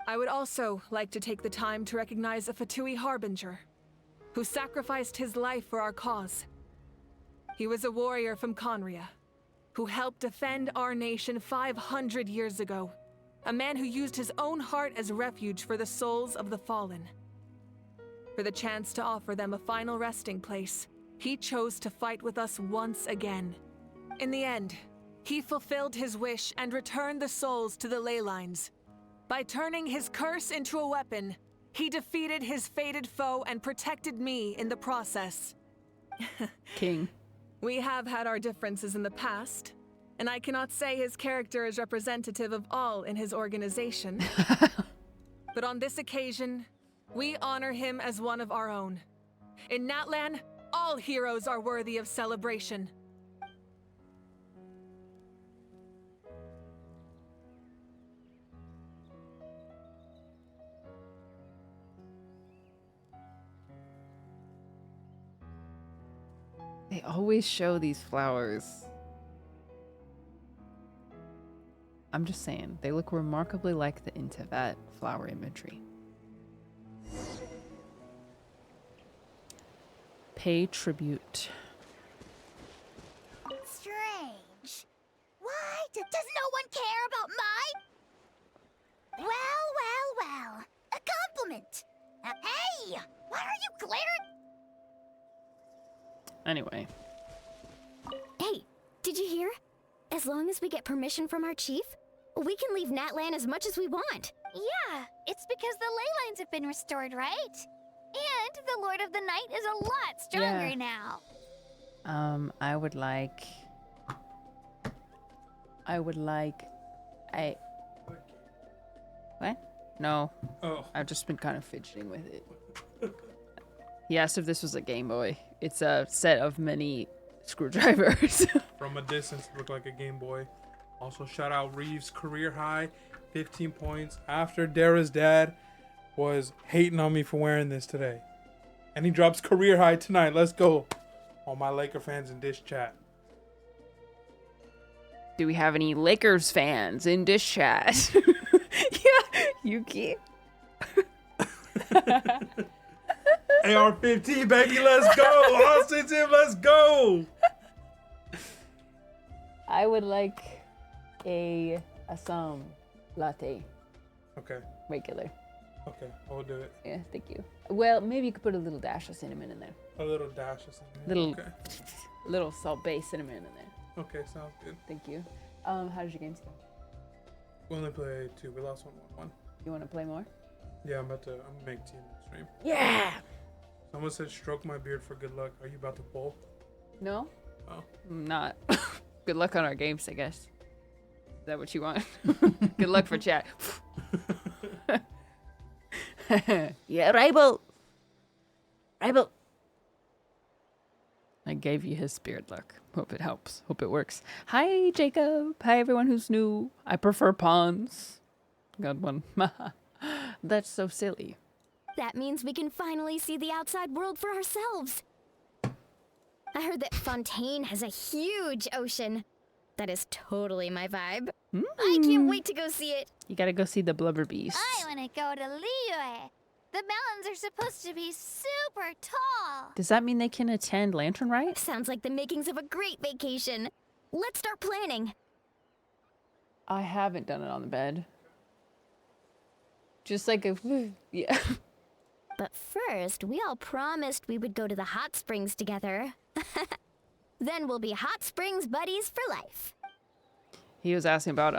I would also like to take the time to recognize a Fatui Harbinger, who sacrificed his life for our cause. He was a warrior from Conria, who helped defend our nation 500 years ago. A man who used his own heart as refuge for the souls of the fallen. For the chance to offer them a final resting place, he chose to fight with us once again. In the end, he fulfilled his wish and returned the souls to the ley lines. By turning his curse into a weapon, he defeated his fated foe and protected me in the process. King. We have had our differences in the past, and I cannot say his character is representative of all in his organization. But on this occasion, we honor him as one of our own. In Natlan, all heroes are worthy of celebration. They always show these flowers. I'm just saying, they look remarkably like the Intivat flower imagery. Pay tribute. Strange. Why? Does no one care about my... Well. A compliment. Hey! Why are you glaring? Anyway. Hey, did you hear? As long as we get permission from our chief, we can leave Natlan as much as we want. Yeah, it's because the ley lines have been restored, right? And the Lord of the Night is a lot stronger now. I would like what? No. Oh. I've just been kind of fidgeting with it. He asked if this was a Game Boy. It's a set of many screwdrivers. From a distance, it looked like a Game Boy. Also, shout out Reeves, career high, 15 points. After Dara's dad was hating on me for wearing this today. And he drops career high tonight. Let's go. All my Laker fans in Dish Chat. Do we have any Lakers fans in Dish Chat? Yeah, Yuki. AR-15, baby, let's go. Austin Tim, let's go. I would like a Assam latte. Okay. Regular. Okay, I'll do it. Yeah, thank you. Well, maybe you could put a little dash of cinnamon in there. A little dash of cinnamon. Little, Okay. little salt-based cinnamon in there. Okay, sounds good. Thank you. How did your games go? We only played 2. We lost 1-1. You want to play more? Yeah, I'm gonna make team stream. Yeah. Someone said stroke my beard for good luck. Are you about to pull? No. Oh. I'm not. Good luck on our games, I guess. Is that what you want? Good luck for chat. Yeah, rival. Rival. I gave you his spirit luck. Hope it helps. Hope it works. Hi, Jacob. Hi, everyone who's new. I prefer pawns. Got one. That's so silly. That means we can finally see the outside world for ourselves. I heard that Fontaine has a huge ocean. That is totally my vibe. I can't wait to go see it. You gotta go see the blubber beast. I want to go to Liyue. The mountains are supposed to be super tall. Does that mean they can attend Lantern Rite? Sounds like the makings of a great vacation. Let's start planning. I haven't done it on the bed. Just like a yeah. But first, we all promised we would go to the hot springs together. Then we'll be hot springs buddies for life. He was asking about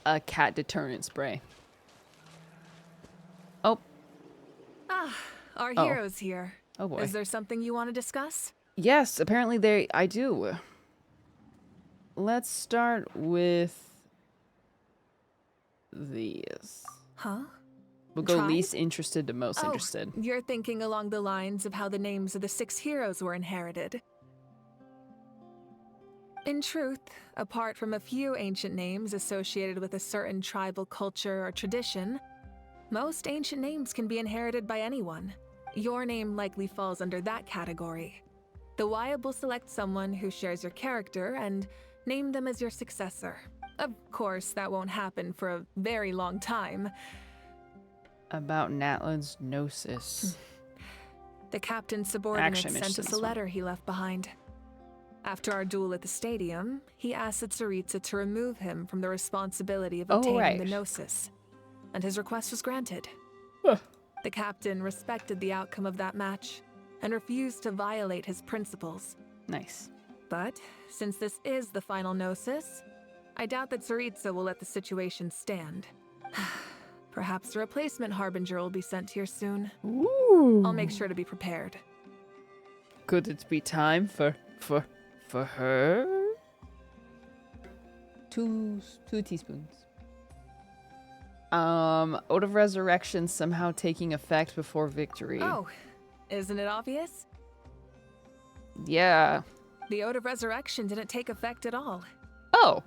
a cat deterrent spray. Oh. Ah, our Oh. hero's here. Oh boy. Is there something you want to discuss? Yes, apparently I do. Let's start with these. Huh? We'll go Tribe? least interested to most Oh, interested. you're thinking along the lines of how the names of the 6 heroes were inherited. In truth, apart from a few ancient names associated with a certain tribal culture or tradition, most ancient names can be inherited by anyone. Your name likely falls under that category. The Wyab will select someone who shares your character and name them as your successor. Of course, that won't happen for a very long time. About Natlan's Gnosis. The captain's subordinate Actually, I sent mentioned us a this one. letter he left behind. After our duel at the stadium, he asked Tsaritsa to remove him from the responsibility of Oh, obtaining right. the Gnosis, and his request was granted. The captain respected the outcome of that match and refused to violate his principles. Nice. But since this is the final Gnosis, I doubt that Tsaritsa will let the situation stand. Perhaps a replacement Harbinger will be sent here soon. Ooh. I'll make sure to be prepared. Could it be time for her? Two teaspoons. Oath of Resurrection somehow taking effect before victory. Oh, isn't it obvious? Yeah. The Oath of Resurrection didn't take effect at all. Oh.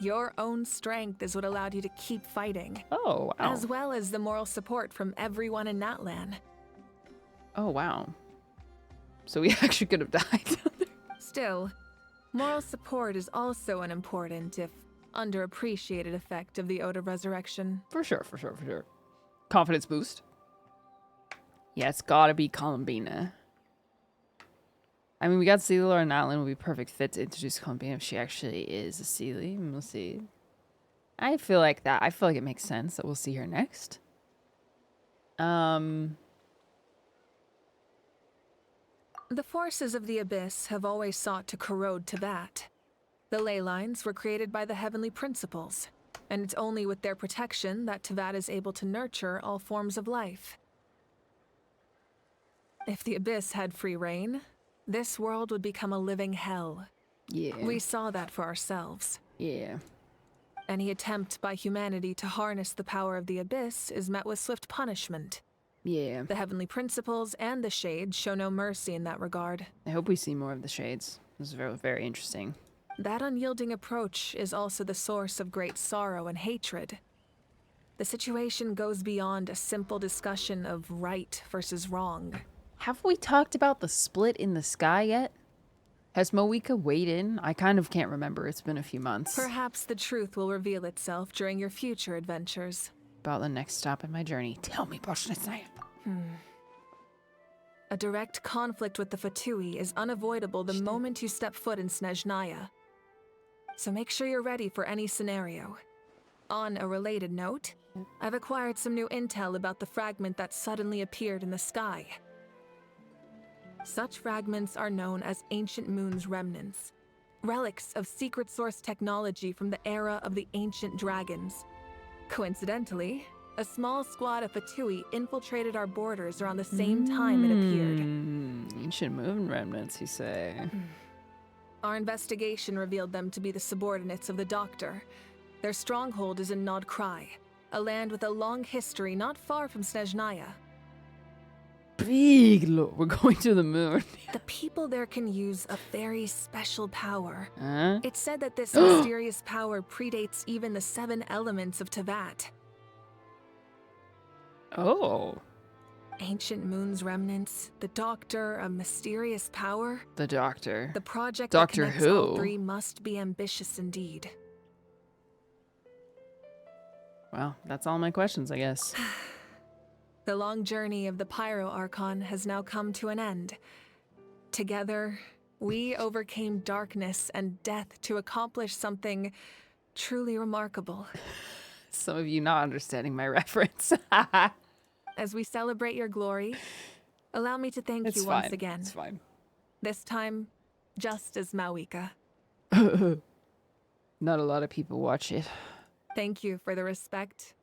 Your own strength is what allowed you to keep fighting. Oh, wow. As well as the moral support from everyone in Natlan. Oh, wow. So we actually could have died. Still, moral support is also an important, if underappreciated, effect of the Oath of Resurrection. For sure. Confidence boost. Yeah, it's gotta be Columbina. I mean, we got Celia and Natlan would be perfect fit to introduce Columbina if she actually is a Sealy. We'll see. I feel like it makes sense that we'll see her next. The forces of the Abyss have always sought to corrode Teyvat. The ley lines were created by the Heavenly Principles, and it's only with their protection that Teyvat is able to nurture all forms of life. If the Abyss had free reign, this world would become a living hell. Yeah. We saw that for ourselves. Yeah. Any attempt by humanity to harness the power of the Abyss is met with swift punishment. Yeah. The Heavenly Principles and the Shades show no mercy in that regard. I hope we see more of the Shades. This is very, very interesting. That unyielding approach is also the source of great sorrow and hatred. The situation goes beyond a simple discussion of right versus wrong. Have we talked about the split in the sky yet? Has Moika weighed in? I kind of can't remember. It's been a few months. Perhaps the truth will reveal itself during your future adventures. About the next stop in my journey. Tell me, Pashnitznaya. A direct conflict with the Fatui is unavoidable the moment you step foot in Snezhnaya. So make sure you're ready for any scenario. On a related note, I've acquired some new intel about the fragment that suddenly appeared in the sky. Such fragments are known as Ancient Moon's remnants, relics of secret source technology from the era of the ancient dragons. Coincidentally, a small squad of Fatui infiltrated our borders around the same time it appeared. Ancient Moon remnants, you say? Our investigation revealed them to be the subordinates of the Doctor. Their stronghold is in Nod Krai, a land with a long history not far from Snezhnaya. Big lord, we're going to the moon. The people there can use a very special power. Huh? It's said that this mysterious power predates even the 7 elements of Tevat. Oh. Ancient Moon's remnants, the Doctor, a mysterious power. The Doctor. The project Doctor that connects all who? 3 must be ambitious indeed. Well, that's all my questions, I guess. The long journey of the Pyro Archon has now come to an end. Together, we overcame darkness and death to accomplish something truly remarkable. Some of you not understanding my reference. As we celebrate your glory, allow me to thank It's you fine. once again. It's fine. This time, just as Mawika. Not a lot of people watch it. Thank you for the respect,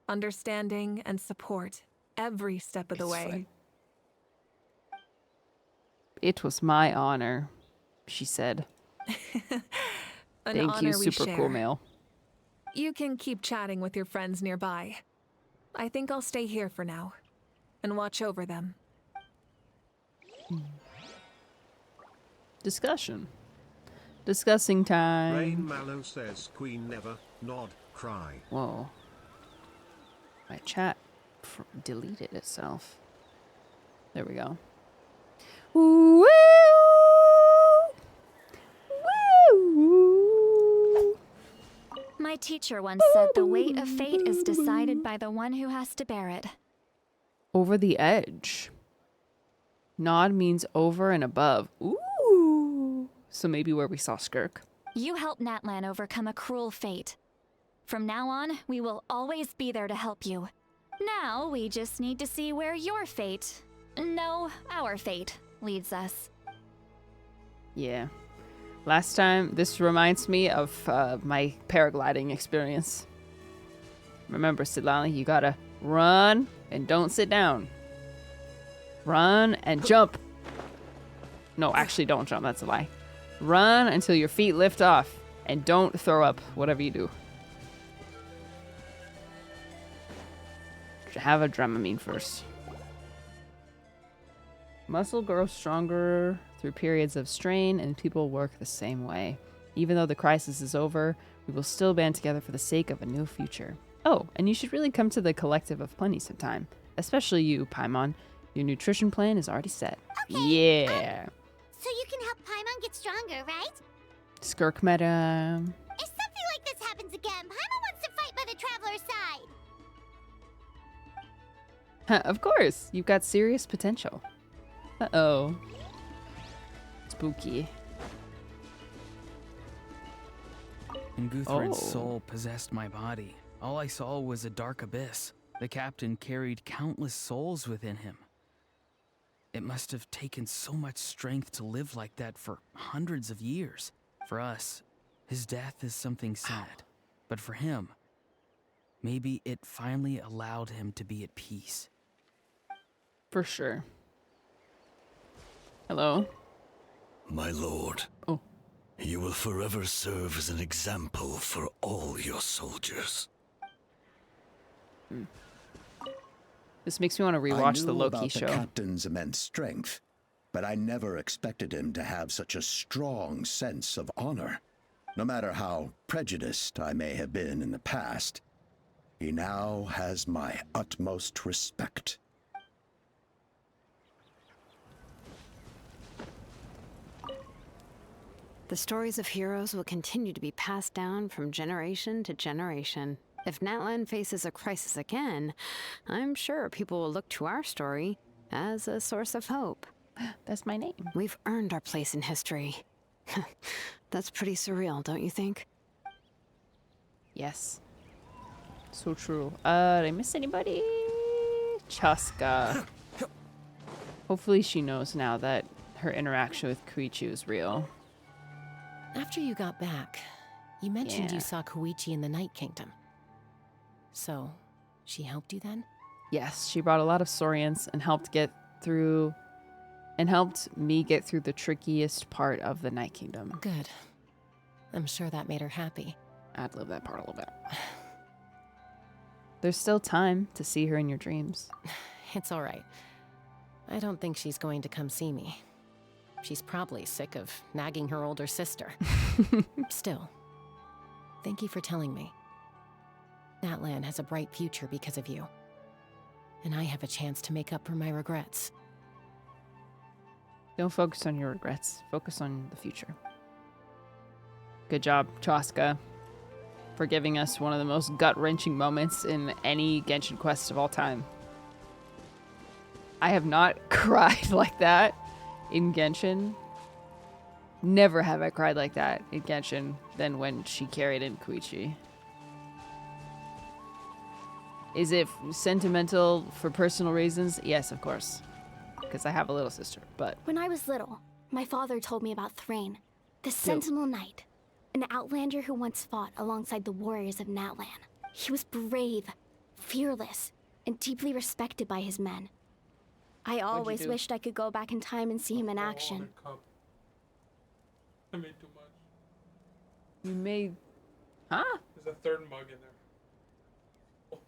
understanding, and support every step of the way. Fine. It was my honor, she said. An Thank honor you, we super share. cool mail. You can keep chatting with your friends nearby. I think I'll stay here for now and watch over them. Discussion. Discussing time. Rain Mallow says Queen never, Nod, cry. Whoa. My chat deleted itself. There we go. Woo! Woo! My teacher once said the weight of fate is decided by the one who has to bear it. Over the edge. Nod means over and above. Ooh. So maybe where we saw Skirk. You helped Natlan overcome a cruel fate. From now on, we will always be there to help you. Now, we just need to see where your fate, no, our fate, leads us. Yeah. Last time, this reminds me of my paragliding experience. Remember, Silali, you gotta run and don't sit down. Run and jump. No, actually don't jump, that's a lie. Run until your feet lift off and don't throw up, whatever you do. Have a Dramamine first. Muscle grows stronger through periods of strain, and people work the same way. Even though the crisis is over, we will still band together for the sake of a new future. Oh, and you should really come to the Collective of Plenty sometime. Especially you, Paimon. Your nutrition plan is already set. Okay, Yeah. So you can help Paimon get stronger, right? Skirk meta. If something like this happens again, Paimon wants to fight by the Traveler's side. Of course, you've got serious potential. Uh-oh. Spooky. When Guthred's Oh. soul possessed my body, all I saw was a dark abyss. The captain carried countless souls within him. It must have taken so much strength to live like that for hundreds of years. For us, his death is something sad. But for him, maybe it finally allowed him to be at peace. For sure. Hello? My lord. Oh. You will forever serve as an example for all your soldiers. This makes me want to I rewatch knew the Loki about show. the captain's immense strength, but I never expected him to have such a strong sense of honor. No matter how prejudiced I may have been in the past, he now has my utmost respect. The stories of heroes will continue to be passed down from generation to generation. If Natlan faces a crisis again, I'm sure people will look to our story as a source of hope. That's my name. We've earned our place in history. That's pretty surreal, don't you think? Yes. So true. Did I miss anybody? Chaska. Hopefully she knows now that her interaction with Koichi is real. After you got back, you mentioned Yeah. you saw Koichi in the Night Kingdom. So, she helped you then? Yes, she brought a lot of Saurians and helped me get through the trickiest part of the Night Kingdom. Good. I'm sure that made her happy. I'd love that part a little bit. There's still time to see her in your dreams. It's all right. I don't think she's going to come see me. She's probably sick of nagging her older sister. Still, thank you for telling me. Natlan has a bright future because of you. And I have a chance to make up for my regrets. Don't focus on your regrets. Focus on the future. Good job, Chaska, for giving us one of the most gut-wrenching moments in any Genshin quest of all time. I have not cried like that in Genshin. Never have I cried like that in Genshin than when she carried in Koichi. Is it sentimental for personal reasons? Yes, of course. Because I have a little sister, but... When I was little, my father told me about Thrain, the Sentinel Knight, an outlander who once fought alongside the warriors of Natlan. He was brave, fearless, and deeply respected by his men. I always do? wished I could go back in time and see him in action. I made too much. You made... Huh? There's a third mug in there.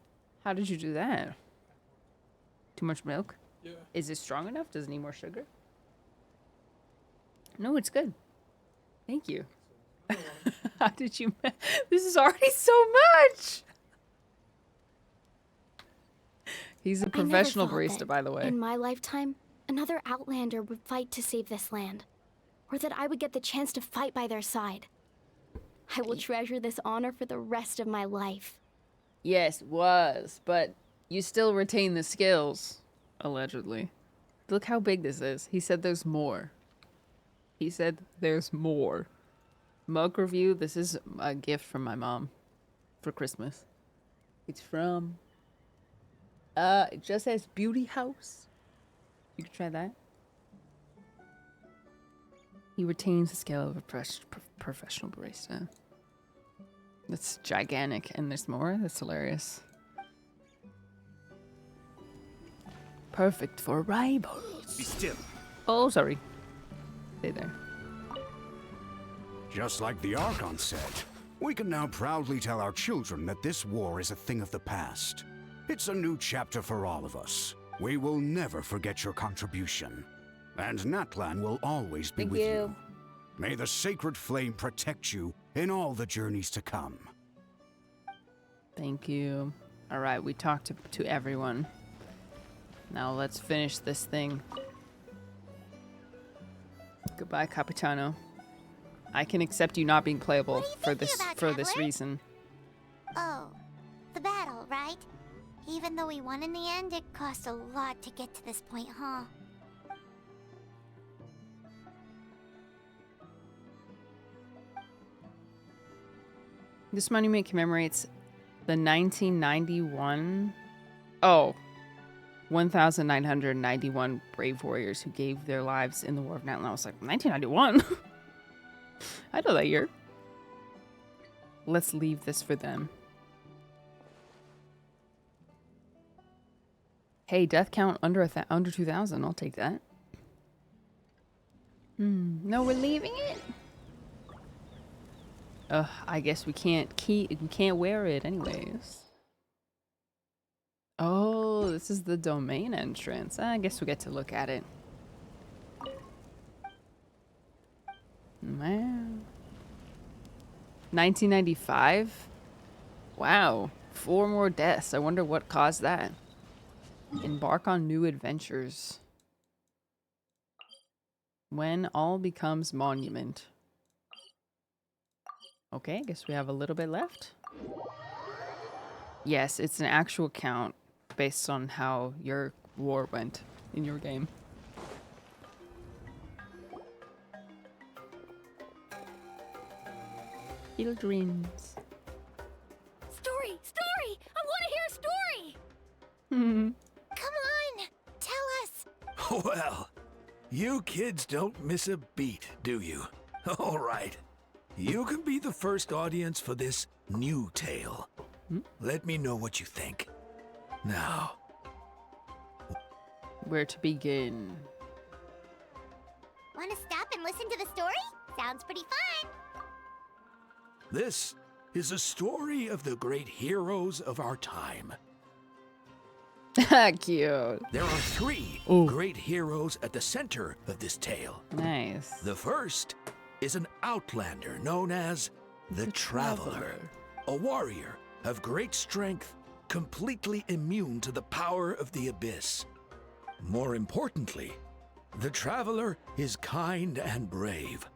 How did you do that? Too much milk? Yeah. Is it strong enough? Does it need more sugar? No, it's good. Thank you. How did you... This is already so much! He's a professional I never thought barista, that by the way. In my lifetime, another outlander would fight to save this land. Or that I would get the chance to fight by their side. I will treasure this honor for the rest of my life. Yes, was. But you still retain the skills. Allegedly. Look how big this is. He said there's more. He said there's more. Mug review. This is a gift from my mom for Christmas. It's from... it just says Beauty House. You can try that. He retains the skill of a professional barista. That's gigantic. And there's more? That's hilarious. Perfect for rivals. Be still. Oh, sorry. Stay there. Just like the Archon said, we can now proudly tell our children that this war is a thing of the past. It's a new chapter for all of us. We will never forget your contribution. And Natlan will always be with you. May the sacred flame protect you in all the journeys to come. Thank you. All right, we talked to everyone. Now let's finish this thing. Goodbye, Capitano. I can accept you not being playable for this reason. Oh, the battle, right? Even though we won in the end, it cost a lot to get to this point, huh? This monument commemorates the 1991... 1,991 brave warriors who gave their lives in the War of Natlan. I was like, 1991? I know that year. Let's leave this for them. Hey, death count under 2,000. I'll take that. No, we're leaving it. I guess we can't wear it anyways. Oh. Oh, this is the domain entrance. I guess we get to look at it. Man. 1995? Wow. 4 more deaths. I wonder what caused that. Embark on new adventures. When all becomes monument. Okay, I guess we have a little bit left. Yes, it's an actual count based on how your war went in your game. Children's. Story! Story! I want to hear a story! Hmm. Come on! Tell us! Well, you kids don't miss a beat, do you? All right. You can be the first audience for this new tale. Let me know what you think. Now. Where to begin? Want to stop and listen to the story? Sounds pretty fun. This is a story of the great heroes of our time. Cute. There are 3 great heroes at the center of this tale. Nice. The first is an outlander known as the Traveler, a warrior of great strength, completely immune to the power of the abyss. More importantly, the Traveler is kind and brave,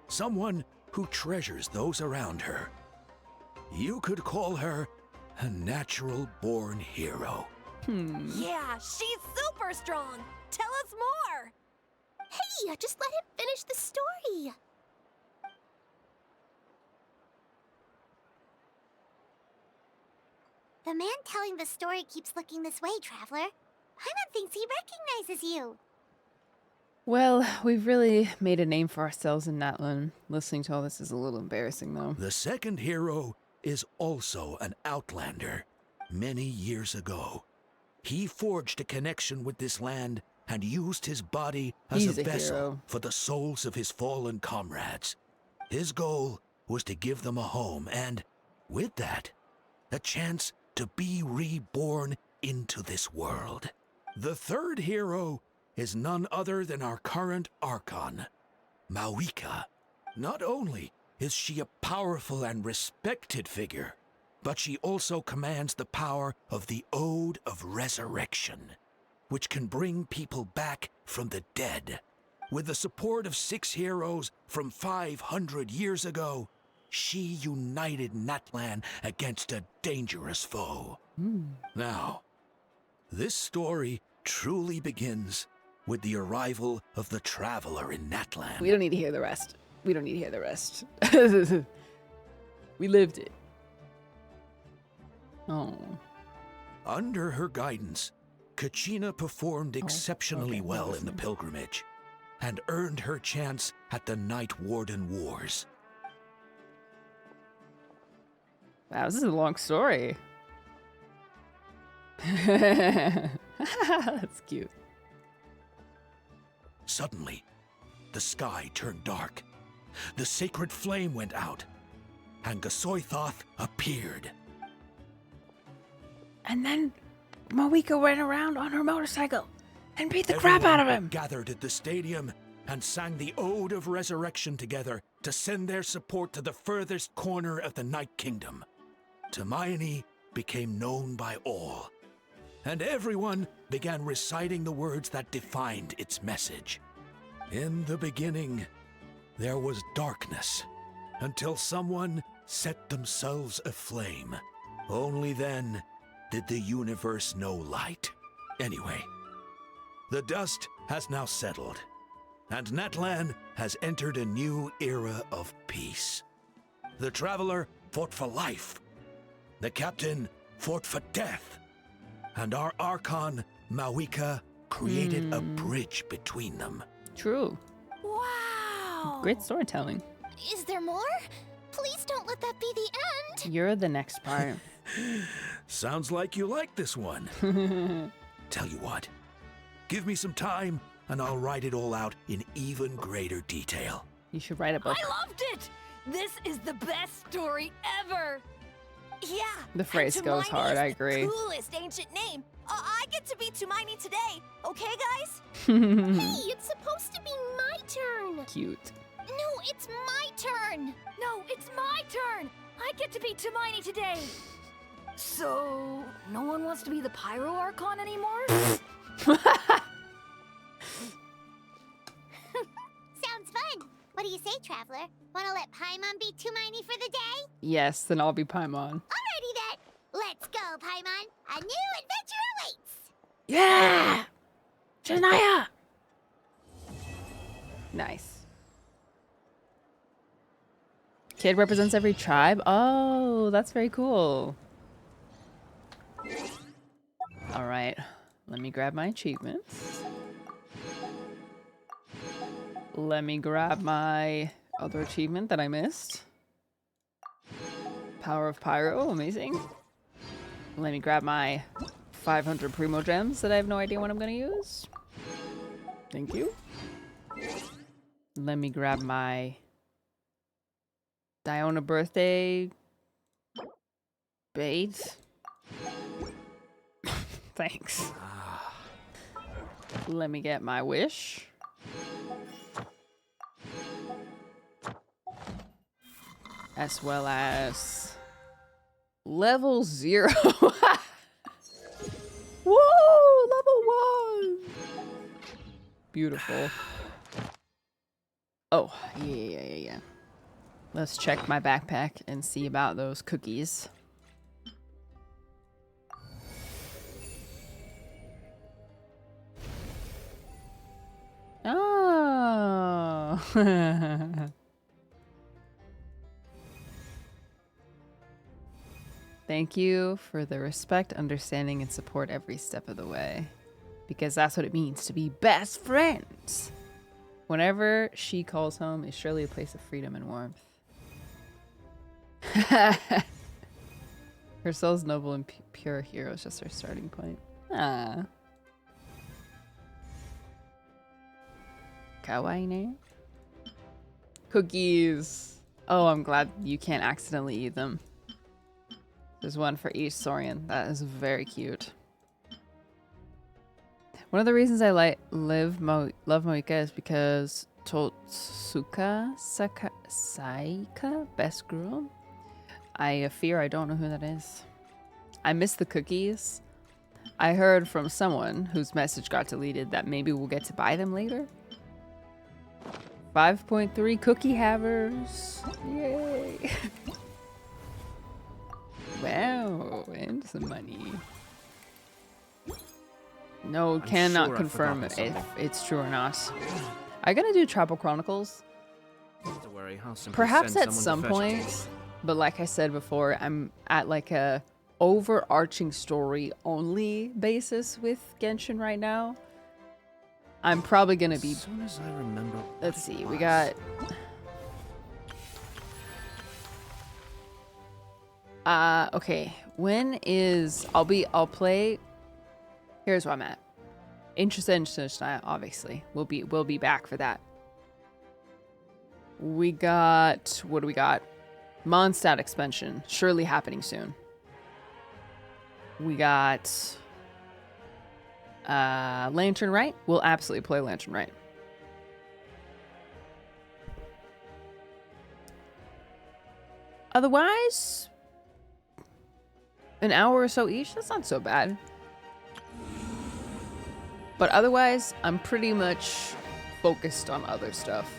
someone who treasures those around her. You could call her a natural-born hero. Yeah, she's super strong! Tell us more! Hey, just let him finish the story! The man telling the story keeps looking this way, Traveler. Paimon thinks he recognizes you. Well, we've really made a name for ourselves in Natlan. Listening to all this is a little embarrassing, though. The second hero is also an outlander. Many years ago, he forged a connection with this land and used his body as a vessel hero. for the souls of his fallen comrades. His goal was to give them a home and, with that, a chance to be reborn into this world. The third hero is none other than our current Archon, Mawika. Not only is she a powerful and respected figure, but she also commands the power of the Ode of Resurrection, which can bring people back from the dead. With the support of 6 heroes from 500 years ago, she united Natlan against a dangerous foe. Now, this story truly begins with the arrival of the Traveler in Natlan. We don't need to hear the rest. We don't need to hear the rest. We lived it. Oh. Under her guidance, Kachina performed exceptionally well in the pilgrimage and earned her chance at the Night Warden Wars. Wow, this is a long story. That's cute. Suddenly, the sky turned dark. The sacred flame went out, and Gasoithoth appeared. And then Mawika went around on her motorcycle and beat the crap out of him. Gathered at the stadium and sang the Ode of Resurrection together to send their support to the furthest corner of the Night Kingdom. Hermione became known by all, and everyone began reciting the words that defined its message. In the beginning, there was darkness, until someone set themselves aflame. Only then did the universe know light. Anyway, the dust has now settled, and Natlan has entered a new era of peace. The Traveler fought for life, the Captain fought for death, and our Archon, Mawika, created a bridge between them. True. Wow! Great storytelling. Is there more? Please don't let that be the end! You're the next part. Sounds like you like this one. Tell you what, give me some time and I'll write it all out in even greater detail. You should write a book. I loved it! This is the best story ever! Yeah. The phrase goes hard, I agree. Coolest ancient name. I get to be Tumaini today. Okay, guys? Hey, it's supposed to be my turn. Cute. No, it's my turn. No, it's my turn. I get to be Tumaini today. So, no one wants to be the Pyro Archon anymore? Sounds fun. What do you say, Traveler? Wanna let Paimon be Tumaini for the day? Yes, then I'll be Paimon. Alrighty then. Let's go, Paimon. A new adventure awaits. Yeah! Janaya! Nice. Kid represents every tribe? Oh, that's very cool. Alright, let me grab my achievements. Let me grab my other achievement that I missed. Power of Pyro, amazing. Let me grab my 500 Primo Gems that I have no idea what I'm going to use. Thank you. Let me grab my Diona birthday bait. Thanks. Let me get my wish. As well as level 0. Whoa, level 1. Beautiful. Oh, yeah. Let's check my backpack and see about those cookies. Oh. Thank you for the respect, understanding, and support every step of the way. Because that's what it means to be best friends. Whenever she calls home is surely a place of freedom and warmth. Her soul's noble and pure hero is just her starting point. Ah. Kawaii ne? Cookies. Oh, I'm glad you can't accidentally eat them. There's one for each Saurian. That is very cute. One of the reasons I love Moika is because Totsuka Saika, best girl. I fear I don't know who that is. I miss the cookies. I heard from someone whose message got deleted that maybe we'll get to buy them later. 5.3 cookie havers. Yay. Wow, and some money. No, cannot confirm if it's true or not. Are you gonna do Tribal Chronicles? Not to worry, I'll simply Perhaps send at someone some to fetch it. point, but like I said before, I'm at like a overarching story only basis with Genshin right now. I'm probably gonna be. As soon as I remember. Let's see, we got. Okay. When is I'll play. Here's where I'm at. Interested, obviously. We'll be back for that. We got what do we got? Mondstadt expansion, surely happening soon. We got Lantern Right. We'll absolutely play Lantern Right. Otherwise, an hour or so each, that's not so bad. But otherwise, I'm pretty much focused on other stuff.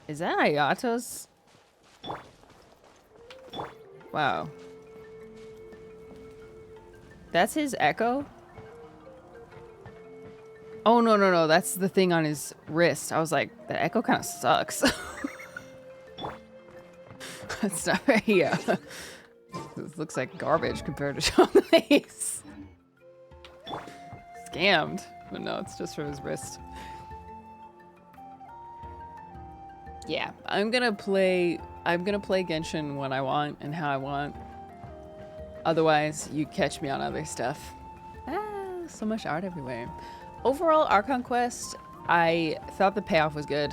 Is that Ayato's? Wow. That's his echo? Oh, no. That's the thing on his wrist. I was like, the echo kind of sucks. That's not very, this looks like garbage compared to Sean Lace. Scammed. But no, it's just for his wrist. Yeah, I'm gonna play Genshin when I want and how I want. Otherwise, you catch me on other stuff. So much art everywhere. Overall, Archon Quest, I thought the payoff was good.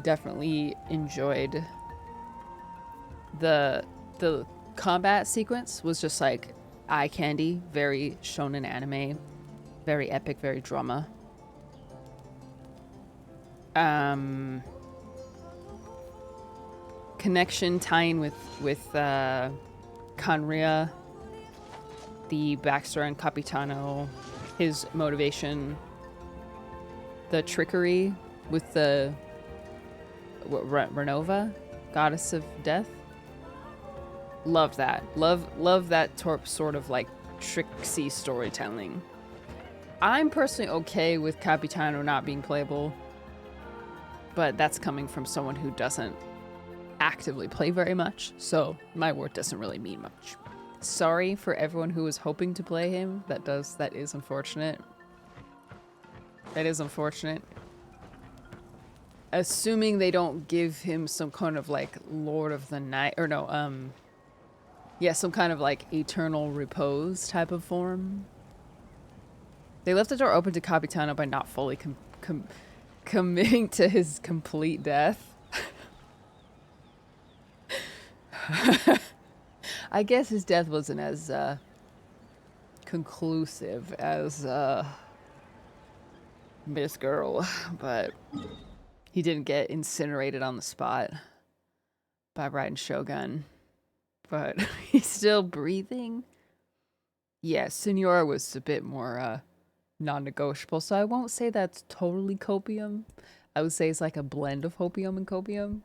Definitely enjoyed the combat sequence was just like eye candy, very shonen anime, very epic, very drama. Connection tying with Kanria, the backstory on Capitano, his motivation, the trickery with the Renova, goddess of death. Love that. Love that sort of like tricksy storytelling. I'm personally okay with Capitano not being playable, but that's coming from someone who doesn't actively play very much, so my word doesn't really mean much. Sorry for everyone who was hoping to play him. That is unfortunate. That is unfortunate. Assuming they don't give him some kind of like Lord of the Night, or no, yeah, some kind of like eternal repose type of form. They left the door open to Capitano by not fully committing to his complete death. I guess his death wasn't as conclusive as Miss Girl, but he didn't get incinerated on the spot by Raiden Shogun. But he's still breathing. Yeah, Senora was a bit more non-negotiable, so I won't say that's totally copium. I would say it's like a blend of hopium and copium.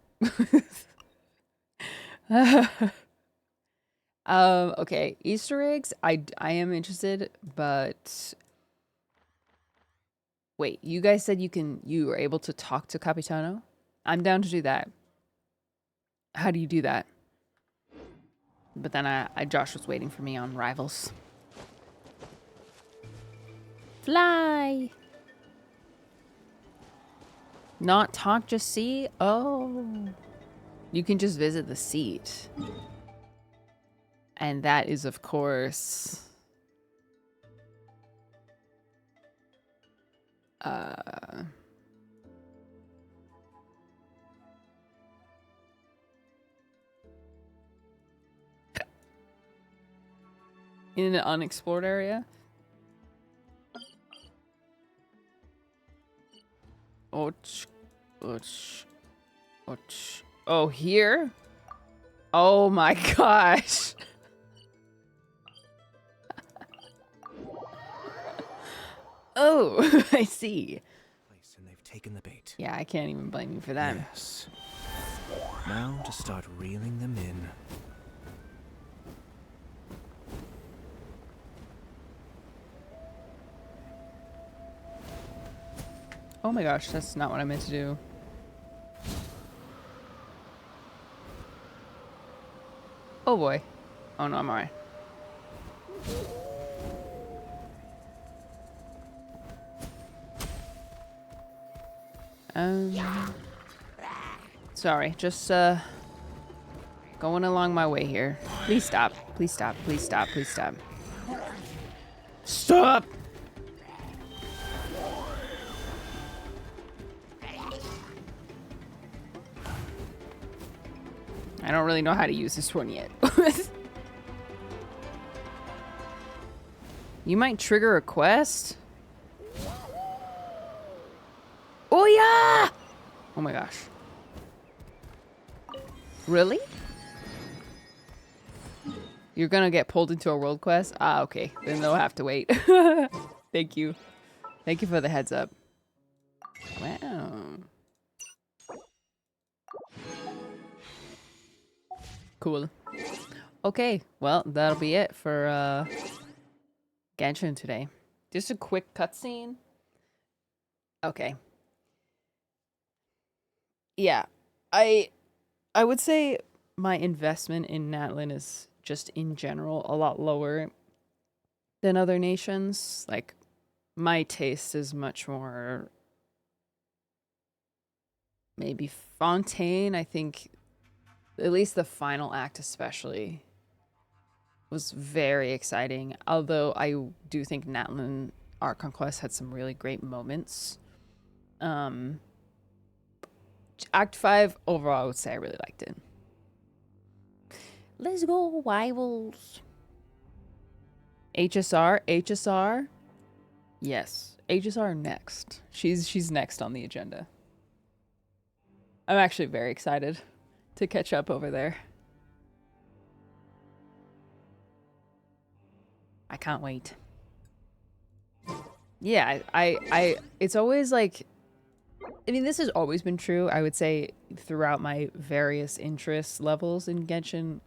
Okay, Easter eggs. I am interested, but wait, you guys said you were able to talk to Capitano? I'm down to do that. How do you do that? But then Josh was waiting for me on Rivals. Fly. Not talk, just see? Oh. You can just visit the seat. And that is, of course... in an unexplored area? Oh, here? Oh my gosh. Oh, I see. And they've taken the bait. Yeah, I can't even blame you for that. Yes. Now to start reeling them in. Oh my gosh, that's not what I meant to do. Oh boy. Oh no, I'm alright. Sorry, just going along my way here. Please stop. Please stop. Please stop. Please stop. Stop! I don't really know how to use this one yet. You might trigger a quest? Oh yeah! Oh my gosh. Really? You're gonna get pulled into a world quest? Ah, okay. Then they'll have to wait. Thank you. Thank you for the heads up. Wow. Cool. Okay, well, that'll be it for Genshin today. Just a quick cutscene. Okay. Yeah, I would say my investment in Natlin is just in general a lot lower than other nations. Like, my taste is much more maybe Fontaine. I think at least the final act especially was very exciting. Although I do think Natlin Archon Quest had some really great moments. Act 5, overall, I would say I really liked it. Let's go, rivals. HSR. Yes, HSR next. She's next on the agenda. I'm actually very excited to catch up over there. I can't wait. Yeah, I it's always like, I mean, this has always been true, I would say, throughout my various interest levels in Genshin.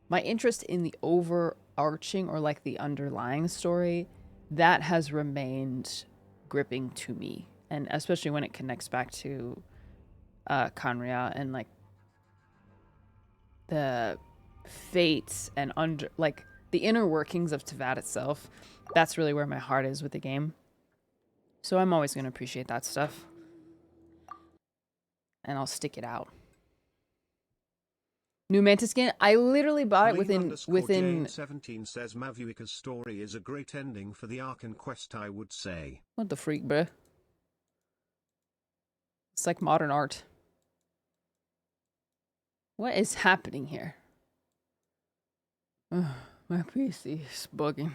My interest in the overarching or like the underlying story, that has remained gripping to me. And especially when it connects back to Kanria and like the fates and like the inner workings of Teyvat itself. That's really where my heart is with the game. So I'm always going to appreciate that stuff. And I'll stick it out. New Mantis skin. I literally bought it within. Jane17 says Mavuika's story is a great ending for the Archon quest, I would say. What the freak, bruh? It's like modern art. What is happening here? Ugh, my PC is bugging.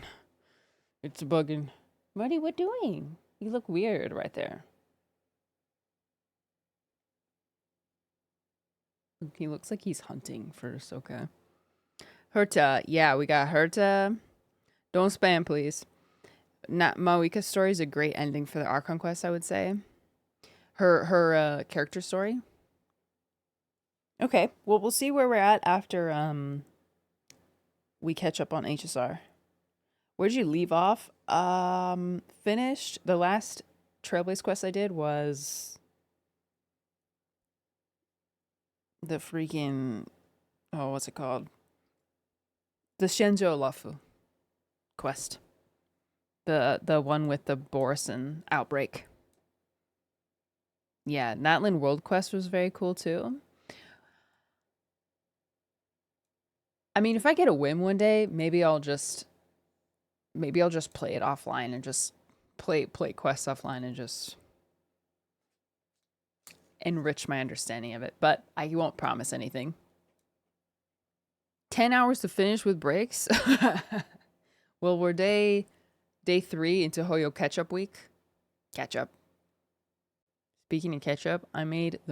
It's bugging. What are you doing? You look weird right there. He looks like he's hunting first. Okay. Herta. Yeah, we got Herta. Don't spam, please. Mavuika's story is a great ending for the Archon quest, I would say. Her character story. Okay. Well, we'll see where we're at after we catch up on HSR. Where'd you leave off? Finished. The last Trailblaze quest I did was the freaking, oh, what's it called? The Shenzhou Lafu quest. The one with the Borison outbreak. Yeah, Natlan World Quest was very cool too. I mean, if I get a whim one day, maybe I'll just play it offline and just play quests offline and just enrich my understanding of it. But I won't promise anything. 10 hours to finish with breaks? Well, we're day 3 into Hoyo catch-up week. Catch-up. Speaking of catch-up, I made the